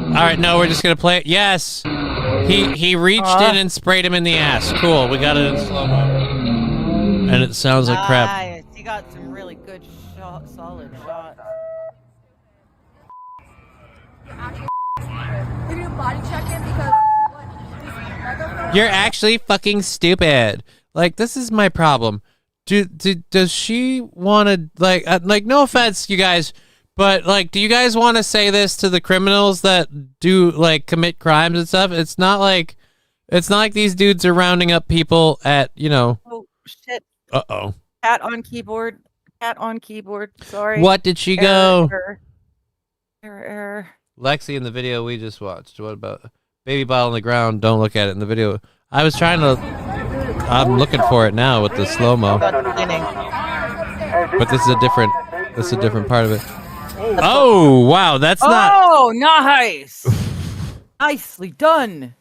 All right, no, we're just gonna play it. Yes, he reached in and sprayed him in the ass. Cool, we got it in slow mo, and it sounds like crap. He got some really good solid shots. You're actually fucking stupid. Like, this is my problem. Does she want to, like, no offense, you guys, but, like, do you guys want to say this to the criminals that do, like, commit crimes and stuff? It's not like these dudes are rounding up people at, you know. Oh, shit. Uh-oh. Cat on keyboard. Sorry. What did she go? Error. Lexi in the video we just watched. What about baby bottle on the ground? Don't look at it in the video. I'm looking for it now with the slow-mo. But this is a different part of it. Oh, wow, that's not. Oh, nice. Nicely done.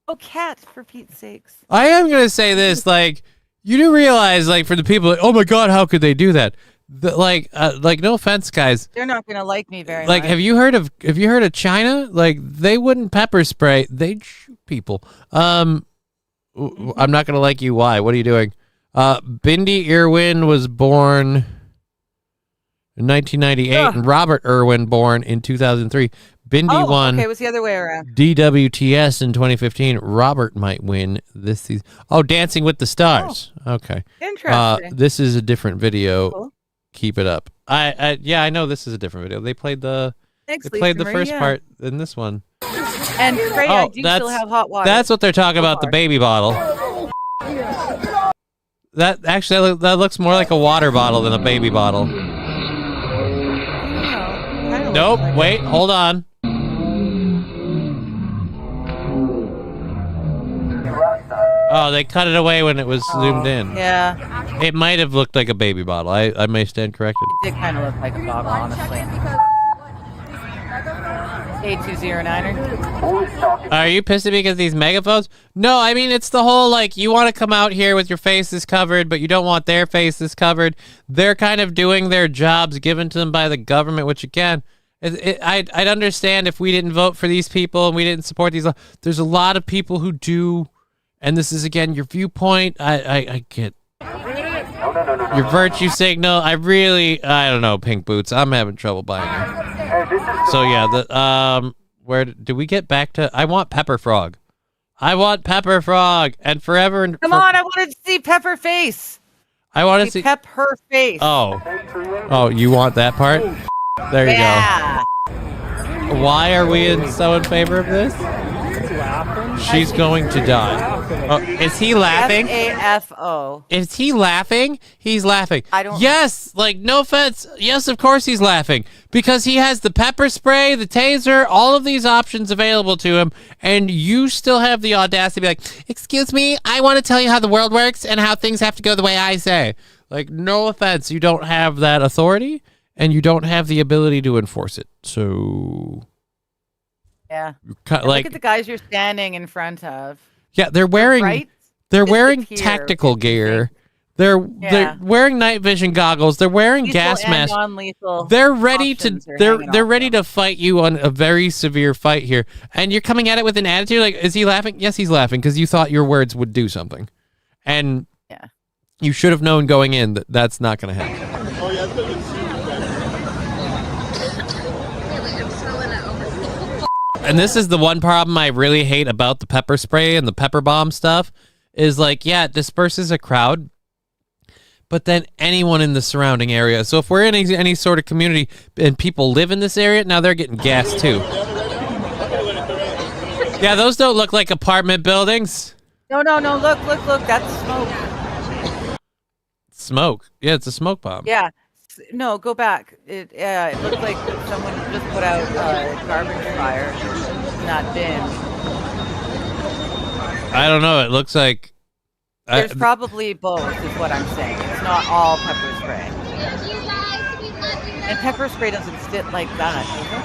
Oh, cat, for Pete's sakes. I am going to say this, like, you do realize, like, for the people, like, oh my God, how could they do that? Like, no offense, guys. They're not going to like me very much. Like, have you heard of China? Like, they wouldn't pepper spray. They'd shoot people. I'm not going to like you. Why? What are you doing? Bindi Irwin was born in 1998 and Robert Irwin born in 2003. Bindi won. Okay, it was the other way around. DWTS in 2015. Robert might win this season. Oh, Dancing with the Stars. Oh, okay. Interesting. This is a different video. Cool. Keep it up. I know this is a different video. They played the first part in this one. And Freya, I do still have hot water. That's what they're talking about, the baby bottle. That actually that looks more like a water bottle than a baby bottle. Nope, wait, hold on. Oh, they cut it away when it was zoomed in. Yeah. It might have looked like a baby bottle. I may stand corrected. It did kind of look like a bottle, honestly. A209er. Are you pissed at me because of these megaphones? No, I mean, it's the whole, like, you want to come out here with your faces covered, but you don't want their faces covered. They're kind of doing their jobs given to them by the government, which, again, I'd understand if we didn't vote for these people and we didn't support these. There's a lot of people who do. And this is, again, your viewpoint. I get your virtue signal. I don't know, Pink Boots. I'm having trouble buying them. So, yeah, where did we get back to? I want Pepper Frog. And forever. Come on, I wanted to see Pepper face. I want to see Pep her face. Oh, you want that part? There you go. Why are we so in favor of this? She's going to die. Oh, is he laughing? FAFO. Is he laughing? He's laughing. I don't. Yes, like no offense. Yes, of course he's laughing because he has the pepper spray, the taser, all of these options available to him, and you still have the audacity to be like, "Excuse me, I want to tell you how the world works and how things have to go the way I say." Like, no offense, you don't have that authority, and you don't have the ability to enforce it. So. Yeah. Like, look at the guys you're standing in front of. Yeah, they're wearing disappear tactical gear. They're wearing night vision goggles. They're wearing gas masks. They're ready to they're ready to fight you on a very severe fight here. And you're coming at it with an attitude like, is he laughing? Yes, he's laughing because you thought your words would do something. And you should have known going in that that's not going to happen. And this is the one problem I really hate about the pepper spray and the pepper bomb stuff is like, yeah, it disperses a crowd, but then anyone in the surrounding area. So if we're in any sort of community and people live in this area, now they're getting gassed too. Yeah, those don't look like apartment buildings. No. Look. That's smoke. Smoke. Yeah, it's a smoke bomb. Yeah. No, go back. It looked like someone just put out a garbage fire in that bin. I don't know. It looks like... There's probably both, is what I'm saying. It's not all pepper spray. And pepper spray doesn't sit like that, does it?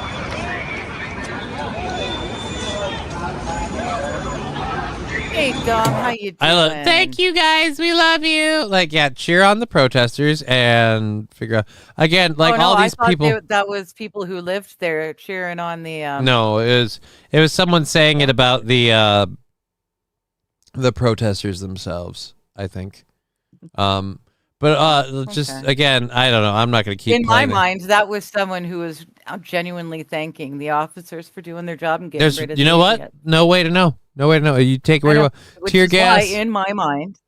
Hey, Dom, how you doing? Thank you, guys. We love you. Like, yeah, cheer on the protesters and figure out again. Like all these people. That was people who lived there cheering on the. No, it was someone saying it about the protesters themselves. I think. But just again, I don't know. I'm not going to keep. In my mind, that was someone who was genuinely thanking the officers for doing their job and getting rid of. You know what? Idiots. No way to know. No way to know. You take where you want. Tear gas. Why, in my mind,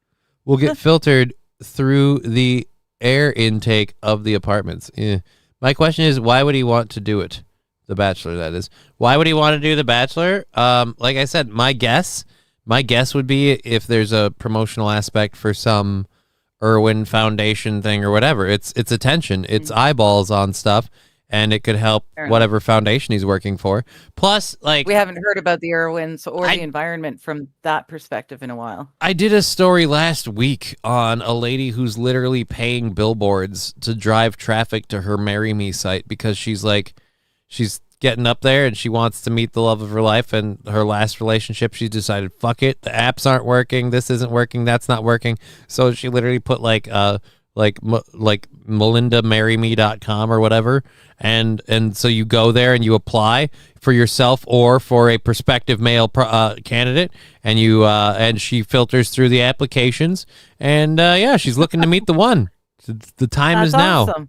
will get filtered through the air intake of the apartments. Yeah. My question is, why would he want to do it? The Bachelor, that is. Why would he want to do The Bachelor? Like I said, my guess would be if there's a promotional aspect for some Irwin Foundation thing or whatever. It's attention. It's eyeballs on stuff. And it could help whatever foundation he's working for. Plus, like... We haven't heard about the Irwins or the environment from that perspective in a while. I did a story last week on a lady who's literally paying billboards to drive traffic to her Marry Me site because she's getting up there and she wants to meet the love of her life. And her last relationship, she decided, fuck it, the apps aren't working, this isn't working, that's not working. So she literally put like melindamarryme.com or whatever, and so you go there and you apply for yourself or for a prospective male candidate, and you and she filters through the applications, and she's looking to meet the one. The time is now. Awesome.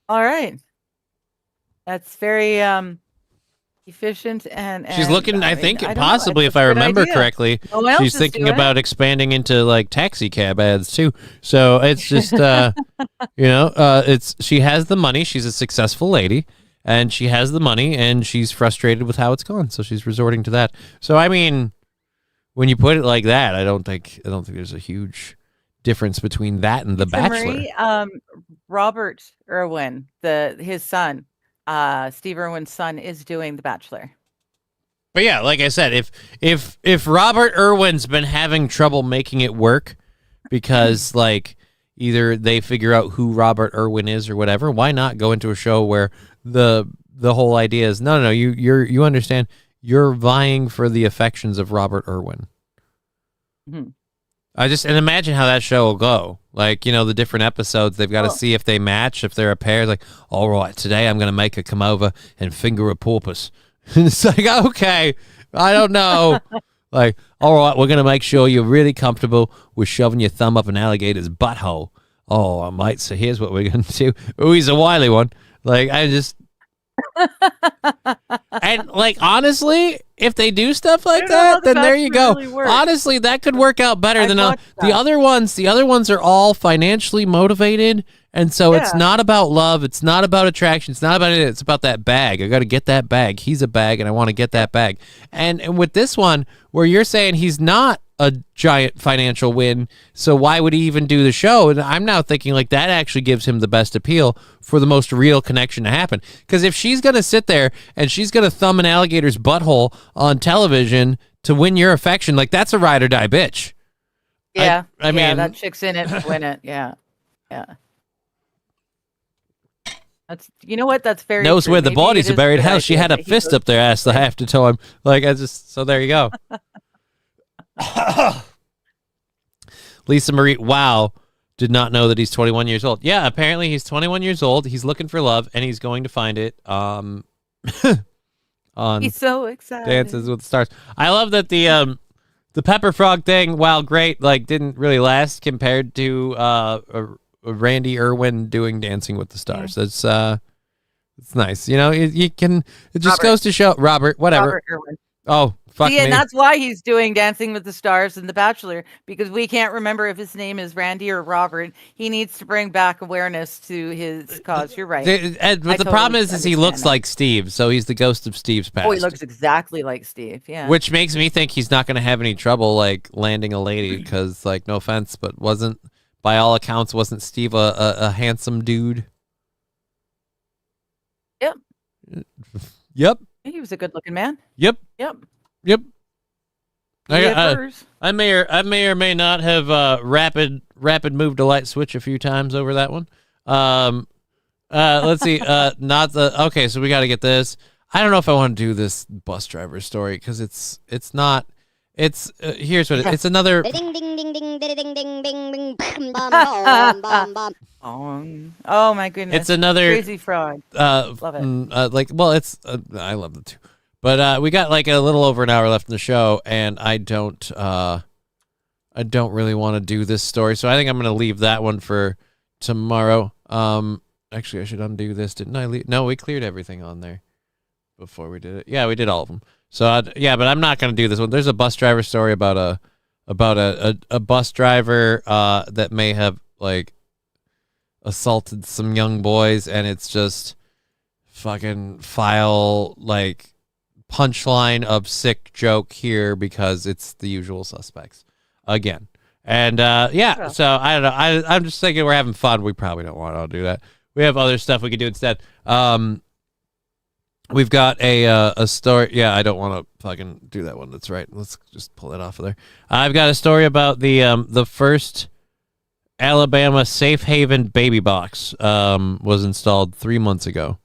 All right, that's very efficient and she's looking. I think possibly, if I remember correctly, she's thinking about expanding into like taxi cab ads too. So it's just she has the money. She's a successful lady, and she has the money, and she's frustrated with how it's gone. So she's resorting to that. So I mean, when you put it like that, I don't think there's a huge difference between that and The Bachelor. Marie, Robert Irwin, his son. Steve Irwin's son is doing The Bachelor. But yeah, like I said, if Robert Irwin's been having trouble making it work because like either they figure out who Robert Irwin is or whatever, why not go into a show where the whole idea is no, you understand, you're vying for the affections of Robert Irwin. Mm-hmm. And imagine how that show will go. Like, the different episodes, they've got to see if they match, if they're a pair. Like, all right, today I'm going to make her come over and finger a porpoise. It's like, okay, I don't know. Like, all right, we're going to make sure you're really comfortable with shoving your thumb up an alligator's butthole. Oh, mate, so here's what we're going to do. Oh, he's a wily one. Like, I just... And like honestly, if they do stuff like I don't know how that, the then there you go. Bachelor really works. Honestly, that could work out better I've than watched the that. other ones. The other ones are all financially motivated, and so it's Yeah. not about love. It's not about attraction. It's not about it. It's about that bag. I got to get that bag. He's a bag, and I want to get that bag. And with this one, where you're saying he's not a giant financial win, so why would he even do the show? And I'm now thinking like that actually gives him the best appeal for the most real connection to happen. Because if she's gonna sit there and she's gonna thumb an alligator's butthole on television to win your affection, like that's a ride or die bitch. Yeah. I mean, that chick's in it to win it. Yeah. Yeah. That's, you know what? That's very knows true. where the Maybe bodies it are is buried. good Hell, she idea had a that he fist goes up their ass the half the time. Like I just so there you go. Lisa Marie, wow, did not know that he's 21 years old. Yeah, apparently he's 21 years old. He's looking for love, and he's going to find it on He's so excited. Dances with the Stars. I love that the Pepper Frog thing, while great, like didn't really last compared to Randy Irwin doing Dancing with the Stars. That's it's nice. You know, you can. It just Robert. goes to show Robert, whatever. Robert Irwin. Oh, fuck See, me. and that's why he's doing Dancing with the Stars and The Bachelor, because we can't remember if his name is Randy or Robert. He needs to bring back awareness to his cause. You're right. But the problem is he looks like Steve, so he's the ghost of Steve's past. Oh, he looks exactly like Steve. Yeah. Which makes me think he's not going to have any trouble like landing a lady, because like no offense, but wasn't by all accounts wasn't Steve a handsome dude? Yep. Yep. He was a good-looking man. Yep. Yep. Yep. Yeah, I may or may not have rapid move to light switch a few times over that one. Let's see. Not the okay. So we got to get this. I don't know if I want to do this bus driver story because it's not. It's here's what it's another. Ding ding ding ding ding ding ding ding ding. Oh my goodness! It's another crazy frog. Love it. Like, well, it's I love the two, but we got like a little over an hour left in the show, and I don't really want to do this story, so I think I'm gonna leave that one for tomorrow. Actually, I should undo this, didn't I? No, we cleared everything on there before we did it. Yeah, we did all of them. So yeah, but I'm not gonna do this one. There's a bus driver story about a bus driver that may have like assaulted some young boys, and it's just fucking file like punchline of sick joke here because it's the usual suspects again. And yeah, so I don't know. I'm just thinking we're having fun. We probably don't want to do that. We have other stuff we could do instead. We've got a story. Yeah, I don't want to fucking do that one. That's right. Let's just pull it off of there. I've got a story about the first Alabama safe haven baby box was installed 3 months ago.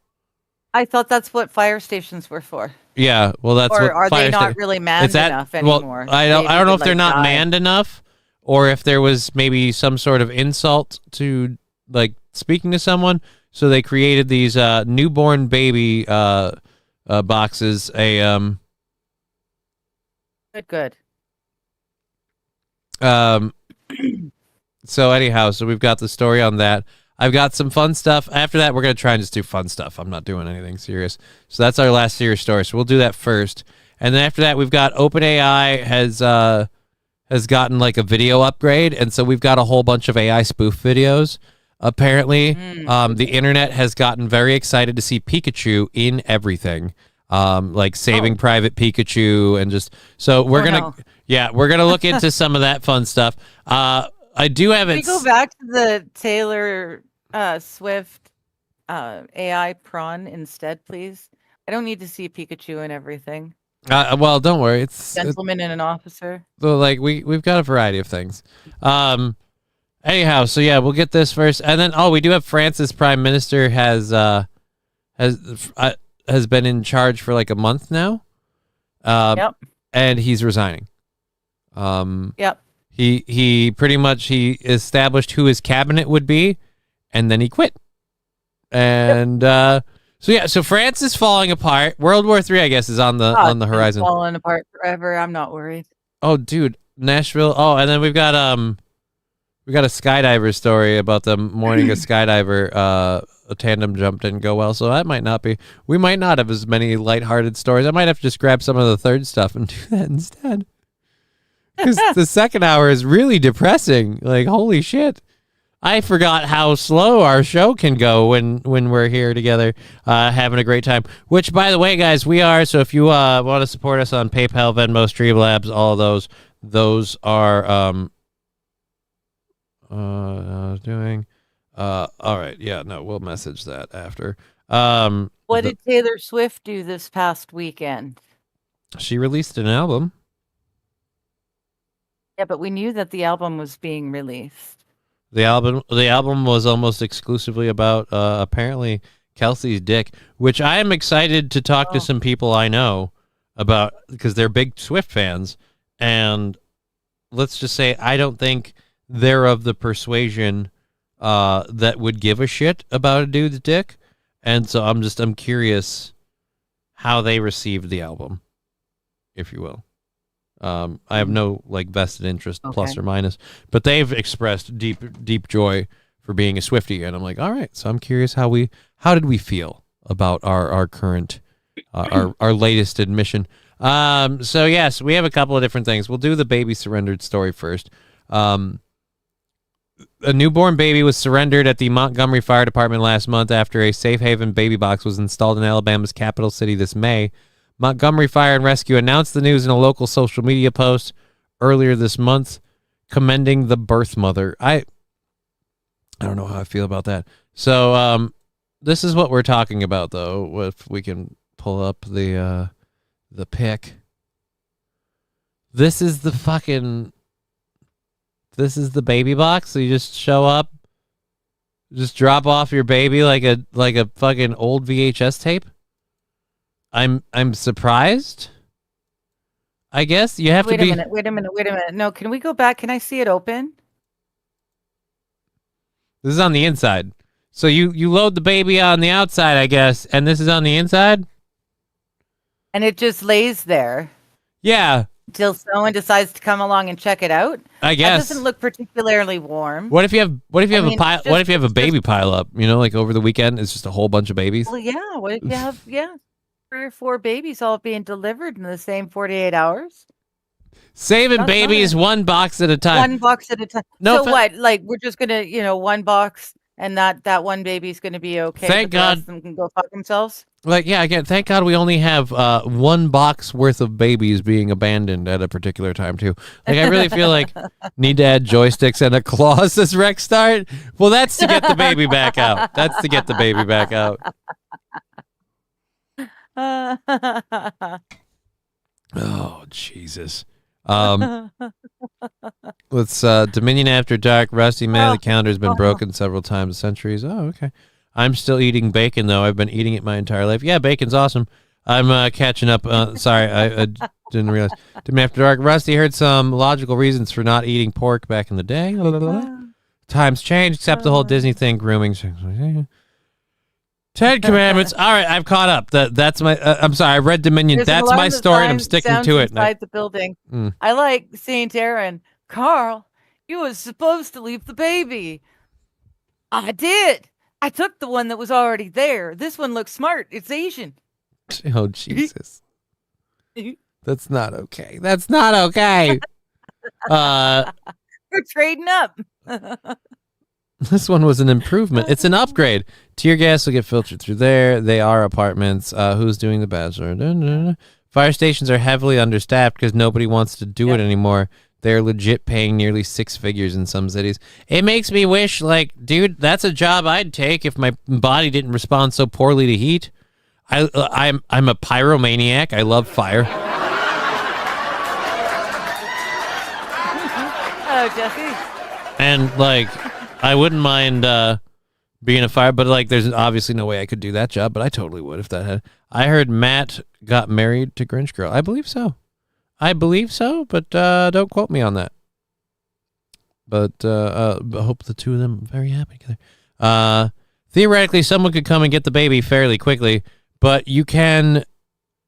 I thought that's what fire stations were for. Yeah, well, that's or what are they fire not really manned enough anymore? Well, I don't know if they're not manned enough, or if there was maybe some sort of insult to like speaking to someone. So they created these newborn baby boxes. Good. So anyhow, so we've got the story on that. I've got some fun stuff. After that, we're going to try and just do fun stuff. I'm not doing anything serious. So that's our last serious story. So we'll do that first. And then after that, we've got OpenAI has gotten like a video upgrade. And so we've got a whole bunch of AI spoof videos. Apparently, the internet has gotten very excited to see Pikachu in everything. Like Saving Private Pikachu and just, so we're we're going to look into some of that fun stuff. I do have it. Can we go back to the Taylor Swift AI prawn instead, please? I don't need to see Pikachu and everything. Well, don't worry. It's Gentleman and an officer. So like we've got a variety of things. Anyhow, so yeah, we'll get this first, and then we do have France's prime minister has been in charge for like a month now. Yep. And he's resigning. Yep. He pretty much he established who his cabinet would be, and then he quit. And so yeah, so France is falling apart. World War III, I guess, is on the horizon. Falling apart forever. I'm not worried. Oh, dude, Nashville. Oh, and then we've got We got a skydiver story about the morning a skydiver, a tandem jump didn't go well, so that might not be. We might not have as many lighthearted stories. I might have to just grab some of the third stuff and do that instead. Because the second hour is really depressing. Like, holy shit. I forgot how slow our show can go when we're here together, having a great time. Which, by the way, guys, we are. So if you want to support us on PayPal, Venmo, Streamlabs, all of those are doing. All right, yeah, no, we'll message that after. What did Taylor Swift do this past weekend? She released an album. Yeah, but we knew that the album was being released. The album was almost exclusively about apparently Kelsey's dick, which I am excited to talk to some people I know about because they're big Swift fans, and let's just say I don't think they're of the persuasion that would give a shit about a dude's dick, and so I'm curious how they received the album, if you will. I have no vested interest, plus or minus, but they've expressed deep joy for being a Swiftie, and I'm like, all right. So I'm curious how did we feel about our current our latest admission. So yes, we have a couple of different things. We'll do the baby surrendered story first. A newborn baby was surrendered at the Montgomery Fire Department last month after a safe haven baby box was installed in Alabama's capital city this May. Montgomery Fire and Rescue announced the news in a local social media post earlier this month, commending the birth mother. I don't know how I feel about that. So this is what we're talking about, though. If we can pull up the pic. This is the baby box. So you just show up, just drop off your baby like a fucking old VHS tape. I'm surprised. I guess you have to be. Wait a minute. No, can we go back? Can I see it open? This is on the inside. So you load the baby on the outside, I guess, and this is on the inside? And it just lays there. Yeah. Till someone decides to come along and check it out. I guess. That doesn't look particularly warm. What if you have a baby pile up, like over the weekend it's just a whole bunch of babies? Well, yeah. What if you have 3 or 4 babies all being delivered in the same 48 hours? Saving babies one box at a time. One box at a time. No, so what? Like we're just gonna, one box, and that one baby's gonna be okay. Thank God. The rest of them can go fuck themselves. Again, thank God we only have one box worth of babies being abandoned at a particular time too. I really feel like need to add joysticks and a claw, says Rex Start. Well, that's to get the baby back out. Oh, Jesus. Let's Dominion After Dark. Rusty Man, the calendar has been broken several times in centuries. Oh, okay. I'm still eating bacon, though. I've been eating it my entire life. Yeah, bacon's awesome. I'm catching up. Sorry, I didn't realize. Dominion After Dark. Rusty heard some logical reasons for not eating pork back in the day. Times change, except the whole Disney thing, grooming. 10 Commandments. All right, I've caught up. That's my. I'm sorry, I read Dominion. That's my story, and I'm sticking to it. Inside the building. I like Saint Aaron. Carl, you were supposed to leave the baby. I did. I took the one that was already there. This one looks smart. It's Asian. Oh, Jesus. That's not okay. That's not okay. We're trading up. This one was an improvement. It's an upgrade. Tear gas will get filtered through there. They are apartments. Who's doing the bachelor? Fire stations are heavily understaffed because nobody wants to do it anymore. They're legit paying nearly 6 figures in some cities. It makes me wish, dude, that's a job I'd take if my body didn't respond so poorly to heat. I'm a pyromaniac. I love fire. Hello, Jesse. And I wouldn't mind being a fire, but there's obviously no way I could do that job, but I totally would if that had. I heard Matt got married to Grinch Girl. I believe so, but don't quote me on that. But I hope the two of them are very happy together. Theoretically, someone could come and get the baby fairly quickly, but you can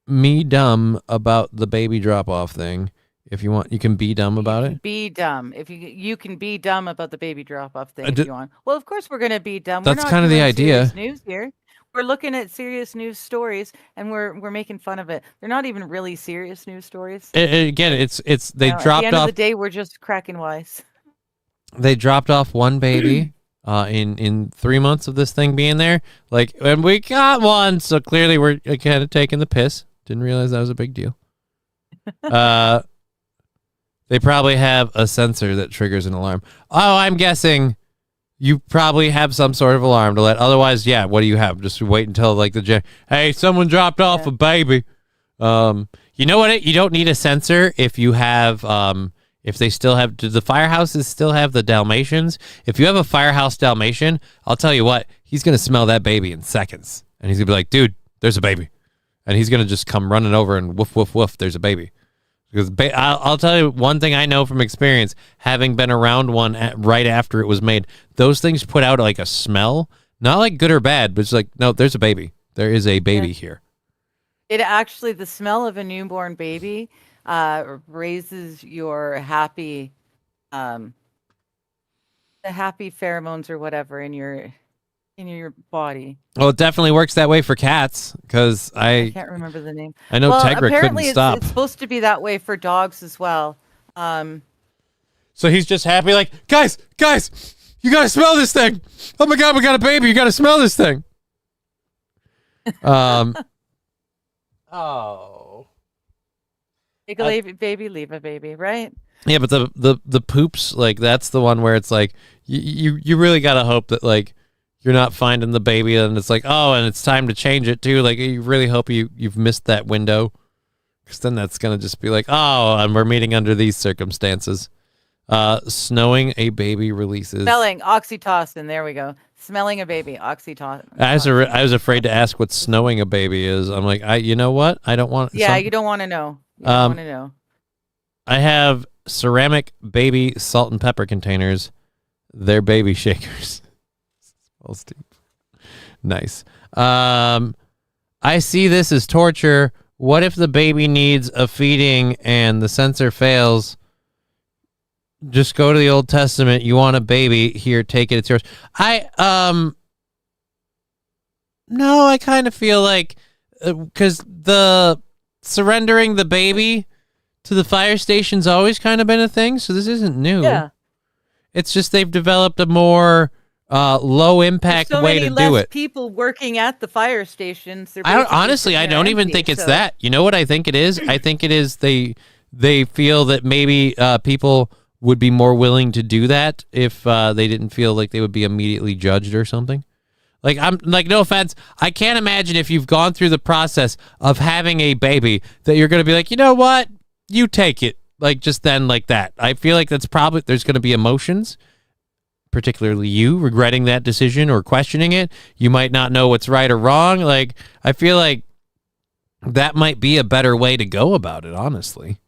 me dumb about the baby drop-off thing If you want, you can be dumb about it. Be dumb. If you can be dumb about the baby drop-off thing I if did- you want. Well, of course we're gonna be dumb. That's We're not kind of the doing idea. serious news here. We're looking at serious news stories, and we're making fun of it. They're not even really serious news stories. Again, it's they At the dropped end of off. the day, we're just cracking wise. They dropped off one baby in 3 months of this thing being there. Like, and we got one, so clearly we're kind of taking the piss. Didn't realize that was a big deal. They probably have a sensor that triggers an alarm. Oh, I'm guessing you probably have some sort of alarm to let. Otherwise, yeah, what do you have? Just wait until like hey, someone dropped off a baby. You know what? You don't need a sensor if you have if they still have. Do the firehouses still have the Dalmatians? If you have a firehouse Dalmatian, I'll tell you what, he's gonna smell that baby in seconds, and he's gonna be like, dude, there's a baby, and he's gonna just come running over and woof woof woof. There's a baby. Because I'll tell you one thing I know from experience, having been around one right after it was made, those things put out like a smell, not like good or bad, but it's like, no, there's a baby. There is a baby here. It actually, the smell of a newborn baby raises your happy, the happy pheromones or whatever in your body. Well, it definitely works that way for cats because I can't remember the name. I know well, Tegra apparently couldn't stop. It's supposed to be that way for dogs as well. So he's just happy, like, guys, you gotta smell this thing. Oh my god, we got a baby. You gotta smell this thing. Oh. Take a baby, leave a baby, right? Yeah, but the poops, like, that's the one where it's like you really gotta hope that like you're not finding the baby and it's like, oh, and it's time to change it too. Like, you really hope you've missed that window, because then that's gonna just be like, oh, and we're meeting under these circumstances. Snowing a baby releases. Smelling oxytocin. There we go. Smelling a baby, oxytocin. I was afraid to ask what snowing a baby is. I'm like, you know what? I don't want. Yeah, you don't want to know. You don't want to know. I have ceramic baby salt and pepper containers. They're baby shakers. Smells deep. Nice. I see this as torture. What if the baby needs a feeding and the sensor fails? Just go to the Old Testament. You want a baby? Here, take it. It's yours. No, I kind of feel like because the surrendering the baby to the fire station's always kind of been a thing, so this isn't new. Yeah. It's just they've developed a more low impact way to do it. People working at the fire stations. Honestly, I don't even think it's that. You know what I think it is? I think it is they feel that maybe people would be more willing to do that if they didn't feel like they would be immediately judged or something. Like, I'm like, no offense, I can't imagine if you've gone through the process of having a baby that you're going to be like, you know what, you take it, like, just then, like that. I feel like that's probably, there's going to be emotions, particularly you regretting that decision or questioning it. You might not know what's right or wrong. Like, I feel like that might be a better way to go about it, honestly.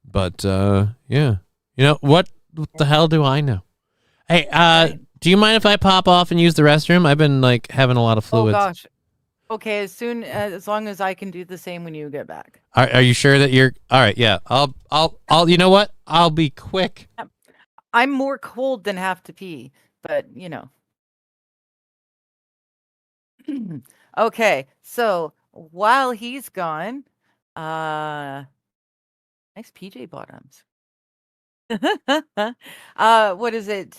But yeah. You know, what the hell do I know? Hey, do you mind if I pop off and use the restroom? I've been like having a lot of fluids. Oh gosh. Okay, as long as I can do the same when you get back. Are you sure that you're all right? Yeah. I'll you know what? I'll be quick. I'm more cold than have to pee, but you know. Okay, so while he's gone, nice PJ bottoms. What is it?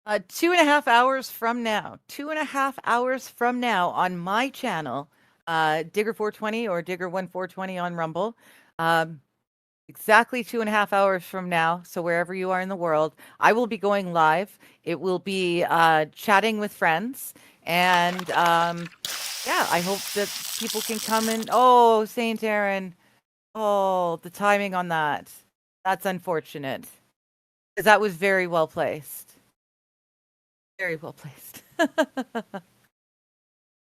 2.5 hours from now. 2.5 hours from now on my channel, Digger420 or Digger1420 on Rumble. Exactly 2.5 hours from now. So wherever you are in the world, I will be going live. It will be chatting with friends, and yeah, I hope that people can come in. Oh, Saint Aaron. Oh, the timing on that. That's unfortunate, because that was very well placed. Very well placed. But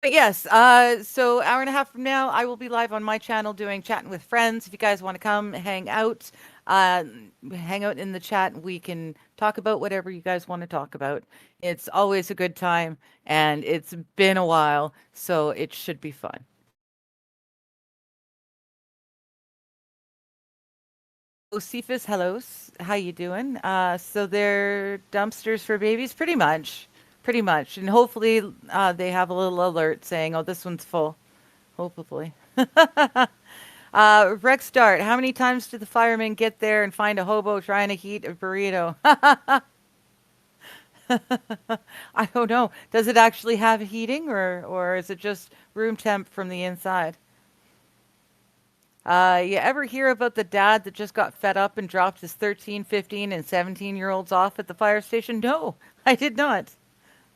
yes, so 1.5 hours from now, I will be live on my channel doing chatting with friends. If you guys want to come hang out in the chat, we can talk about whatever you guys want to talk about. It's always a good time, and it's been a while, so it should be fun. Cephas, hello. How you doing? So they're dumpsters for babies, pretty much, and hopefully they have a little alert saying, "Oh, this one's full." Hopefully. Rex Dart, how many times do the firemen get there and find a hobo trying to heat a burrito? I don't know. Does it actually have heating, or is it just room temp from the inside? You ever hear about the dad that just got fed up and dropped his 13, 15, and 17-year-olds off at the fire station? No, I did not.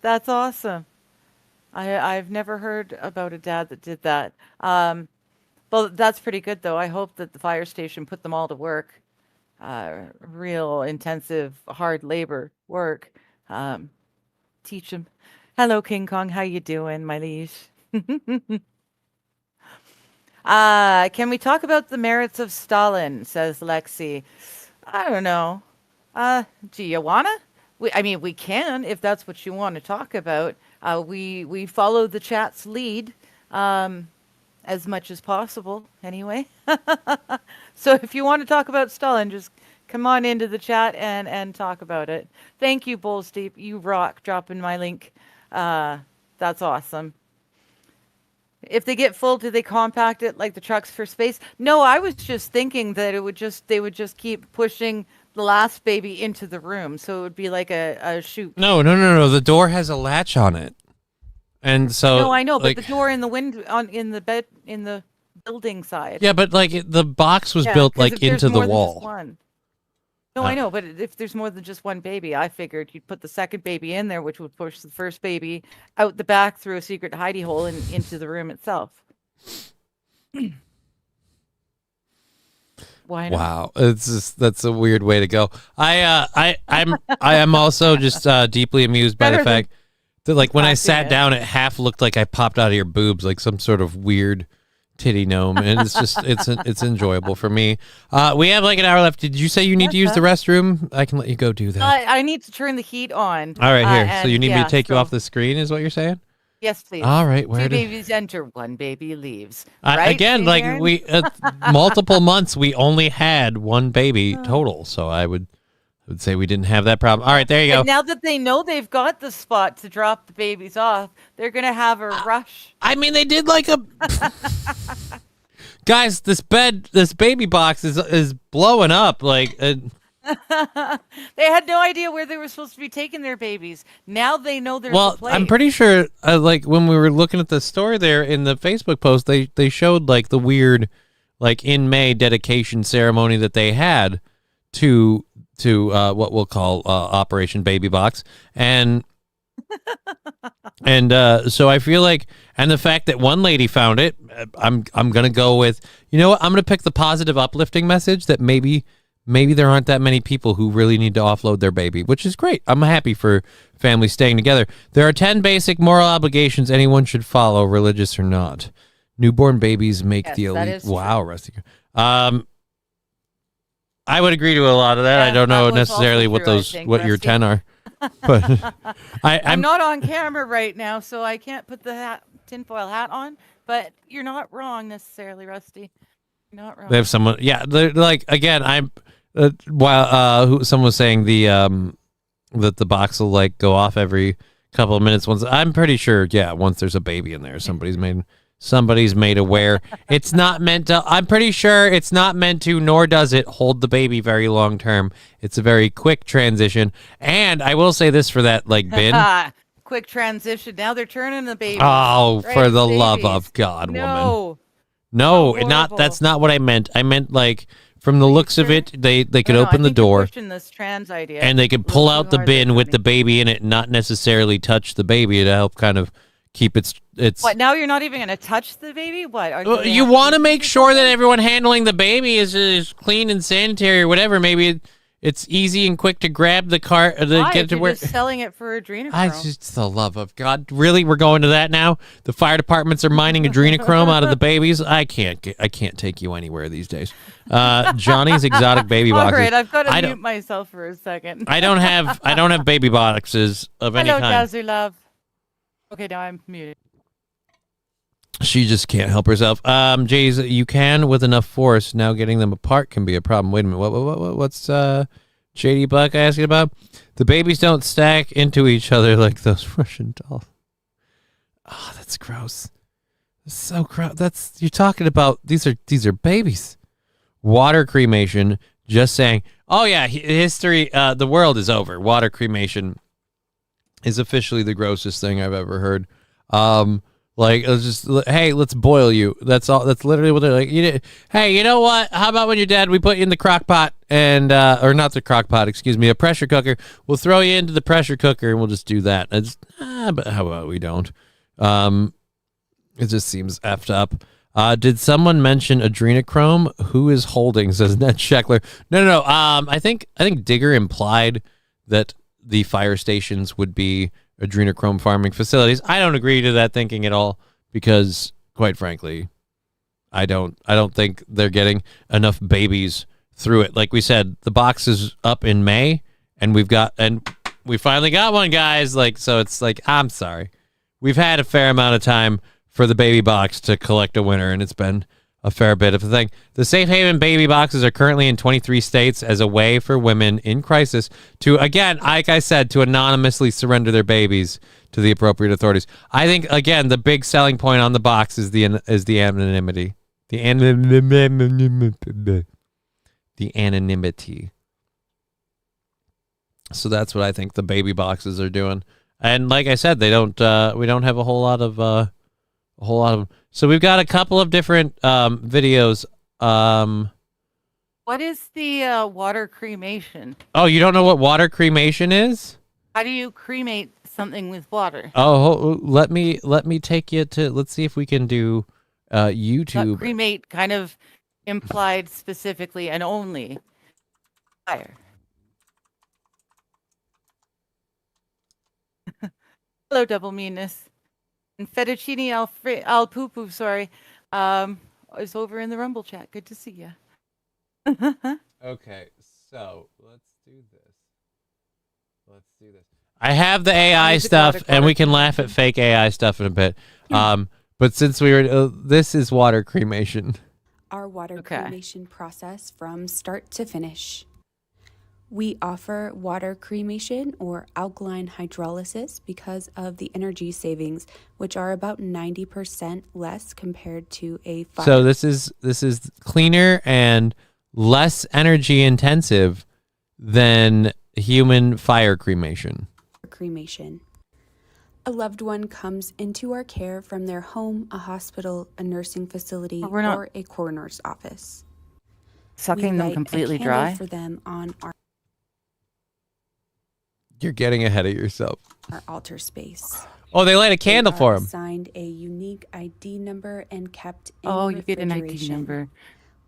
That's awesome. I've never heard about a dad that did that. Well, that's pretty good, though. I hope that the fire station put them all to work. Real intensive, hard labor work. Teach them. Hello, King Kong. How you doing, my liege? Can we talk about the merits of Stalin, says Lexi. I don't know. Do you wanna? I mean, we can if that's what you want to talk about. We follow the chat's lead as much as possible, anyway. So if you want to talk about Stalin, just come on into the chat and talk about it. Thank you, Bowls Deep. You rock. Dropping my link. That's awesome. If they get full, do they compact it like the trucks for space? No, I was just thinking that they would just keep pushing the last baby into the room, so it would be like a chute. No. The door has a latch on it, and so. No, I know, like, but the door in the building side. Yeah, but like the box was built like into the wall. No, I know, but if there's more than just one baby, I figured you'd put the second baby in there, which would push the first baby out the back through a secret hidey hole and into the room itself. Why not? Wow, that's a weird way to go. I am also just deeply amused by the fact that like when I sat down, it half looked like I popped out of your boobs, like some sort of weird titty gnome, and it's just it's enjoyable for me. We have like an hour left. Did you say you need to use the restroom? I can let you go do that. I need to turn the heat on. All right, here. So you need me to take you off the screen, is what you're saying? Yes, please. All right. Two babies enter, one baby leaves. Again, like Aaron? we multiple months, we only had one baby total. So I would say we didn't have that problem. All right, there you go. Now that they know they've got the spot to drop the babies off, they're gonna have a rush. I mean, they did like a guys. This baby box is blowing up. Like they had no idea where they were supposed to be taking their babies. Now they know there's a place. I'm pretty sure. Like when we were looking at the story there in the Facebook post, they showed like the weird, like in May dedication ceremony that they had to what we'll call Operation Baby Box, and so I feel like, and the fact that one lady found it, I'm gonna go with, you know what, I'm gonna pick the positive, uplifting message that maybe there aren't that many people who really need to offload their baby, which is great. I'm happy for families staying together. There are 10 basic moral obligations anyone should follow, religious or not. Newborn babies make the elite. Wow, Rusty. I would agree to a lot of that. Yeah, I don't know that was necessarily also what true, what your Rusty. 10 are, but I'm not on camera right now, so I can't put the tinfoil hat on. But you're not wrong necessarily, Rusty. You're not wrong. They have someone. Yeah, they're like, again, I'm while someone was saying that the box will like go off every couple of minutes. Once, I'm pretty sure. Yeah, once there's a baby in there, somebody's made aware. It's not meant to, I'm pretty sure it's not meant to, nor does it hold the baby very long term. It's a very quick transition. And I will say this for that, like, bin. Quick transition. Now they're turning the baby. Oh, right, for the babies. love of God, No. woman. No, Horrible. that's not what I meant. I meant like, from the looks of it, they could open the door pushing this trans idea and they could pull out the bin with the baby in it, not necessarily touch the baby to help kind of keep its. What, now you're not even going to touch the baby? What? You want to make sure that everyone handling the baby is clean and sanitary or whatever. Maybe it's easy and quick to grab the cart to get to where. Just selling it for adrenochrome. I just, the love of God, really, we're going to that now. The fire departments are mining adrenochrome out of the babies. I can't take you anywhere these days. Johnny's exotic baby boxes. All right, I've got to mute myself for a second. I don't have baby boxes of any Hello, kind. Dazu Love. Okay, now I'm muted. She just can't help herself. Jays, you can with enough force. Now getting them apart can be a problem. Wait a minute. What's JD Buck asking about? The babies don't stack into each other like those Russian dolls. Oh, that's gross. That's so gross. You're talking about these are babies. Water cremation. Just saying. Oh yeah, history. The world is over. Water cremation is officially the grossest thing I've ever heard. Like, hey, let's boil you. That's all. That's literally what they're like. Hey, you know what? How about when you're dead, we put you in the crock pot and, or not the crock pot, excuse me, a pressure cooker. We'll throw you into the pressure cooker and we'll just do that. But how about we don't? It just seems effed up. Did someone mention adrenochrome? Who is holding? Says Ned Sheckler. No. I think Digger implied that the fire stations would be adrenochrome farming facilities. I don't agree to that thinking at all because, quite frankly, I don't think they're getting enough babies through it. Like we said, the box is up in May, and we finally got one, guys. Like, so it's like, I'm sorry, we've had a fair amount of time for the baby box to collect a winner, and it's been a fair bit of a thing. The Safe Haven baby boxes are currently in 23 states as a way for women in crisis to, again, like I said, to anonymously surrender their babies to the appropriate authorities. I think, again, the big selling point on the box is the anonymity. The anonymity. So that's what I think the baby boxes are doing. And like I said, we don't have a whole lot of them. So we've got a couple of different videos. What is the water cremation? Oh, you don't know what water cremation is? How do you cremate something with water? Oh, let me take you to. Let's see if we can do YouTube. Cremate kind of implied specifically and only fire. Hello, double meanness. And fettuccine al poo, sorry, is over in the Rumble chat. Good to see you. Okay, so let's do this. I have the AI stuff, and we can laugh at fake AI stuff in a bit. But since we were, this is water cremation. Our water cremation process from start to finish. We offer water cremation or alkaline hydrolysis because of the energy savings, which are about 90% less compared to a fire. So this is cleaner and less energy intensive than human fire cremation. A loved one comes into our care from their home, a hospital, a nursing facility, or a coroner's office. Sucking them completely dry for them on our You're getting ahead of yourself. Our altar space. Oh, they light a candle for him. Assigned a unique ID number and kept in you get an ID number.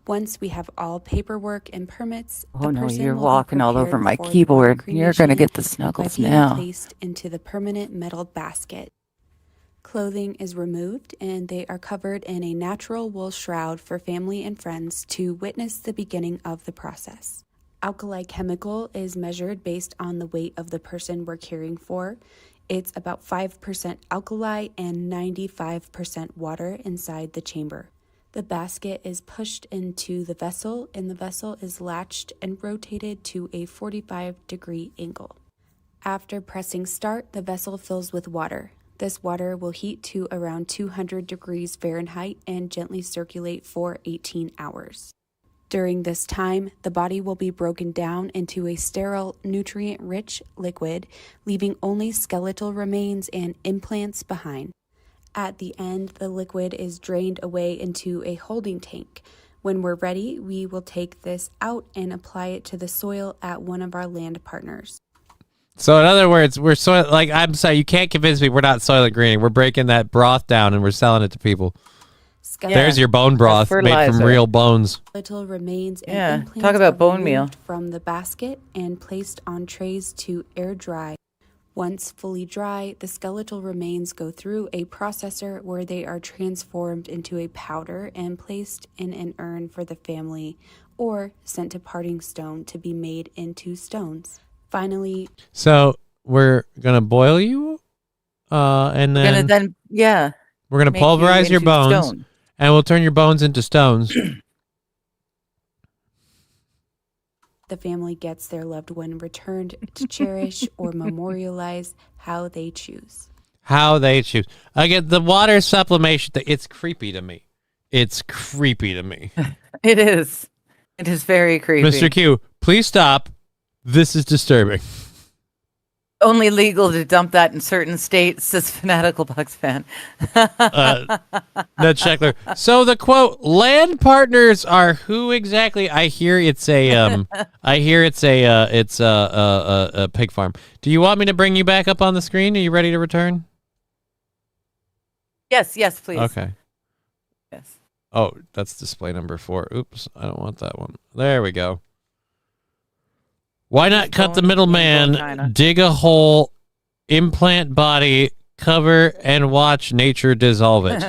Once we have all paperwork and permits, oh no, you're walking all over my keyboard. You're gonna get the snuggles now. Placed into the permanent metal basket. Clothing is removed and they are covered in a natural wool shroud for family and friends to witness the beginning of the process. Alkali chemical is measured based on the weight of the person we're caring for. It's about 5% alkali and 95% water inside the chamber. The basket is pushed into the vessel, and the vessel is latched and rotated to a 45-degree angle. After pressing start, the vessel fills with water. This water will heat to around 200 degrees Fahrenheit and gently circulate for 18 hours. During this time, the body will be broken down into a sterile, nutrient-rich liquid, leaving only skeletal remains and implants behind. At the end, the liquid is drained away into a holding tank. When we're ready, we will take this out and apply it to the soil at one of our land partners. So in other words, we're I'm sorry, you can't convince me we're not soil greening. We're breaking that broth down and we're selling it to people. There's your bone broth made from real bones. Little remains and implants talk about bone meal. From the basket and placed on trays to air dry. Once fully dry, the skeletal remains go through a processor where they are transformed into a powder and placed in an urn for the family, or sent to Parting Stone to be made into stones. Finally, so we're gonna boil you, and then We're going to Make you pulverize your into bones, stone. and we'll turn your bones into stones. The family gets their loved one returned to cherish or memorialize how they choose. How they choose. Again, the water sublimation thing, it's creepy to me. It's creepy to me. It is. It is very creepy. Mr. Q, please stop. This is disturbing. Only legal to dump that in certain states, says Fanatical Bucks fan. Ned Scheckler. So the quote, land partners are who exactly? I hear it's a a pig farm. Do you want me to bring you back up on the screen? Are you ready to return? Yes, please. Okay. Yes. Oh, that's display number 4. Oops, I don't want that one. There we go. Why not cut the middleman, dig a hole, implant body, cover, and watch nature dissolve it?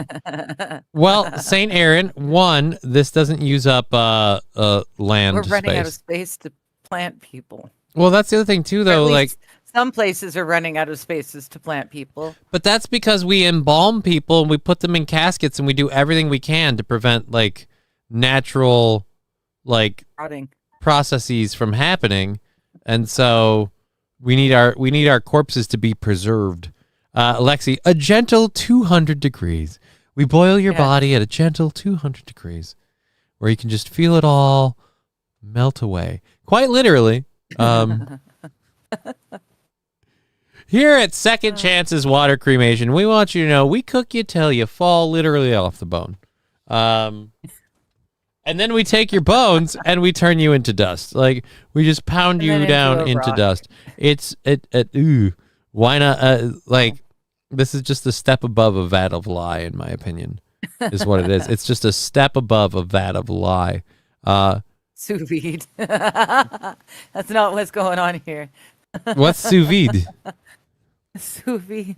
Well, St. Aaron, 1, this doesn't use up land We're running space. out of space to plant people. Well, that's the other thing, too, though. Like, some places are running out of spaces to plant people. but that's because we embalm people and we put them in caskets and we do everything we can to prevent, like, natural, like, Rotting. processes from happening. And so we need our corpses to be preserved. Lexi, a gentle 200 degrees. We boil your body at a gentle 200 degrees where you can just feel it all melt away. Quite literally. Here at Second Chances Water Cremation, we want you to know we cook you till you fall literally off the bone. And then we take your bones and we turn you into dust. Like, we just pound you down into dust. Why not? Like, this is just a step above a vat of lie, in my opinion, is what it is. It's just a step above a vat of lie. Sous vide. That's not what's going on here. What's sous vide? Sous vide.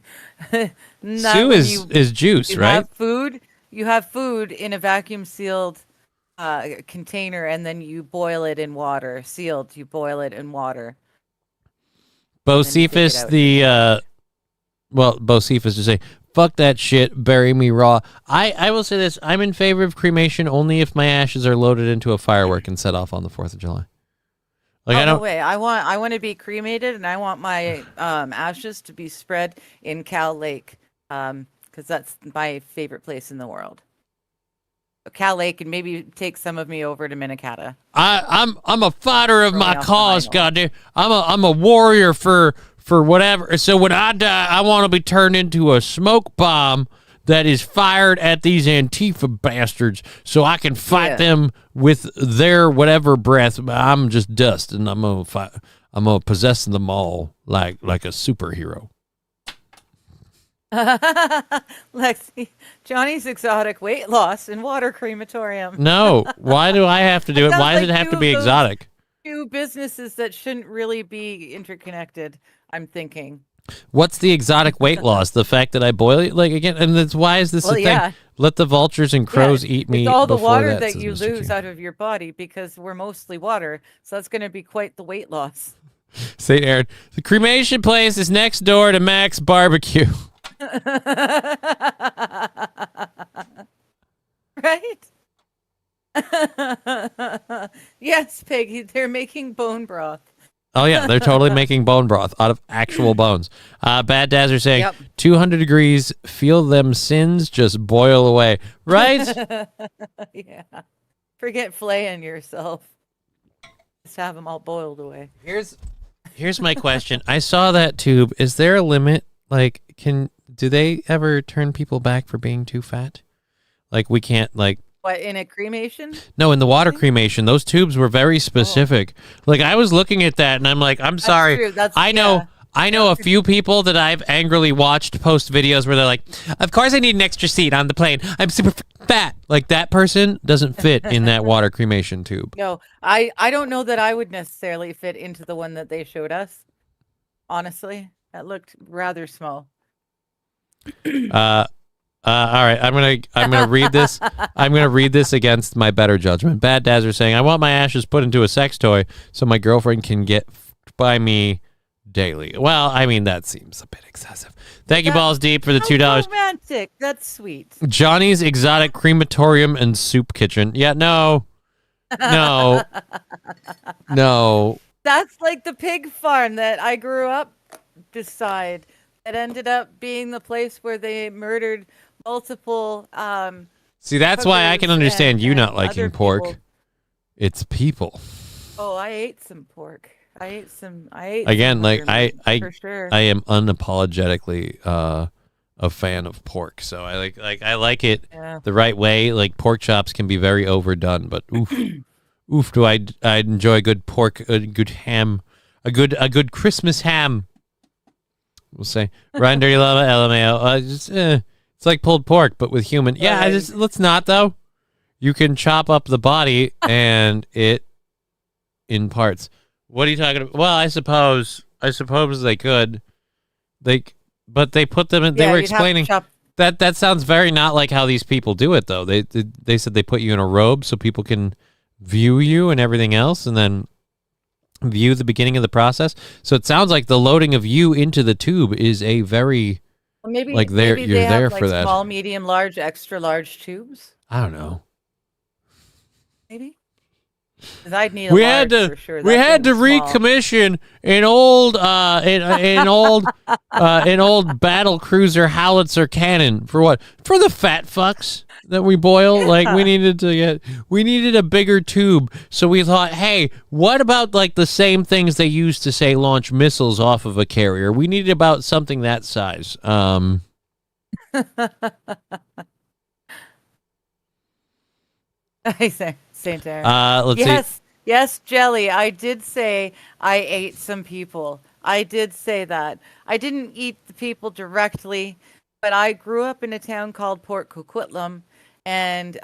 Sous is juice, right? You have food in a vacuum sealed container, and then you boil it in water. Sealed, you boil it in water. Bocephus, Bocephus to say, fuck that shit, bury me raw. I will say this, I'm in favor of cremation only if my ashes are loaded into a firework and set off on the 4th of July. Like, No way. I want to be cremated, and I want my ashes to be spread in Cow Lake, because that's my favorite place in the world. Cal Lake, and maybe take some of me over to Minnetonka. I'm a fighter of my cause, goddamn. I'm a warrior for whatever. So when I die, I want to be turned into a smoke bomb that is fired at these Antifa bastards, so I can fight them with their whatever breath. I'm just dust, and I'm gonna fight. I'm gonna possess them all like a superhero. Lexi, Johnny's exotic weight loss and water crematorium. No, why do I have to do it? Why does it have to be exotic? 2 businesses that shouldn't really be interconnected, I'm thinking. What's the exotic weight loss? The fact that I boil it? Like, again, and that's why is this a thing? Let the vultures and crows eat me. It's all the before water that says you Mr. lose King. out of your body, because we're mostly water, so that's going to be quite the weight loss. St. Aaron, the cremation place is next door to Mac's Barbecue. Right? Yes, Peggy, they're making bone broth. Oh, yeah, they're totally making bone broth out of actual bones. Bad Daz are saying, 200 degrees, feel them sins just boil away. Right? Yeah. Forget flaying yourself. Just have them all boiled away. Here's my question. I saw that tube. Is there a limit? Like, do they ever turn people back for being too fat? Like, we can't, like... What, in a cremation? No, in the water cremation, those tubes were very specific. Like, I was looking at that, and I'm like, I'm sorry. True. I know a few people that I've angrily watched post videos where they're like, of course I need an extra seat on the plane. I'm super fat. Like, that person doesn't fit in that water cremation tube. No, I don't know that I would necessarily fit into the one that they showed us. Honestly, that looked rather small. All right, I'm gonna read this. I'm gonna read this against my better judgment. Bad Daz are saying, I want my ashes put into a sex toy so my girlfriend can get by me daily. Well, I mean, that seems a bit excessive. Thank you, Balls Deep, for the $2. Romantic. That's sweet. Johnny's Exotic Crematorium and Soup Kitchen. Yeah, no. No. No. That's like the pig farm that I grew up beside. It ended up being the place where they murdered multiple. See, that's why I can understand you not and liking other pork. people. It's people. Oh, I ate some pork. I ate Again, some like mutton I meat, for sure. I am unapologetically a fan of pork, so I like it the right way. Like pork chops can be very overdone, but oof, do I enjoy a good pork, a good ham, a good Christmas ham. We'll say Ryan Dirty Lava LMAO. It's like pulled pork, but with human. Yeah, let's not though. You can chop up the body and it in parts. What are you talking about? Well, I suppose they could. But they put them in. They were explaining that. That sounds very not like how these people do it, though. They said they put you in a robe so people can view you and everything else, and then view the beginning of the process. So it sounds like the loading of you into the tube is a very Maybe like maybe you're they have, there like, for that. small, medium, large, extra large tubes. I don't know. Maybe. 'Cause I'd need a We large had to for sure. we That had to thing's small. recommission an old an old battle cruiser howitzer cannon for what? For the fat fucks that we boil. Like we needed a bigger tube. So we thought, hey, what about like the same things they used to say launch missiles off of a carrier? We needed about something that size. I say Saint Aaron. Let's see. Yes, Jelly. I did say I ate some people. I did say that. I didn't eat the people directly, but I grew up in a town called Port Coquitlam, and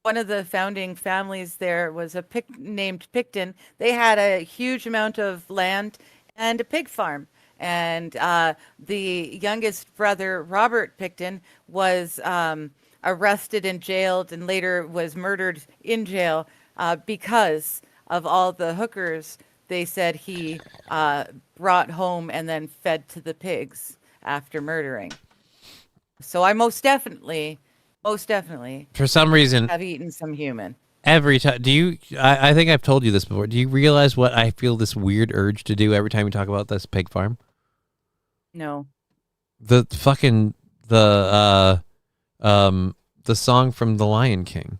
one of the founding families there was named Picton. They had a huge amount of land and a pig farm. And the youngest brother, Robert Picton, was arrested and jailed and later was murdered in jail because of all the hookers they said he brought home and then fed to the pigs after murdering. So I most definitely For some reason have eaten some human. every time. Do you? I think I've told you this before. Do you realize what I feel this weird urge to do every time we talk about this pig farm? No. The fucking the song from The Lion King.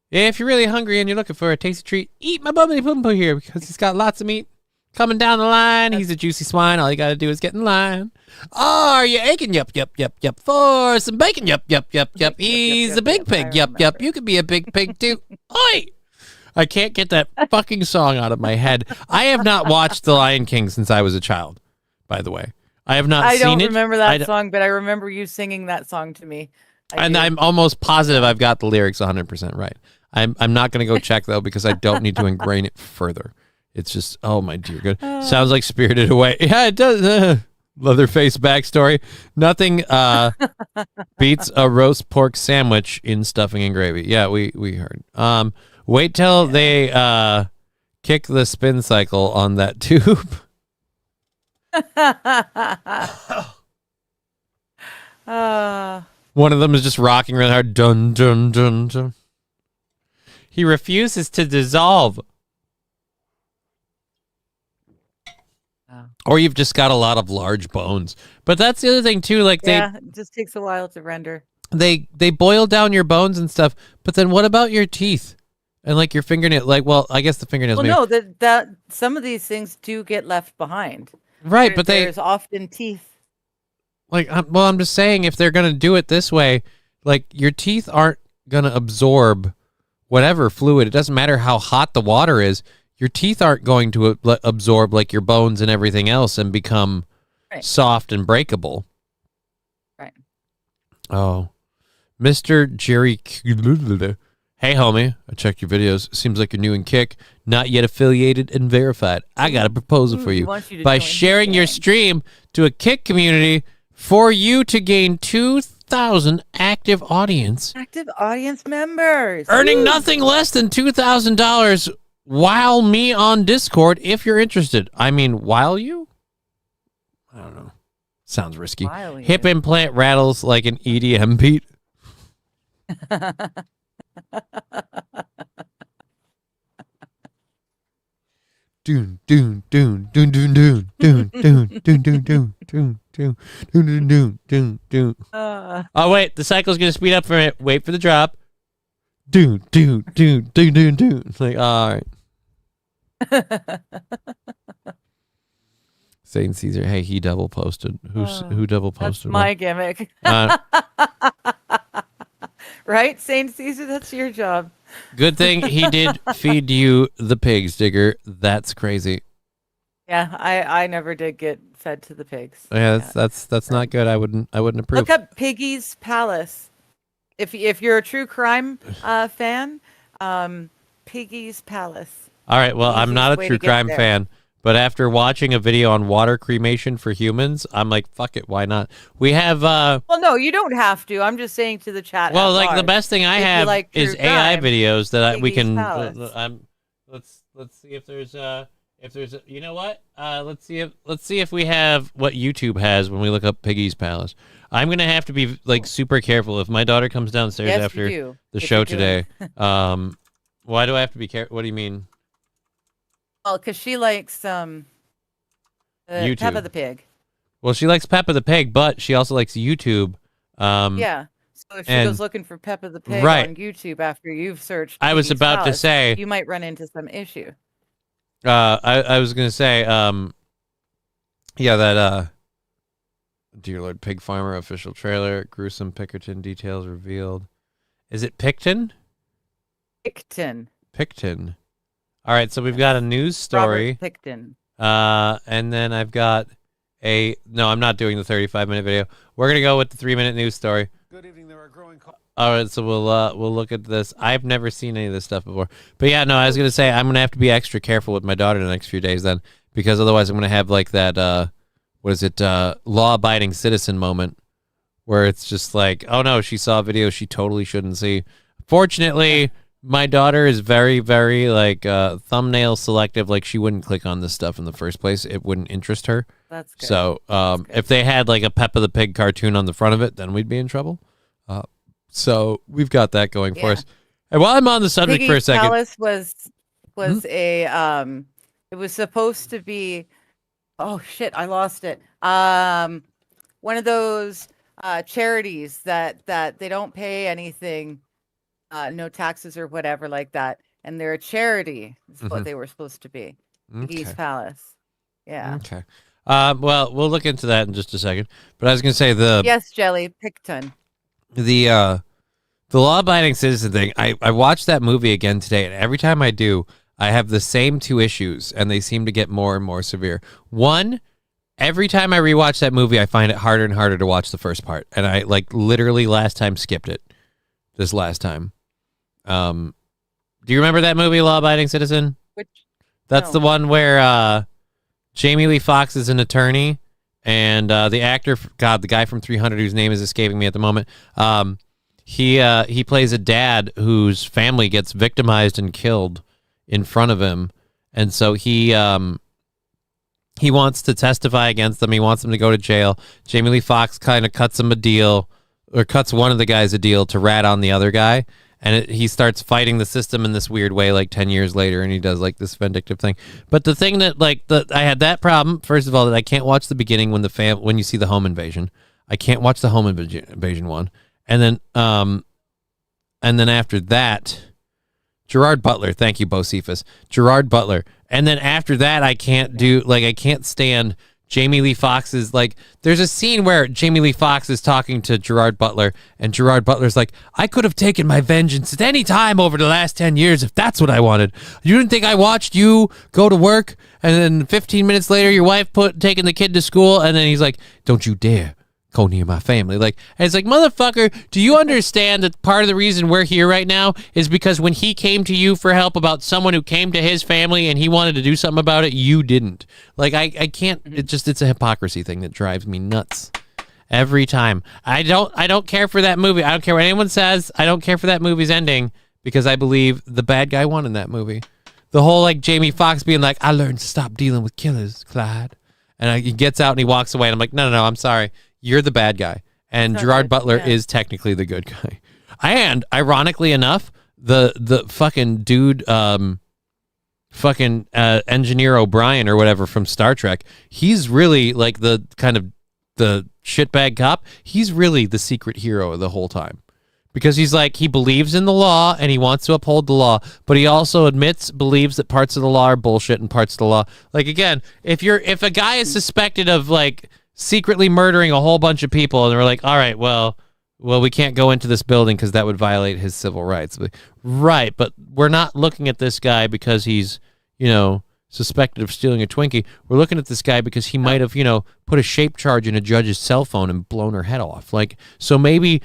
If you're really hungry and you're looking for a tasty treat, eat my bubbly pum pum here because he's got lots of meat coming down the line. He's a juicy swine. All you gotta do is get in line. Are you aching? Yup, yup, yup, yup. For some bacon? Yup, yup, yup, yup. He's a big pig. Yup, yup. You could be a big pig too. Oi! I can't get that fucking song out of my head. I have not watched The Lion King since I was a child, by the way. I have not seen it. I don't remember that song, but I remember you singing that song to me. I'm almost positive I've got the lyrics 100% right. I'm not going to go check, though, because I don't need to ingrain it further. It's just, oh, my dear God. Sounds like Spirited Away. Yeah, it does. Leatherface backstory. Nothing beats a roast pork sandwich in stuffing and gravy. Yeah, we heard. Wait till they kick the spin cycle on that tube. One of them is just rocking really hard. Dun, dun, dun, dun. He refuses to dissolve. Or you've just got a lot of large bones. But that's the other thing, too. Like it just takes a while to render. They boil down your bones and stuff. But then what about your teeth? And like your fingernail? Like, well, I guess the fingernails. Well, no, that some of these things do get left behind. Right, but there's often teeth. Like, I'm just saying, if they're going to do it this way, like, your teeth aren't going to absorb whatever fluid. It doesn't matter how hot the water is. Your teeth aren't going to absorb, like, your bones and everything else and become soft and breakable. Right. Oh. Mr. Jerry... Hey, homie, I checked your videos. Seems like you're new in Kick. Not yet affiliated and verified. I got a proposal for you. By sharing your stream to a Kick community for you to gain 2,000 active audience. Active audience members. Earning nothing less than $2,000 while me on Discord if you're interested. I mean, while you? I don't know. Sounds risky. While you. Hip implant rattles like an EDM beat. Doon doon doon doon doon doon doon doon doon doon doon doon doon doon doon doon doon. Oh wait, the cycle's gonna speed up for a minute. Wait for the drop. Doon doon doon doon doon doon. It's like, all right. Saint Caesar. Hey, he double posted. Who double posted? That's my gimmick. Right, Saint Caesar? That's your job. Good thing he did feed you the pigs, Digger. That's crazy. Yeah, I never did get fed to the pigs. Yeah, that's not good. I wouldn't approve. Look up Piggy's Palace. If you're a true crime fan, Piggy's Palace. All right, well, I'm Easiest not a way true to get crime there. fan, but after watching a video on water cremation for humans, I'm like, fuck it, why not? We have Well, no, you don't have to. I'm just saying to the chat. well, at like the large. best thing I If you have like is true AI crime, videos that we Piggy's can. Palace. Let's see if there's you know what? Let's see if we have what YouTube has when we look up Piggy's Palace. I'm gonna have to be like super careful if my daughter comes downstairs Yes, you after do, the if show you're doing today. Why do I have to be careful? What do you mean? Well, because she likes Peppa YouTube. the Pig. Well, she likes Peppa the Pig, but she also likes YouTube. Yeah. So if she and- goes looking for Peppa the Pig Right. on YouTube after you've searched, I was Piggy's about to Palace, say- you might run into some issue. I was gonna say, yeah, that Dear Lord Pig Farmer official trailer, gruesome Pickerton details revealed. Is it Picton? Picton. Picton. All right, so we've got a news story. Robert Picton. And then I've got no, I'm not doing the 35-minute video. We're gonna go with the 3-minute news story. Good evening. There are growing. All right, so we'll look at this. I've never seen any of this stuff before, but yeah, no, I was gonna say I'm gonna have to be extra careful with my daughter the next few days then, because otherwise I'm gonna have like that what is it, law-abiding citizen moment, where it's just like, oh no, she saw a video she totally shouldn't see. Fortunately, my daughter is very, very like thumbnail selective. Like she wouldn't click on this stuff in the first place. It wouldn't interest her. That's good. So if they had like a Peppa the Pig cartoon on the front of it, then we'd be in trouble. So we've got that going for us. And while I'm on the subject for a Piggy's second, Palace was a it was supposed to be, oh shit, I lost it. One of those charities that they don't pay anything, no taxes or whatever like that, and they're a charity. Is what they were supposed to be. Piggy's Okay. Palace. Yeah. Okay. Well, we'll look into that in just a second. But I was gonna say Yes, Jelly Picton. the law-abiding citizen thing. I watched that movie again today, and every time I do, I have the same two issues, and they seem to get more and more severe. One, every time I rewatch that movie, I find it harder and harder to watch the first part, and I like literally last time skipped it. This last time. Do you remember that movie, Law-Abiding Citizen? Which? That's No. the one where Jamie Lee Foxx is an attorney, and the actor, God, the guy from 300 whose name is escaping me at the moment, he plays a dad whose family gets victimized and killed in front of him, and so he wants to testify against them. He wants them to go to jail. Jamie Lee Foxx kind of cuts him a deal, or cuts one of the guys a deal to rat on the other guy. And he starts fighting the system in this weird way, like 10 years later, and he does like this vindictive thing. But the thing that I had that problem, first of all, that I can't watch the beginning when you see the home invasion. I can't watch the home invasion one. And then after that, Gerard Butler, thank you, Bo Cephas. Gerard Butler. And then after that, I can't stand Jamie Lee Foxx's, like, there's a scene where Jamie Lee Foxx is talking to Gerard Butler, and Gerard Butler's like, I could have taken my vengeance at any time over the last 10 years if that's what I wanted. You didn't think I watched you go to work, and then 15 minutes later, your wife taking the kid to school, and then he's like, don't you dare go near my family. Like, and it's like, motherfucker, do you understand that part of the reason we're here right now is because when he came to you for help about someone who came to his family and he wanted to do something about it, you didn't. Like, I can't, it's a hypocrisy thing that drives me nuts every time. I don't care for that movie. I don't care what anyone says. I don't care for that movie's ending because I believe the bad guy won in that movie. the whole like Jamie Foxx being like, I learned to stop dealing with killers, Clyde. And he gets out and he walks away, and I'm like, no, I'm sorry. You're the bad guy. And Gerard Butler is technically the good guy. And ironically enough, the fucking dude, Engineer O'Brien or whatever from Star Trek, he's really like the kind of the shitbag cop. He's really the secret hero the whole time. Because he's like, he believes in the law and he wants to uphold the law, but he also believes that parts of the law are bullshit and parts of the law. Like, again, if a guy is suspected of like secretly murdering a whole bunch of people and they're like, all right, well, we can't go into this building because that would violate his civil rights. Right. But we're not looking at this guy because he's, suspected of stealing a Twinkie. We're looking at this guy because he might have, put a shape charge in a judge's cell phone and blown her head off. Like, so maybe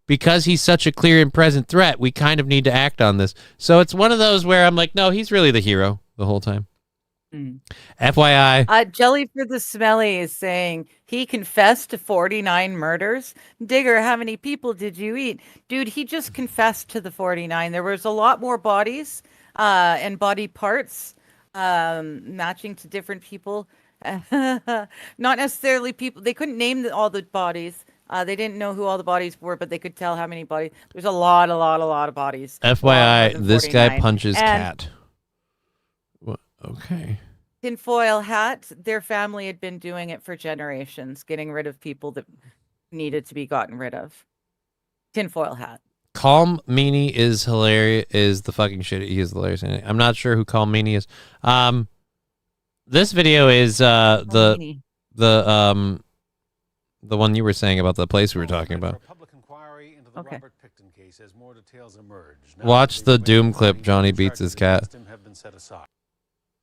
because he's such a clear and present threat, we kind of need to act on this. So it's one of those where I'm like, no, he's really the hero the whole time. FYI. Jelly for the Smelly is saying he confessed to 49 murders. Digger, how many people did you eat? Dude, he just confessed to the 49. There was a lot more bodies and body parts matching to different people. Not necessarily people. They couldn't name all the bodies. They didn't know who all the bodies were, but they could tell how many bodies. There's a lot of bodies. FYI, this guy punches cat. Okay. Tinfoil hat, their family had been doing it for generations, getting rid of people that needed to be gotten rid of. Tinfoil hat. Calm Meanie is hilarious, is the fucking shit. He is hilarious. I'm not sure who Calm Meanie is. This video is the one you were saying about the place we were talking about. Okay. Watch the Doom clip. Johnny beats his cat.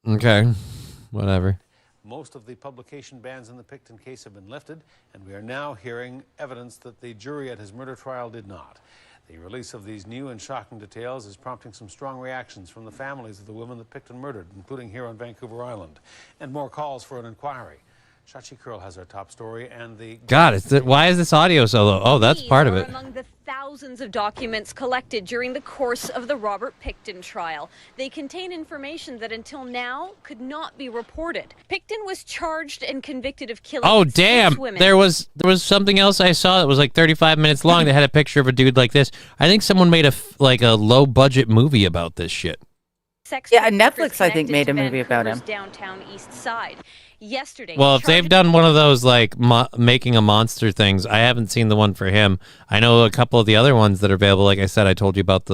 Okay, whatever. Most of the publication bans in the Picton case have been lifted, and we are now hearing evidence that the jury at his murder trial did not. The release of these new and shocking details is prompting some strong reactions from the families of the women that Picton murdered, including here on Vancouver Island, and more calls for an inquiry. Shachi Curl has our top story, and the... God, why is this audio so low? Oh, that's part of it. Among the thousands of documents collected during the course of the Robert Picton trial. They contain information that until now could not be reported. Picton was charged and convicted of killing Oh, 6 damn. women. There was something else I saw that was like 35 minutes long that had a picture of a dude like this. I think someone made a low budget movie about this shit. Yeah, Netflix, I think, made a movie about him. Downtown East Side. Yesterday. Well, if they've done one of those like making a monster things, I haven't seen the one for him. I know a couple of the other ones that are available. Like I said, I told you about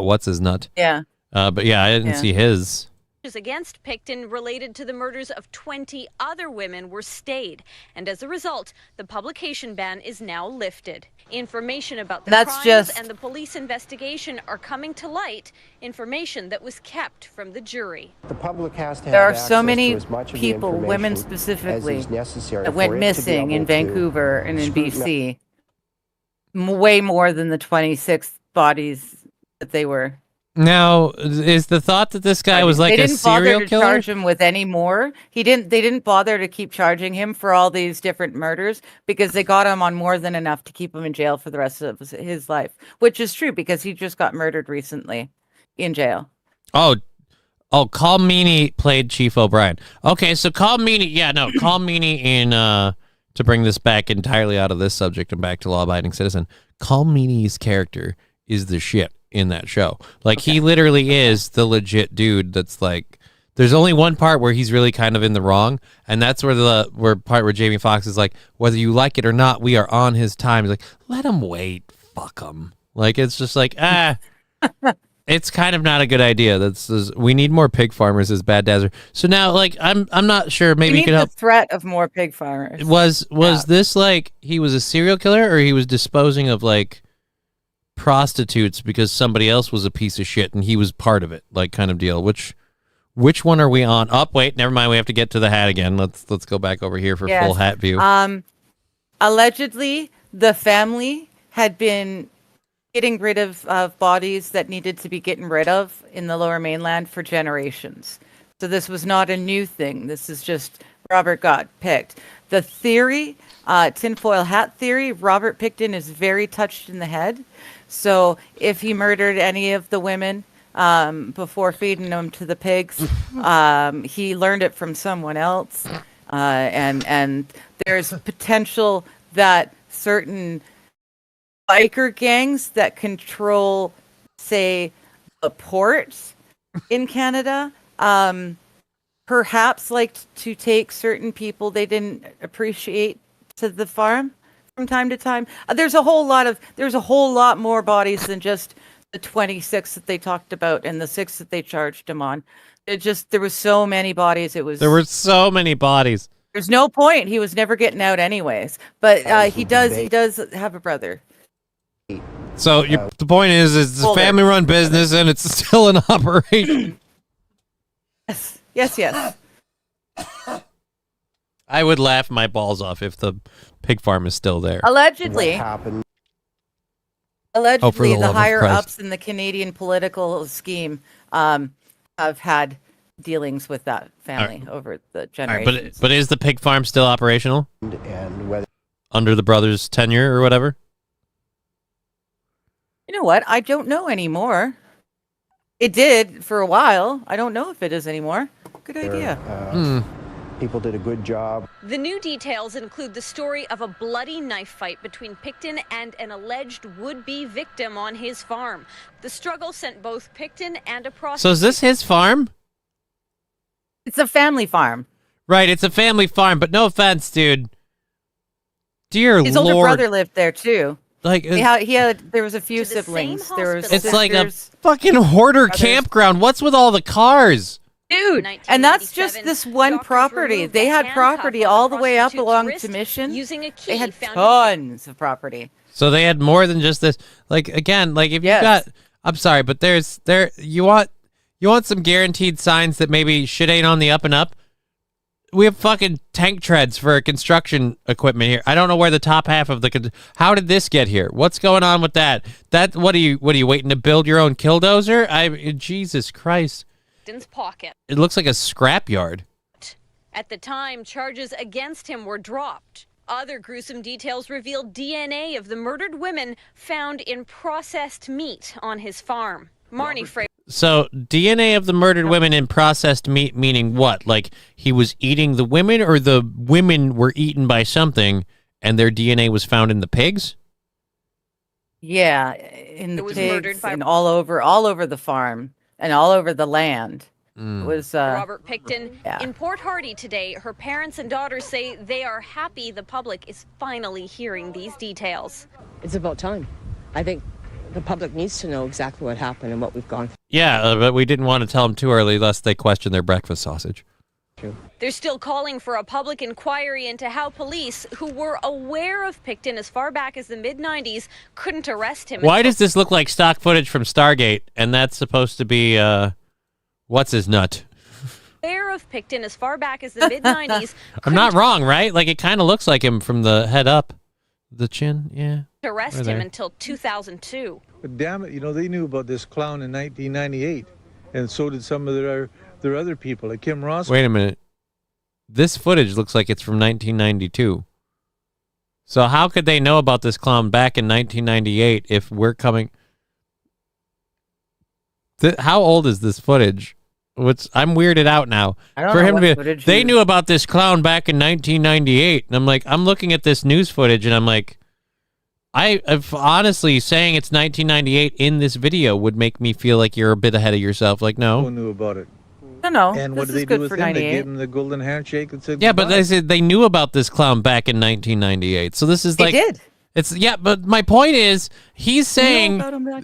what's his nut. Yeah. But yeah, I didn't see his. Against Picton related to the murders of 20 other women were stayed, and as a result, the publication ban is now lifted. Information about the crimes and the police investigation are coming to light, information that was kept from the jury. The public has to have there are so access many to as much of the people, women information specifically, as is necessary that for went it to be missing in able to Vancouver and in scrutinize- BC. Way more than the 26 bodies that they were. Now, is the thought that this guy was like a serial killer? They didn't bother to charge him with any more. They didn't bother to keep charging him for all these different murders because they got him on more than enough to keep him in jail for the rest of his life, which is true because he just got murdered recently in jail. Oh, Call Meany played Chief O'Brien. Okay, so Call Meany in to bring this back entirely out of this subject and back to law-abiding citizen. Call Meany's character is the shit in that show. Like, he literally is the legit dude that's like, there's only one part where he's really kind of in the wrong, and that's where part where Jamie Foxx is like, whether you like it or not, we are on his time. He's like, let him wait, fuck him. Like, it's just like, it's kind of not a good idea. We need more pig farmers as Bad Dazzler. So now, like, I'm not sure. Maybe you can help. The threat of more pig farmers. Was this like he was a serial killer, or he was disposing of like prostitutes because somebody else was a piece of shit and he was part of it, like, kind of deal? Which one are we on? Wait, never mind. We have to get to the hat again. Let's go back over here for full hat view. Allegedly, the family had been getting rid of bodies that needed to be getting rid of in the Lower Mainland for generations. So this was not a new thing. This is just Robert got picked. The theory, tinfoil hat theory, Robert Picton is very touched in the head. So if he murdered any of the women, before feeding them to the pigs. He learned it from someone else. And there's potential that certain biker gangs that control, say, the ports in Canada, perhaps liked to take certain people they didn't appreciate to the farm from time to time. There's a whole lot more bodies than just the 26 that they talked about and the 6 that they charged him on. There was so many bodies. There were so many bodies. There's no point. He was never getting out anyways. But he does have a brother. So the point is it's a family-run business and it's still in operation. Yes. I would laugh my balls off if the pig farm is still there. Allegedly, the of higher Christ. ups in the Canadian political scheme have had dealings with that family over the generations. But is the pig farm still operational? And whether Under the brothers' tenure or whatever? You know what? I don't know anymore. It did for a while. I don't know if it is anymore. Good idea. people did a good job. The new details include the story of a bloody knife fight between Picton and an alleged would-be victim on his farm. The struggle sent both Picton and a prostitute. So is this his farm? It's a family farm. Right, it's a family farm, but no offense, dude. Dear Lord. His older brother lived there too. Like there was a few siblings. There was it's like a fucking hoarder campground. What's with all the cars? Dude, and that's just this one property. They had property all the way up along to Mission. They had tons of property. So they had more than just this. Like again, like if you got, I'm sorry, but you want some guaranteed signs that maybe shit ain't on the up and up. We have fucking tank treads for construction equipment here. I don't know where the top half of how did this get here? What's going on with that? What are you waiting to build your own killdozer? Jesus Christ. Pocket. It looks like a scrapyard. At the time, charges against him were dropped. Other gruesome details revealed DNA of the murdered women found in processed meat on his farm. Marnie Fraser. So DNA of the murdered women in processed meat, meaning what? Like he was eating the women, or the women were eaten by something, and their DNA was found in the pigs? Yeah, in the pigs and all over the farm. And all over the land. It was Robert Picton in Port Hardy today. Her parents and daughters say they are happy the public is finally hearing these details. It's about time. I think the public needs to know exactly what happened and what we've gone through. Yeah, but we didn't want to tell them too early lest they question their breakfast sausage. They're still calling for a public inquiry into how police, who were aware of Picton as far back as the mid-90s, couldn't arrest him. Why does this look like stock footage from Stargate? And that's supposed to be, what's his nut? Aware of Picton as far back as the mid-90s. I'm not wrong, right? Like, it kind of looks like him from the head up. The chin, yeah. Arrest him until 2002. But damn it, they knew about this clown in 1998. And so did some of their other people, like Kim Ross. Wait a minute. This footage looks like it's from 1992. So how could they know about this clown back in 1998 if we're coming... How old is this footage? I'm weirded out now. I don't know what footage they knew about this clown back in 1998. And I'm like, I'm looking at this news footage and I'm like, I've honestly saying it's 1998 in this video would make me feel like you're a bit ahead of yourself. Like, no. Who knew about it? No. And what did they do with him? They gave him the golden handshake and said yeah, goodbye. but they said they knew about this clown back in 1998. So this is like they did. But my point is he's saying that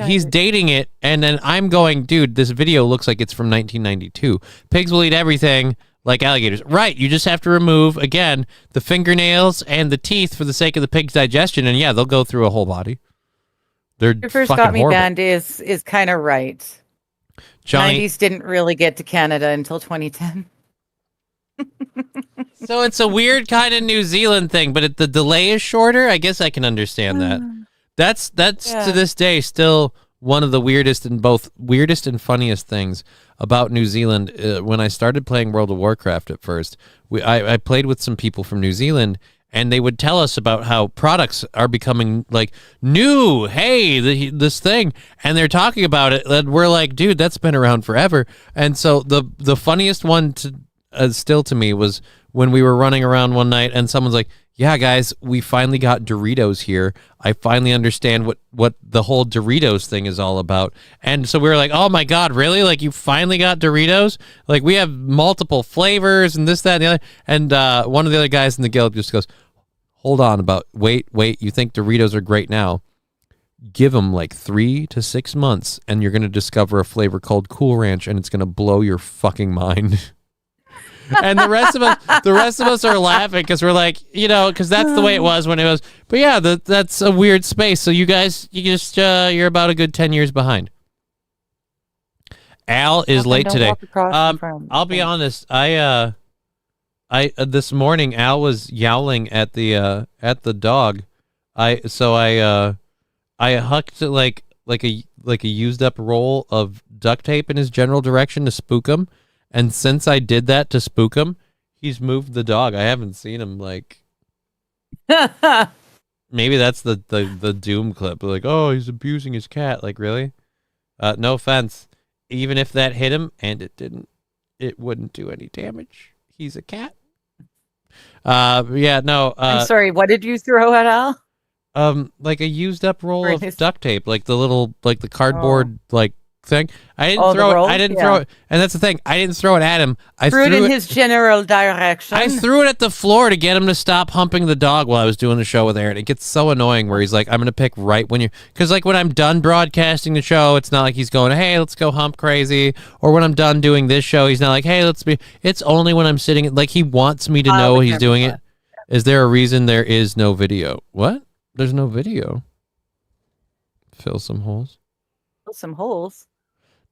he's dating it, and then I'm going, dude, this video looks like it's from 1992. Pigs will eat everything like alligators. Right, you just have to remove again the fingernails and the teeth for the sake of the pig's digestion, and yeah, they'll go through a whole body. They're Your first fucking got me horrible. band is kind of right. Johnny, 90s didn't really get to Canada until 2010. So it's a weird kind of New Zealand thing, but the delay is shorter. I guess I can understand that. That's to this day still one of the weirdest and funniest things about New Zealand. When I started playing World of Warcraft at first, I played with some people from New Zealand, and they would tell us about how products are becoming like new. Hey, this thing, and they're talking about it, and we're like, dude, that's been around forever. And so the funniest one still to me was when we were running around one night, and someone's like, yeah, guys, we finally got Doritos here. I finally understand what the whole Doritos thing is all about. And so we were like, oh my God, really? Like, you finally got Doritos? Like, we have multiple flavors and this, that, and the other. And one of the other guys in the guild just goes, hold on, wait, you think Doritos are great now? Give them like 3 to 6 months, and you're going to discover a flavor called Cool Ranch, and it's going to blow your fucking mind. And the rest of us are laughing because we're like, because that's the way it was when it was. But yeah, that's a weird space. So you guys, you're about a good 10 years behind. Al is late today. I'll be honest. I this morning Al was yowling at the dog. I hucked like a used up roll of duct tape in his general direction to spook him. And since I did that to spook him, he's moved the dog. I haven't seen him like. Maybe that's the Doom clip. Like, oh, he's abusing his cat. Like, really? No offense. Even if that hit him, and it didn't, it wouldn't do any damage. He's a cat. Yeah, no. I'm sorry. What did you throw at Al? Like a used up roll of duct tape, like the cardboard thing. I didn't throw it, and that's the thing. I didn't throw it at him. I threw it in his general direction. I threw it at the floor to get him to stop humping the dog while I was doing the show with Aaron. It gets so annoying where he's like, I'm gonna pick right when you're, because like when I'm done broadcasting the show, it's not like he's going, hey, let's go hump crazy, or when I'm done doing this show, he's not like, hey, let's be. It's only when I'm sitting, like he wants me to know he's doing it. Is there a reason there is no video? What? There's no video. Fill some holes. Fill some holes.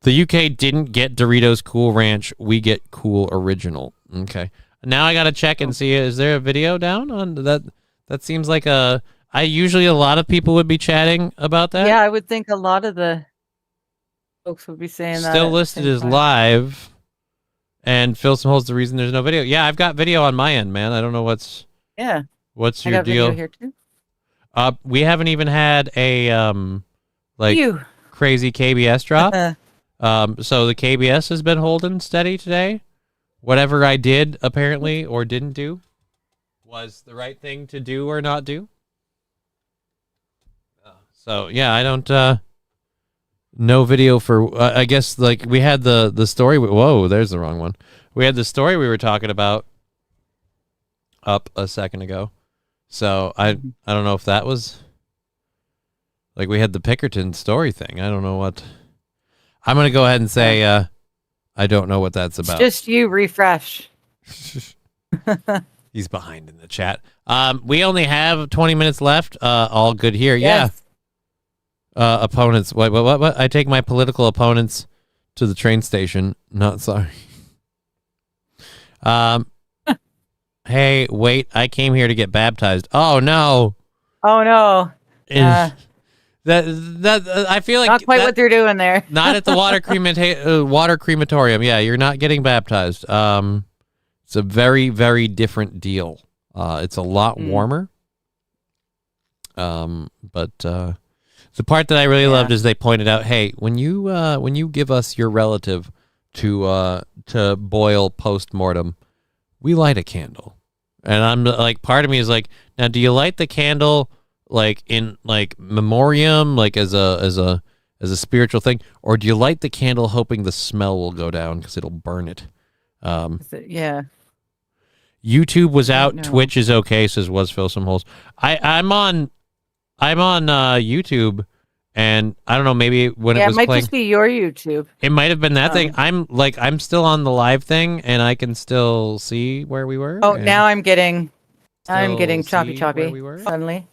The UK didn't get Doritos Cool Ranch. We get Cool Original. Okay. Now I got to check and see, is there a video down on that? That seems like a lot of people would be chatting about that. Yeah, I would think a lot of the folks would be saying that. Still listed as live. And Fill some holes, the reason there's no video. Yeah, I've got video on my end, man. I don't know what's your deal. Video here too. We haven't even had a crazy KBS drop. So the KBS has been holding steady today. Whatever I did, apparently, or didn't do, was the right thing to do or not do. So, yeah, I don't, no video for, I guess, like, we had the story, whoa, there's the wrong one. We had the story we were talking about up a second ago. So, I don't know if that was, like, we had the Pickerton story thing. I don't know what... I'm going to go ahead and say I don't know what that's about. It's just you, refresh. He's behind in the chat. We only have 20 minutes left. All good here. Yes. Yeah. Opponents. What? I take my political opponents to the train station. Not sorry. Hey, wait. I came here to get baptized. Oh, no. Oh, no. That I feel like not quite what they're doing there. Not at the water crematorium. Yeah, you're not getting baptized. It's a very, very different deal. It's a lot warmer. But the part that I really loved is they pointed out, hey, when you give us your relative to boil post-mortem, we light a candle. And I'm like, part of me is like, now do you light the candle like in like memoriam, like as a spiritual thing, or do you light the candle hoping the smell will go down because it'll burn it? Yeah. YouTube was out. Twitch is okay. Says was Fill some holes. I'm on YouTube, and I don't know. Maybe when it was might playing, just be your YouTube. It might have been that thing. I'm still on the live thing, and I can still see where we were. Oh, now I'm getting choppy suddenly.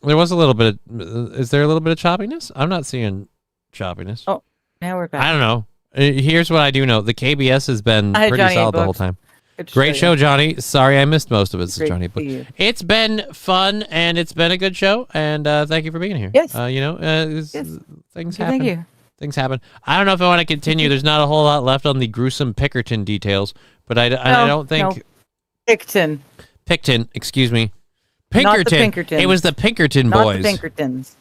There was a little bit of, is there a little bit of choppiness? I'm not seeing choppiness. Oh, now we're back. I don't know. Here's what I do know. The KBS has been pretty Johnny solid the whole time. Great show, Johnny. Sorry I missed most of it, says Johnny. But it's been fun, and it's been a good show, and thank you for being here. Yes. Things happen. Thank you. Things happen. I don't know if I want to continue. There's not a whole lot left on the gruesome Pickerton details, but I don't think... Pickerton. Picton, excuse me. Not the Pinkerton. Pinkertons. It was the Pinkerton Not boys. the Pinkertons.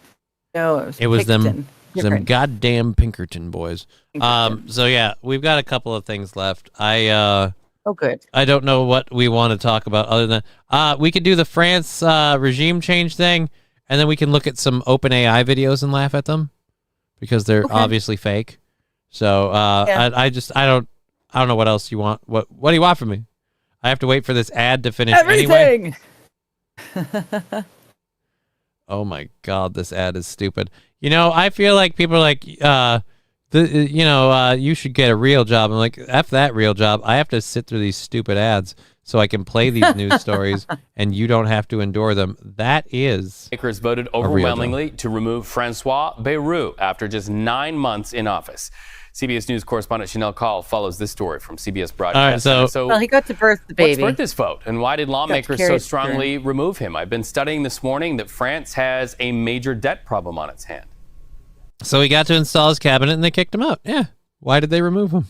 No, It was them Picton. Different. goddamn Pinkerton boys. So yeah, we've got a couple of things left. Oh, good. I don't know what we want to talk about other than we could do the France regime change thing, and then we can look at some OpenAI videos and laugh at them because they're obviously fake. So I don't know what else you want. What do you want from me? I have to wait for this ad to finish Everything. Anyway. Oh my God, this ad is stupid. I feel like people are like, you should get a real job. I'm like, F that real job. I have to sit through these stupid ads so I can play these news stories, and you don't have to endure them. That is. Lawmakers voted overwhelmingly to remove Francois Bayrou after just 9 months in office. CBS News correspondent Chanel Call follows this story from CBS Broadcast. All right, well, he got to birth the baby. What spurred this vote, and why did lawmakers so strongly remove him? I've been studying this morning that France has a major debt problem on its hand. So he got to install his cabinet, and they kicked him out. Yeah. Why did they remove him?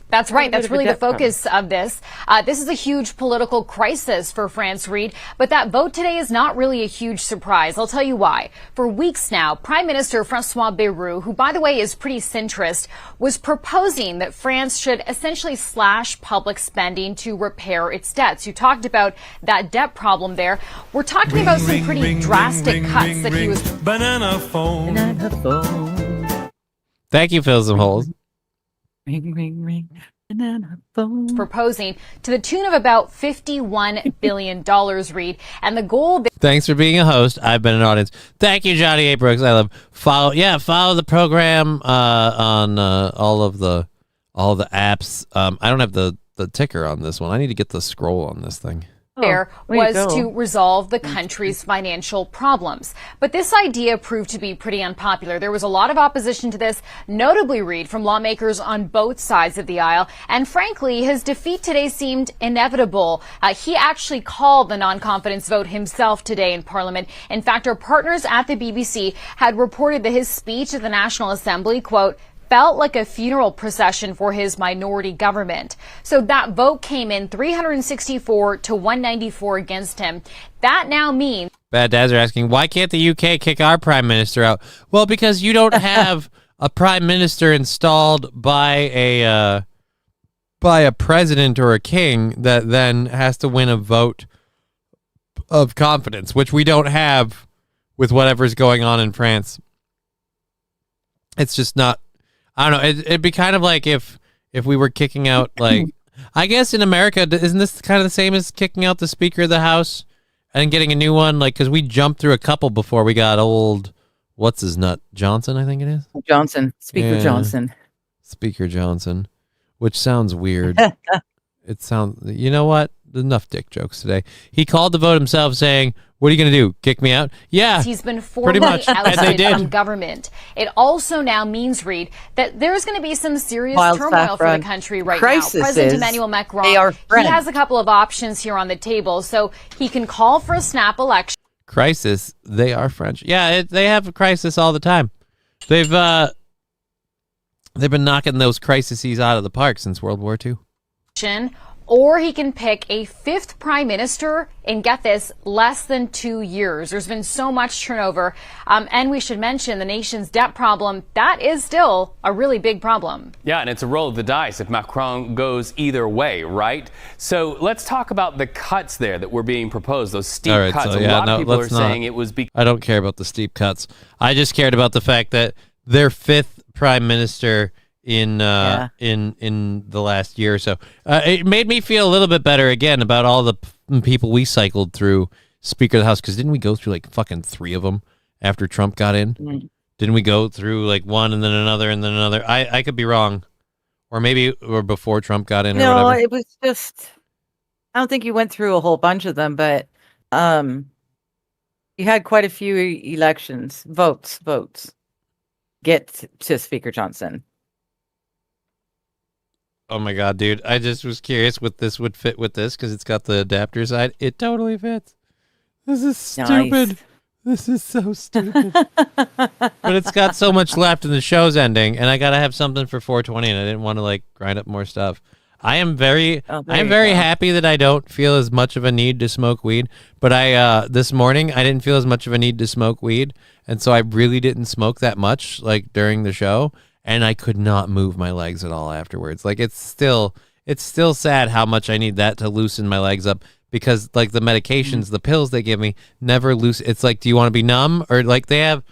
That's right. That's really the focus of this. This is a huge political crisis for France, Reed. But that vote today is not really a huge surprise. I'll tell you why. For weeks now, Prime Minister Francois Bayrou, who, by the way, is pretty centrist, was proposing that France should essentially slash public spending to repair its debts. You talked about that debt problem there. We're talking about some pretty drastic cuts that he was... Banana phone. Banana phone. Thank you, Fill Some Holes. Ring, ring, ring. Banana phone. Proposing to the tune of about $51 billion, Reed. And the goal... Thanks for being a host. I've been an audience. Thank you, Johnny A. Brooks. I love follow the program on all the apps. I don't have the ticker on this one. I need to get the scroll on this thing. There was to resolve the country's financial problems. But this idea proved to be pretty unpopular. There was a lot of opposition to this, notably, Reed, from lawmakers on both sides of the aisle. And frankly, his defeat today seemed inevitable. He actually called the non-confidence vote himself today in Parliament. In fact, our partners at the BBC had reported that his speech at the National Assembly, quote, felt like a funeral procession for his minority government. So that vote came in 364 to 194 against him. That now means... Bad Dads are asking, why can't the UK kick our prime minister out? Well, because you don't have a prime minister installed by a president or a king that then has to win a vote of confidence, which we don't have with whatever's going on in France. It's just not... I don't know. It'd be kind of like if we were kicking out, like, I guess in America, isn't this kind of the same as kicking out the Speaker of the House and getting a new one? Like, because we jumped through a couple before we got old, what's his nut? Johnson, I think it is? Johnson. Speaker Johnson. Speaker Johnson, which sounds weird. It sounds, you know what? Enough dick jokes today. He called the vote himself saying, what are you going to do? Kick me out? Yeah. He's been formally ousted from government. It also now means, Reed, that there's going to be some serious turmoil for the country right now. President Emmanuel Macron, he has a couple of options here on the table. So he can call for a snap election. Crisis. They are French. Yeah, they have a crisis all the time. They've been knocking those crises out of the park since World War II. Or he can pick a fifth prime minister in, get this, less than 2 years. There's been so much turnover. And we should mention the nation's debt problem. That is still a really big problem. Yeah, and it's a roll of the dice if Macron goes either way, right? So let's talk about the cuts there that were being proposed, those steep cuts. So, a lot of people are saying it was I don't care about the steep cuts. I just cared about the fact that their fifth prime minister in the last year or so. It made me feel a little bit better again about all the people we cycled through Speaker of the House, because didn't we go through like fucking 3 of them after Trump got in? Didn't we go through like one and then another and then another? I could be wrong. Or maybe before Trump got in or whatever. No, it was just, I don't think you went through a whole bunch of them, but you had quite a few elections, votes. Get to Speaker Johnson. Oh my God, dude. I just was curious what this would fit with this because it's got the adapter side. It totally fits. This is stupid. Nice. This is so stupid. But it's got so much left and the show's ending, and I got to have something for 420, and I didn't want to like grind up more stuff. I am very Oh, there I am you very go. happy that I don't feel as much of a need to smoke weed. But I this morning I didn't feel as much of a need to smoke weed, and so I really didn't smoke that much like during the show, and I could not move my legs at all afterwards. Like it's still sad how much I need that to loosen my legs up, because like the medications, the pills they give me never loose. It's like, do you want to be numb, or like they have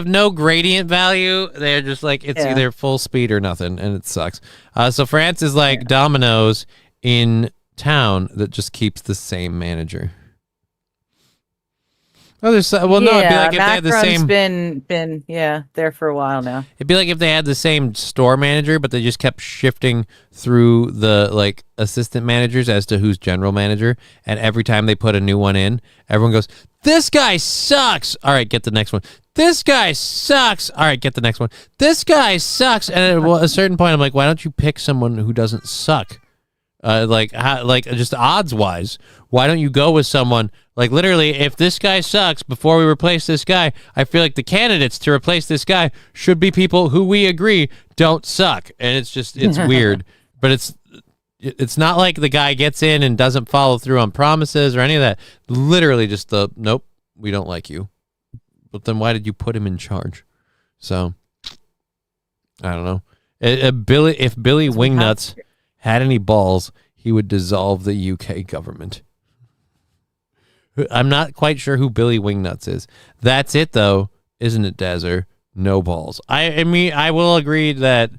no gradient value. They're just like, it's either full speed or nothing, and it sucks. So France is like Domino's in town that just keeps the same manager. Oh, there's well, no, it'd be like if they had the Macron's same. been there for a while now. It'd be like if they had the same store manager, but they just kept shifting through the like assistant managers as to who's general manager, and every time they put a new one in, everyone goes, "This guy sucks." All right, get the next one. This guy sucks. All right, get the next one. This guy sucks. And at a certain point, I'm like, why don't you pick someone who doesn't suck? Like just odds wise, why don't you go with someone like literally? If this guy sucks, before we replace this guy, I feel like the candidates to replace this guy should be people who we agree don't suck. And it's weird, but it's not like the guy gets in and doesn't follow through on promises or any of that. Literally just nope, we don't like you. But then why did you put him in charge? So I don't know. If Billy Wingnuts had any balls, he would dissolve the UK government. I'm not quite sure who Billy Wingnuts is. That's it, though, isn't it, Dazer? No balls. I mean, I will agree that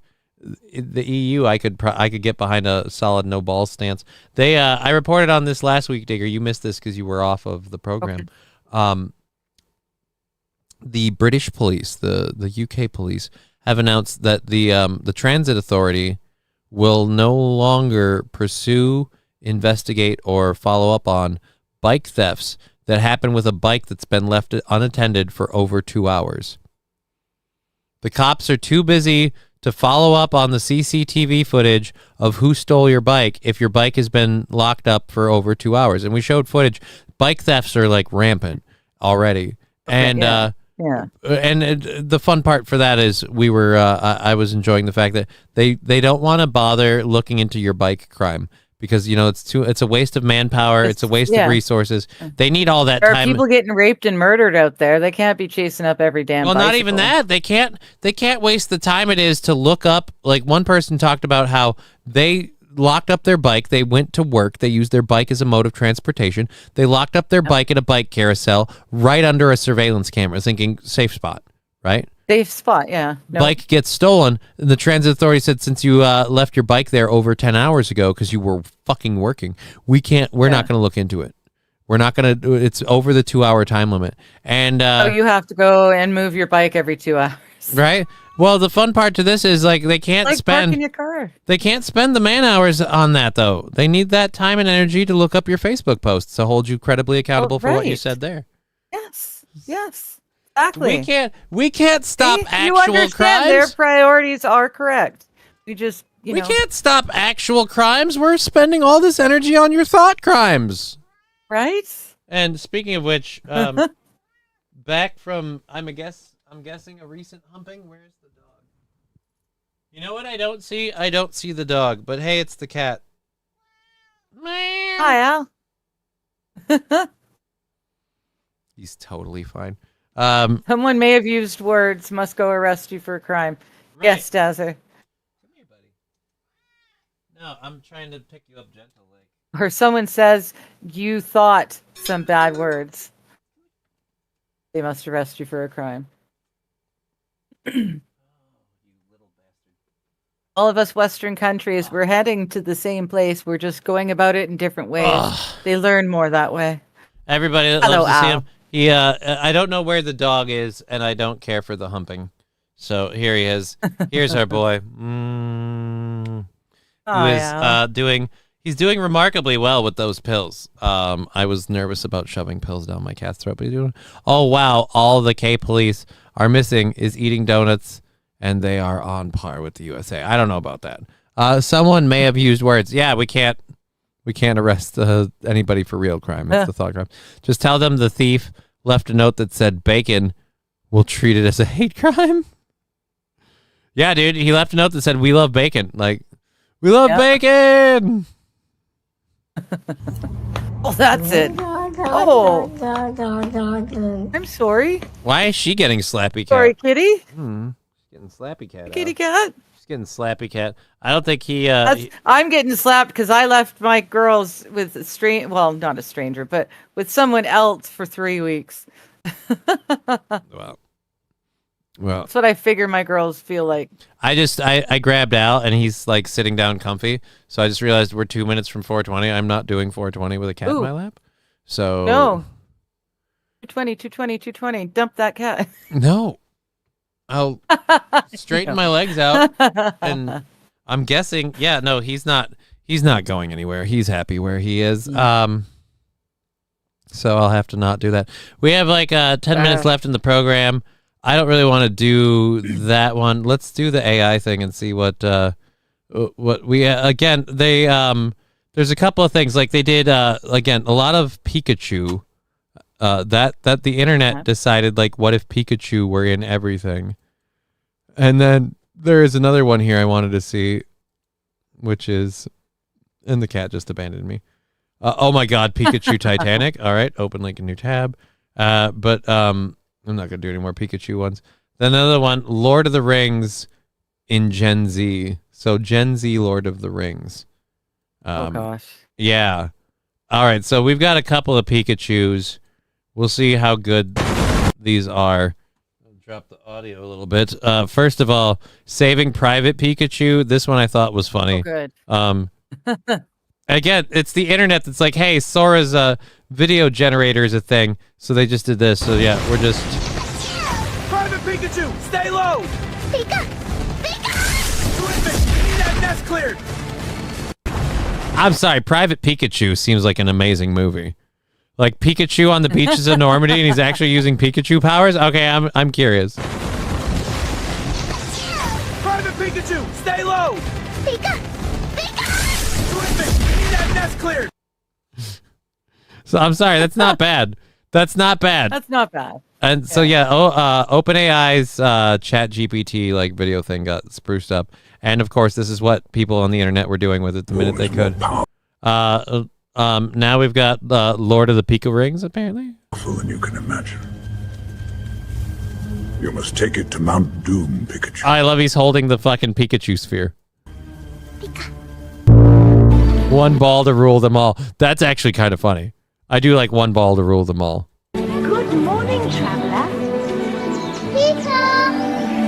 the EU, I could get behind a solid no balls stance. I reported on this last week, Digger. You missed this because you were off of the program. Okay. The British police, the UK police, have announced that the Transit Authority will no longer pursue, investigate, or follow up on bike thefts that happen with a bike that's been left unattended for over 2 hours. The cops are too busy to follow up on the CCTV footage of who stole your bike if your bike has been locked up for over 2 hours. And we showed footage. Bike thefts are like rampant already. And and the fun part for that is I was enjoying the fact that they don't want to bother looking into your bike crime because it's a waste of manpower, it's a waste of resources. They need all that time. There are people getting raped and murdered out there. They can't be chasing up every damn bicycle. Not even that. They can't waste the time it is to look up. Like one person talked about how they locked up their bike. They went to work. They used their bike as a mode of transportation. They locked up their bike at a bike carousel right under a surveillance camera, thinking safe spot, right? Safe spot, yeah. No. Bike gets stolen. The Transit Authority said, since you left your bike there over 10 hours ago because you were fucking working, we're not going to look into it. We're not going to. It's over the 2 hour time limit. And you have to go and move your bike every 2 hours. Right? Well, the fun part to this is like they can't spend parking your car. They can't spend the man hours on that though. They need that time and energy to look up your Facebook posts to hold you credibly accountable for what you said there. Yes. Exactly. We can't stop actual crimes. Their priorities are correct. We can't stop actual crimes. We're spending all this energy on your thought crimes. Right? And speaking of which, back from I'm guessing a recent humping. Where's the dog? You know what I don't see? I don't see the dog, but hey, it's the cat. Hi, Al. He's totally fine. Someone may have used words, must go arrest you for a crime. Right. Yes, Dazer. Come here, buddy. No, I'm trying to pick you up gently. Or someone says you thought some bad words. They must arrest you for a crime. All of us Western countries, we're heading to the same place. We're just going about it in different ways. They learn more that way. Everybody that loves to see him. I don't know where the dog is, and I don't care for the humping. So here he is. Here's our boy. He's doing remarkably well with those pills. I was nervous about shoving pills down my cat's throat, but he's doing. Oh wow! All the K police are missing is eating donuts, and they are on par with the USA. I don't know about that. Someone may have used words. Yeah, we can't arrest anybody for real crime. It's the thought crime. Just tell them the thief left a note that said bacon. We'll treat it as a hate crime. Yeah, dude, he left a note that said we love bacon. Like, We love bacon. Oh, that's it. Oh, I'm sorry. Why is she getting slappy cat? Sorry, kitty. She's getting slappy cat. Kitty cat. She's getting slappy cat. I don't think he. I'm getting slapped because I left my girls with a well, not a stranger, but with someone else for 3 weeks. Well, that's what I figure my girls feel like. I grabbed Al and he's like sitting down comfy. So I just realized we're 2 minutes from 420. I'm not doing 420 with a cat in my lap. So no. 220. Dump that cat. No. I'll straighten my legs out and I'm guessing, no, he's not going anywhere. He's happy where he is. So I'll have to not do that. We have like 10 minutes left in the program. I don't really want to do that one. Let's do the AI thing and see what we again, they there's a couple of things like they did again, a lot of Pikachu that the internet decided like what if Pikachu were in everything. And then there is another one here I wanted to see, which is, and the cat just abandoned me. Oh my God, Pikachu Titanic. All right, open link in new tab. But I'm not gonna do any more Pikachu ones. Then another one, Lord of the Rings in Gen Z. So Gen Z Lord of the Rings. Oh gosh. Yeah. All right, so we've got a couple of Pikachus. We'll see how good these are. I'll drop the audio a little bit. First of all, Saving Private Pikachu. This one I thought was funny. Oh, good. Again, it's the internet that's like, hey, Sora's video generator is a thing. So they just did this. So yeah, we're just... Private Pikachu, stay low! Pika! Terrific! We need that nest cleared! I'm sorry, Private Pikachu seems like an amazing movie. Like Pikachu on the beaches of Normandy and he's actually using Pikachu powers? Okay, I'm curious. Private Pikachu, stay low! Pika! Terrific! We need that nest cleared! So I'm sorry, that's not bad. That's not bad. That's not bad. And so OpenAI's Chat GPT like video thing got spruced up, and of course this is what people on the internet were doing with it the minute they could. Now we've got Lord of the Pika Rings apparently. Than you can imagine. You must take it to Mount Doom, Pikachu. I love he's holding the fucking Pikachu sphere. Pika. One ball to rule them all. That's actually kind of funny. I do like one ball to rule them all. Good morning, traveler. Pika!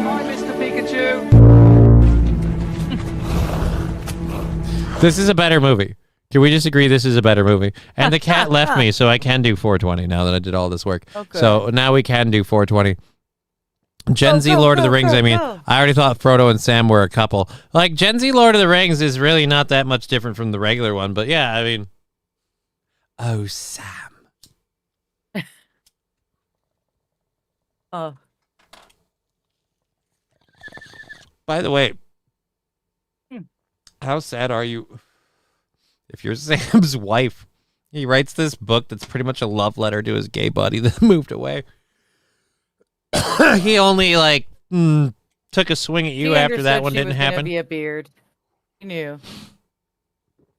Hi, Mr. Pikachu. This is a better movie. Can we just agree this is a better movie? And the cat left me, so I can do 420 now that I did all this work. Okay. So now we can do 420. Gen Z Lord of the Rings, I mean, I already thought Frodo and Sam were a couple. Like, Gen Z Lord of the Rings is really not that much different from the regular one, but yeah, I mean... Oh, Sam. Oh. By the way, how sad are you if you're Sam's wife? He writes this book that's pretty much a love letter to his gay buddy that moved away. He only, like, took a swing at you after that one didn't happen. Be a beard. She knew.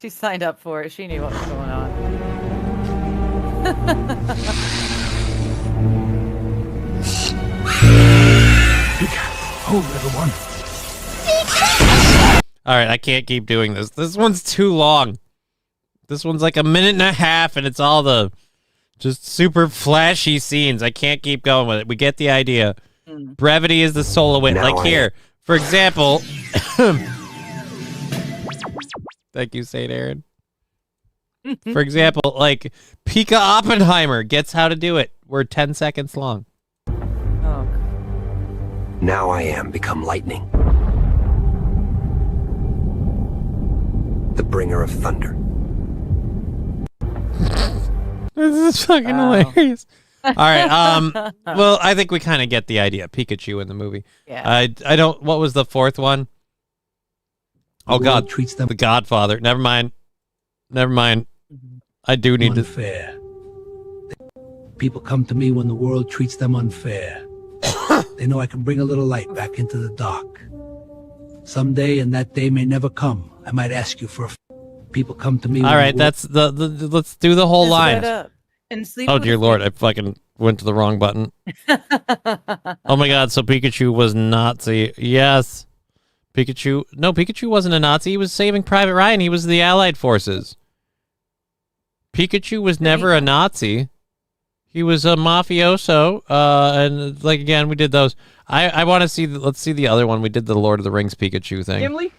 She signed up for it. She knew what was going on. Hold, everyone. All right, I can't keep doing this. This one's too long. This one's like a minute and a half, and it's all the just super flashy scenes. I can't keep going with it. We get the idea. Brevity is the soul of wit. Now like here, for example. Thank you, St. Aaron. For example, like Pika Oppenheimer gets how to do it. We're 10 seconds long. Oh. Now I am become lightning. The bringer of thunder. This is fucking hilarious. All right. Well, I think we kind of get the idea. Pikachu in the movie. Yeah. I don't. What was the fourth one? Oh God, treats them. The Godfather. Never mind. I do need unfair. People come to me when the world treats them unfair. They know I can bring a little light back into the dark. Someday, and that day may never come, I might ask you for a people come to me. All right, that's the let's do the whole line. And sleep Oh with dear a Lord, I fucking went to the wrong button. Oh my God, so Pikachu was Nazi. Yes. Pikachu wasn't a Nazi. He was Saving Private Ryan. He was the Allied forces. Pikachu was never a Nazi. He was a mafioso. And like, again, we did those. I want to see, let's see the other one. We did the Lord of the Rings Pikachu thing. Gimli?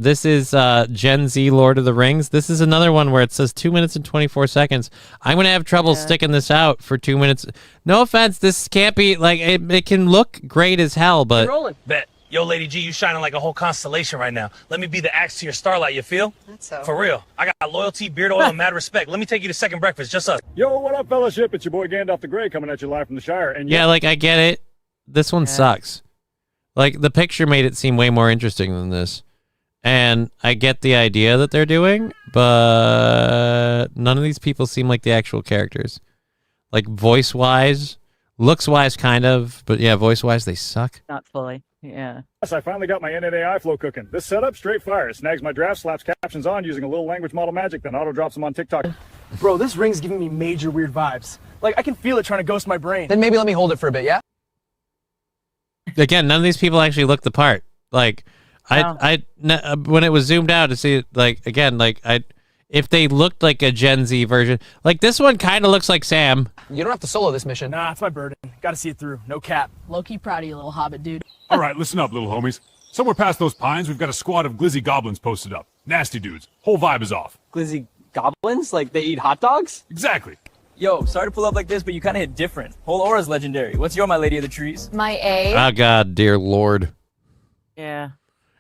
This is Gen Z Lord of the Rings. This is another one where it says 2 minutes and 24 seconds. I'm gonna have trouble sticking this out for 2 minutes. No offense, this can't be like it can look great as hell, but Rolling. Bet. Yo, Lady G, you shining like a whole constellation right now. Let me be the axe to your starlight, you feel? That's so. For real. I got loyalty, beard oil, and mad respect. Let me take you to second breakfast, just us. Yo, what up, fellowship? It's your boy Gandalf the Grey coming at you live from the Shire. And yeah, like I get it. This one sucks. Like the picture made it seem way more interesting than this. And I get the idea that they're doing, but none of these people seem like the actual characters. Like voice-wise, looks-wise kind of, but yeah, voice-wise they suck. Not fully, yeah. yes, I finally got my NNAI flow cooking. This setup, straight fire. It snags my draft, slaps captions on using a little language model magic, then auto drops them on TikTok. Bro, this ring's giving me major weird vibes. Like, I can feel it trying to ghost my brain. Then maybe let me hold it for a bit, yeah? Again, none of these people actually look the part. Like, when it was zoomed out to see it, like, again, like, if they looked like a Gen Z version, like this one kind of looks like Sam. You don't have to solo this mission. Nah, it's my burden. Gotta see it through. No cap. Low-key proud of you, little hobbit dude. All right, listen up, little homies. Somewhere past those pines, we've got a squad of glizzy goblins posted up. Nasty dudes. Whole vibe is off. Glizzy goblins? Like they eat hot dogs? Exactly. Yo, sorry to pull up like this, but you kind of hit different. Whole aura's legendary. What's your My Lady of the Trees? My A. Oh God, dear Lord. Yeah.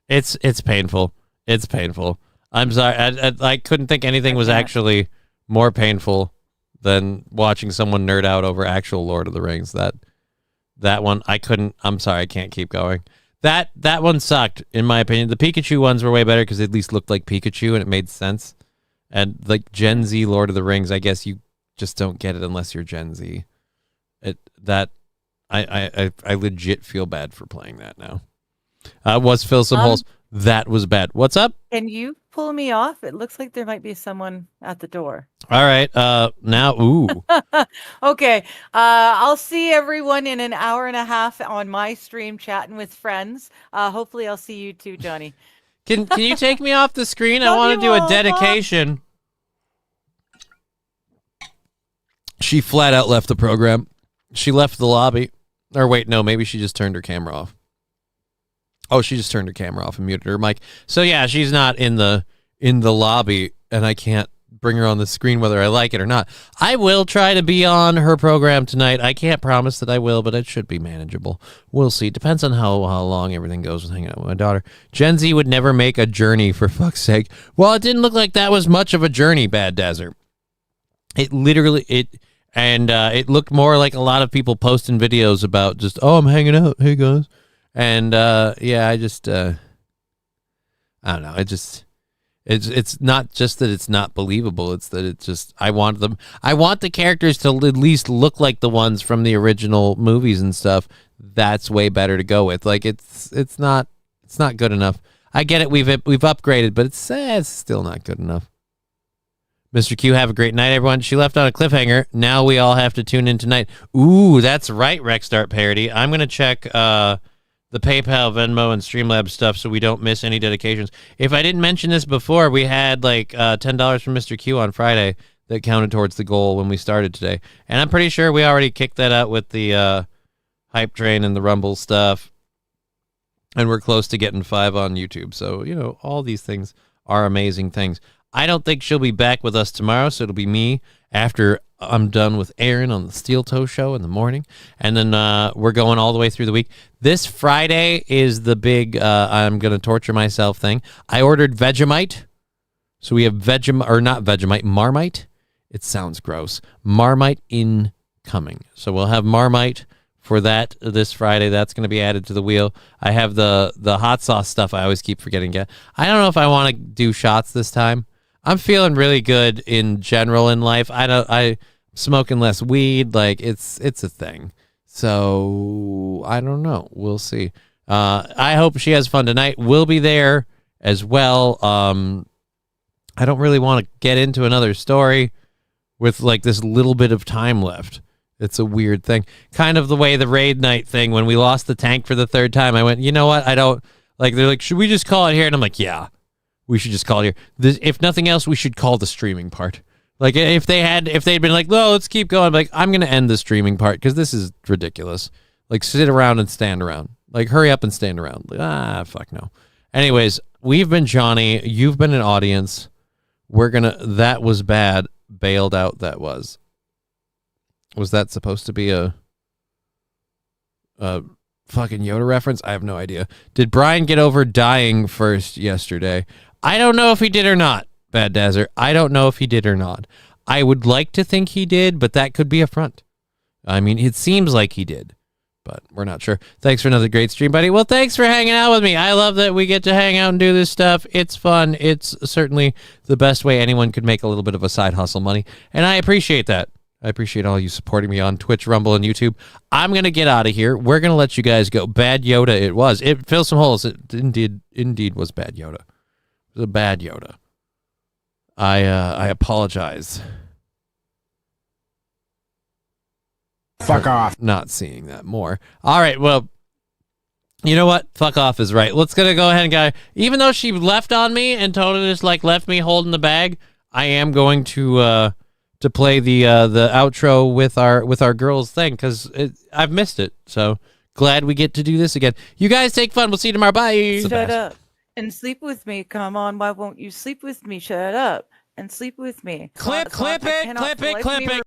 It's painful. It's painful. I'm sorry. I couldn't think anything was actually more painful than watching someone nerd out over actual Lord of the Rings. That one I couldn't. I'm sorry. I can't keep going. That one sucked in my opinion. The Pikachu ones were way better because they at least looked like Pikachu and it made sense. And like Gen Z Lord of the Rings, I guess you just don't get it unless you're Gen Z. I legit feel bad for playing that now. Was fill some holes. That was bad. What's up? Can you pull me off? It looks like there might be someone at the door. All right. Now, ooh. Okay. I'll see everyone in an hour and a half on my stream chatting with friends. Hopefully I'll see you too, Johnny. Can you take me off the screen? I want to do a dedication. She flat out left the program. She left the lobby. Or wait, no, maybe she just turned her camera off. Oh, she just turned her camera off and muted her mic. So yeah, she's not in the lobby, and I can't bring her on the screen whether I like it or not. I will try to be on her program tonight. I can't promise that I will, but it should be manageable. We'll see. Depends on how long everything goes with hanging out with my daughter. Gen Z would never make a journey, for fuck's sake. Well, it didn't look like that was much of a journey, Bad Desert. It literally it looked more like a lot of people posting videos about just, oh, I'm hanging out. Hey guys. And yeah, I don't know. It's not just that it's not believable. It's that it's just I want the characters to at least look like the ones from the original movies and stuff. That's way better to go with. Like it's not good enough. I get it. We've upgraded, but it's still not good enough. Mr. Q, have a great night, everyone. She left on a cliffhanger. Now we all have to tune in tonight. Ooh, that's right, Rexstart parody. I'm gonna check the PayPal, Venmo, and Streamlabs stuff so we don't miss any dedications. If I didn't mention this before, we had like $10 from Mr. Q on Friday that counted towards the goal when we started today. And I'm pretty sure we already kicked that out with the Hype Train and the Rumble stuff. And we're close to getting 5 on YouTube. So, you know, all these things are amazing things. I don't think she'll be back with us tomorrow, so it'll be me after I'm done with Aaron on the Steel Toe Show in the morning. And then we're going all the way through the week. This Friday is the big I'm going to torture myself thing. I ordered Vegemite. So we have not Vegemite, Marmite. It sounds gross. Marmite incoming. So we'll have Marmite for that this Friday. That's going to be added to the wheel. I have the hot sauce stuff I always keep forgetting to get. I don't know if I want to do shots this time. I'm feeling really good in general in life. I'm smoking less weed. Like it's a thing. So I don't know. We'll see. I hope she has fun tonight. We'll be there as well. I don't really want to get into another story with like this little bit of time left. It's a weird thing. Kind of the way the raid night thing, when we lost the tank for the third time, I went, you know what? I don't, like, they're like, should we just call it here? And I'm like, yeah, we should just call it here. If nothing else, we should call the streaming part. Like, if they'd been like, no, let's keep going. I'm like, I'm going to end the streaming part because this is ridiculous. Like, sit around and stand around. Like, hurry up and stand around. Like, fuck no. Anyways, we've been Johnny. You've been an audience. That was bad. Bailed out, that was. Was that supposed to be a fucking Yoda reference? I have no idea. Did Brian get over dying first yesterday? I don't know if he did or not, Bad Desert. I don't know if he did or not. I would like to think he did, but that could be a front. I mean, it seems like he did, but we're not sure. Thanks for another great stream, buddy. Well, thanks for hanging out with me. I love that we get to hang out and do this stuff. It's fun. It's certainly the best way anyone could make a little bit of a side hustle money, and I appreciate that. I appreciate all you supporting me on Twitch, Rumble, and YouTube. I'm going to get out of here. We're going to let you guys go. Bad Yoda it was. It fills some holes. It indeed was Bad Yoda. It was a bad Yoda. I apologize. Fuck off. Not seeing that more. All right, well, you know what? Fuck off is right. Let's go ahead and even though she left on me and totally just like left me holding the bag, I am going to play the outro with our girls thing because I've missed it. So glad we get to do this again. You guys take fun. We'll see you tomorrow. Bye. Shut up and sleep with me. Come on, why won't you sleep with me? Shut up and sleep with me. Clip it.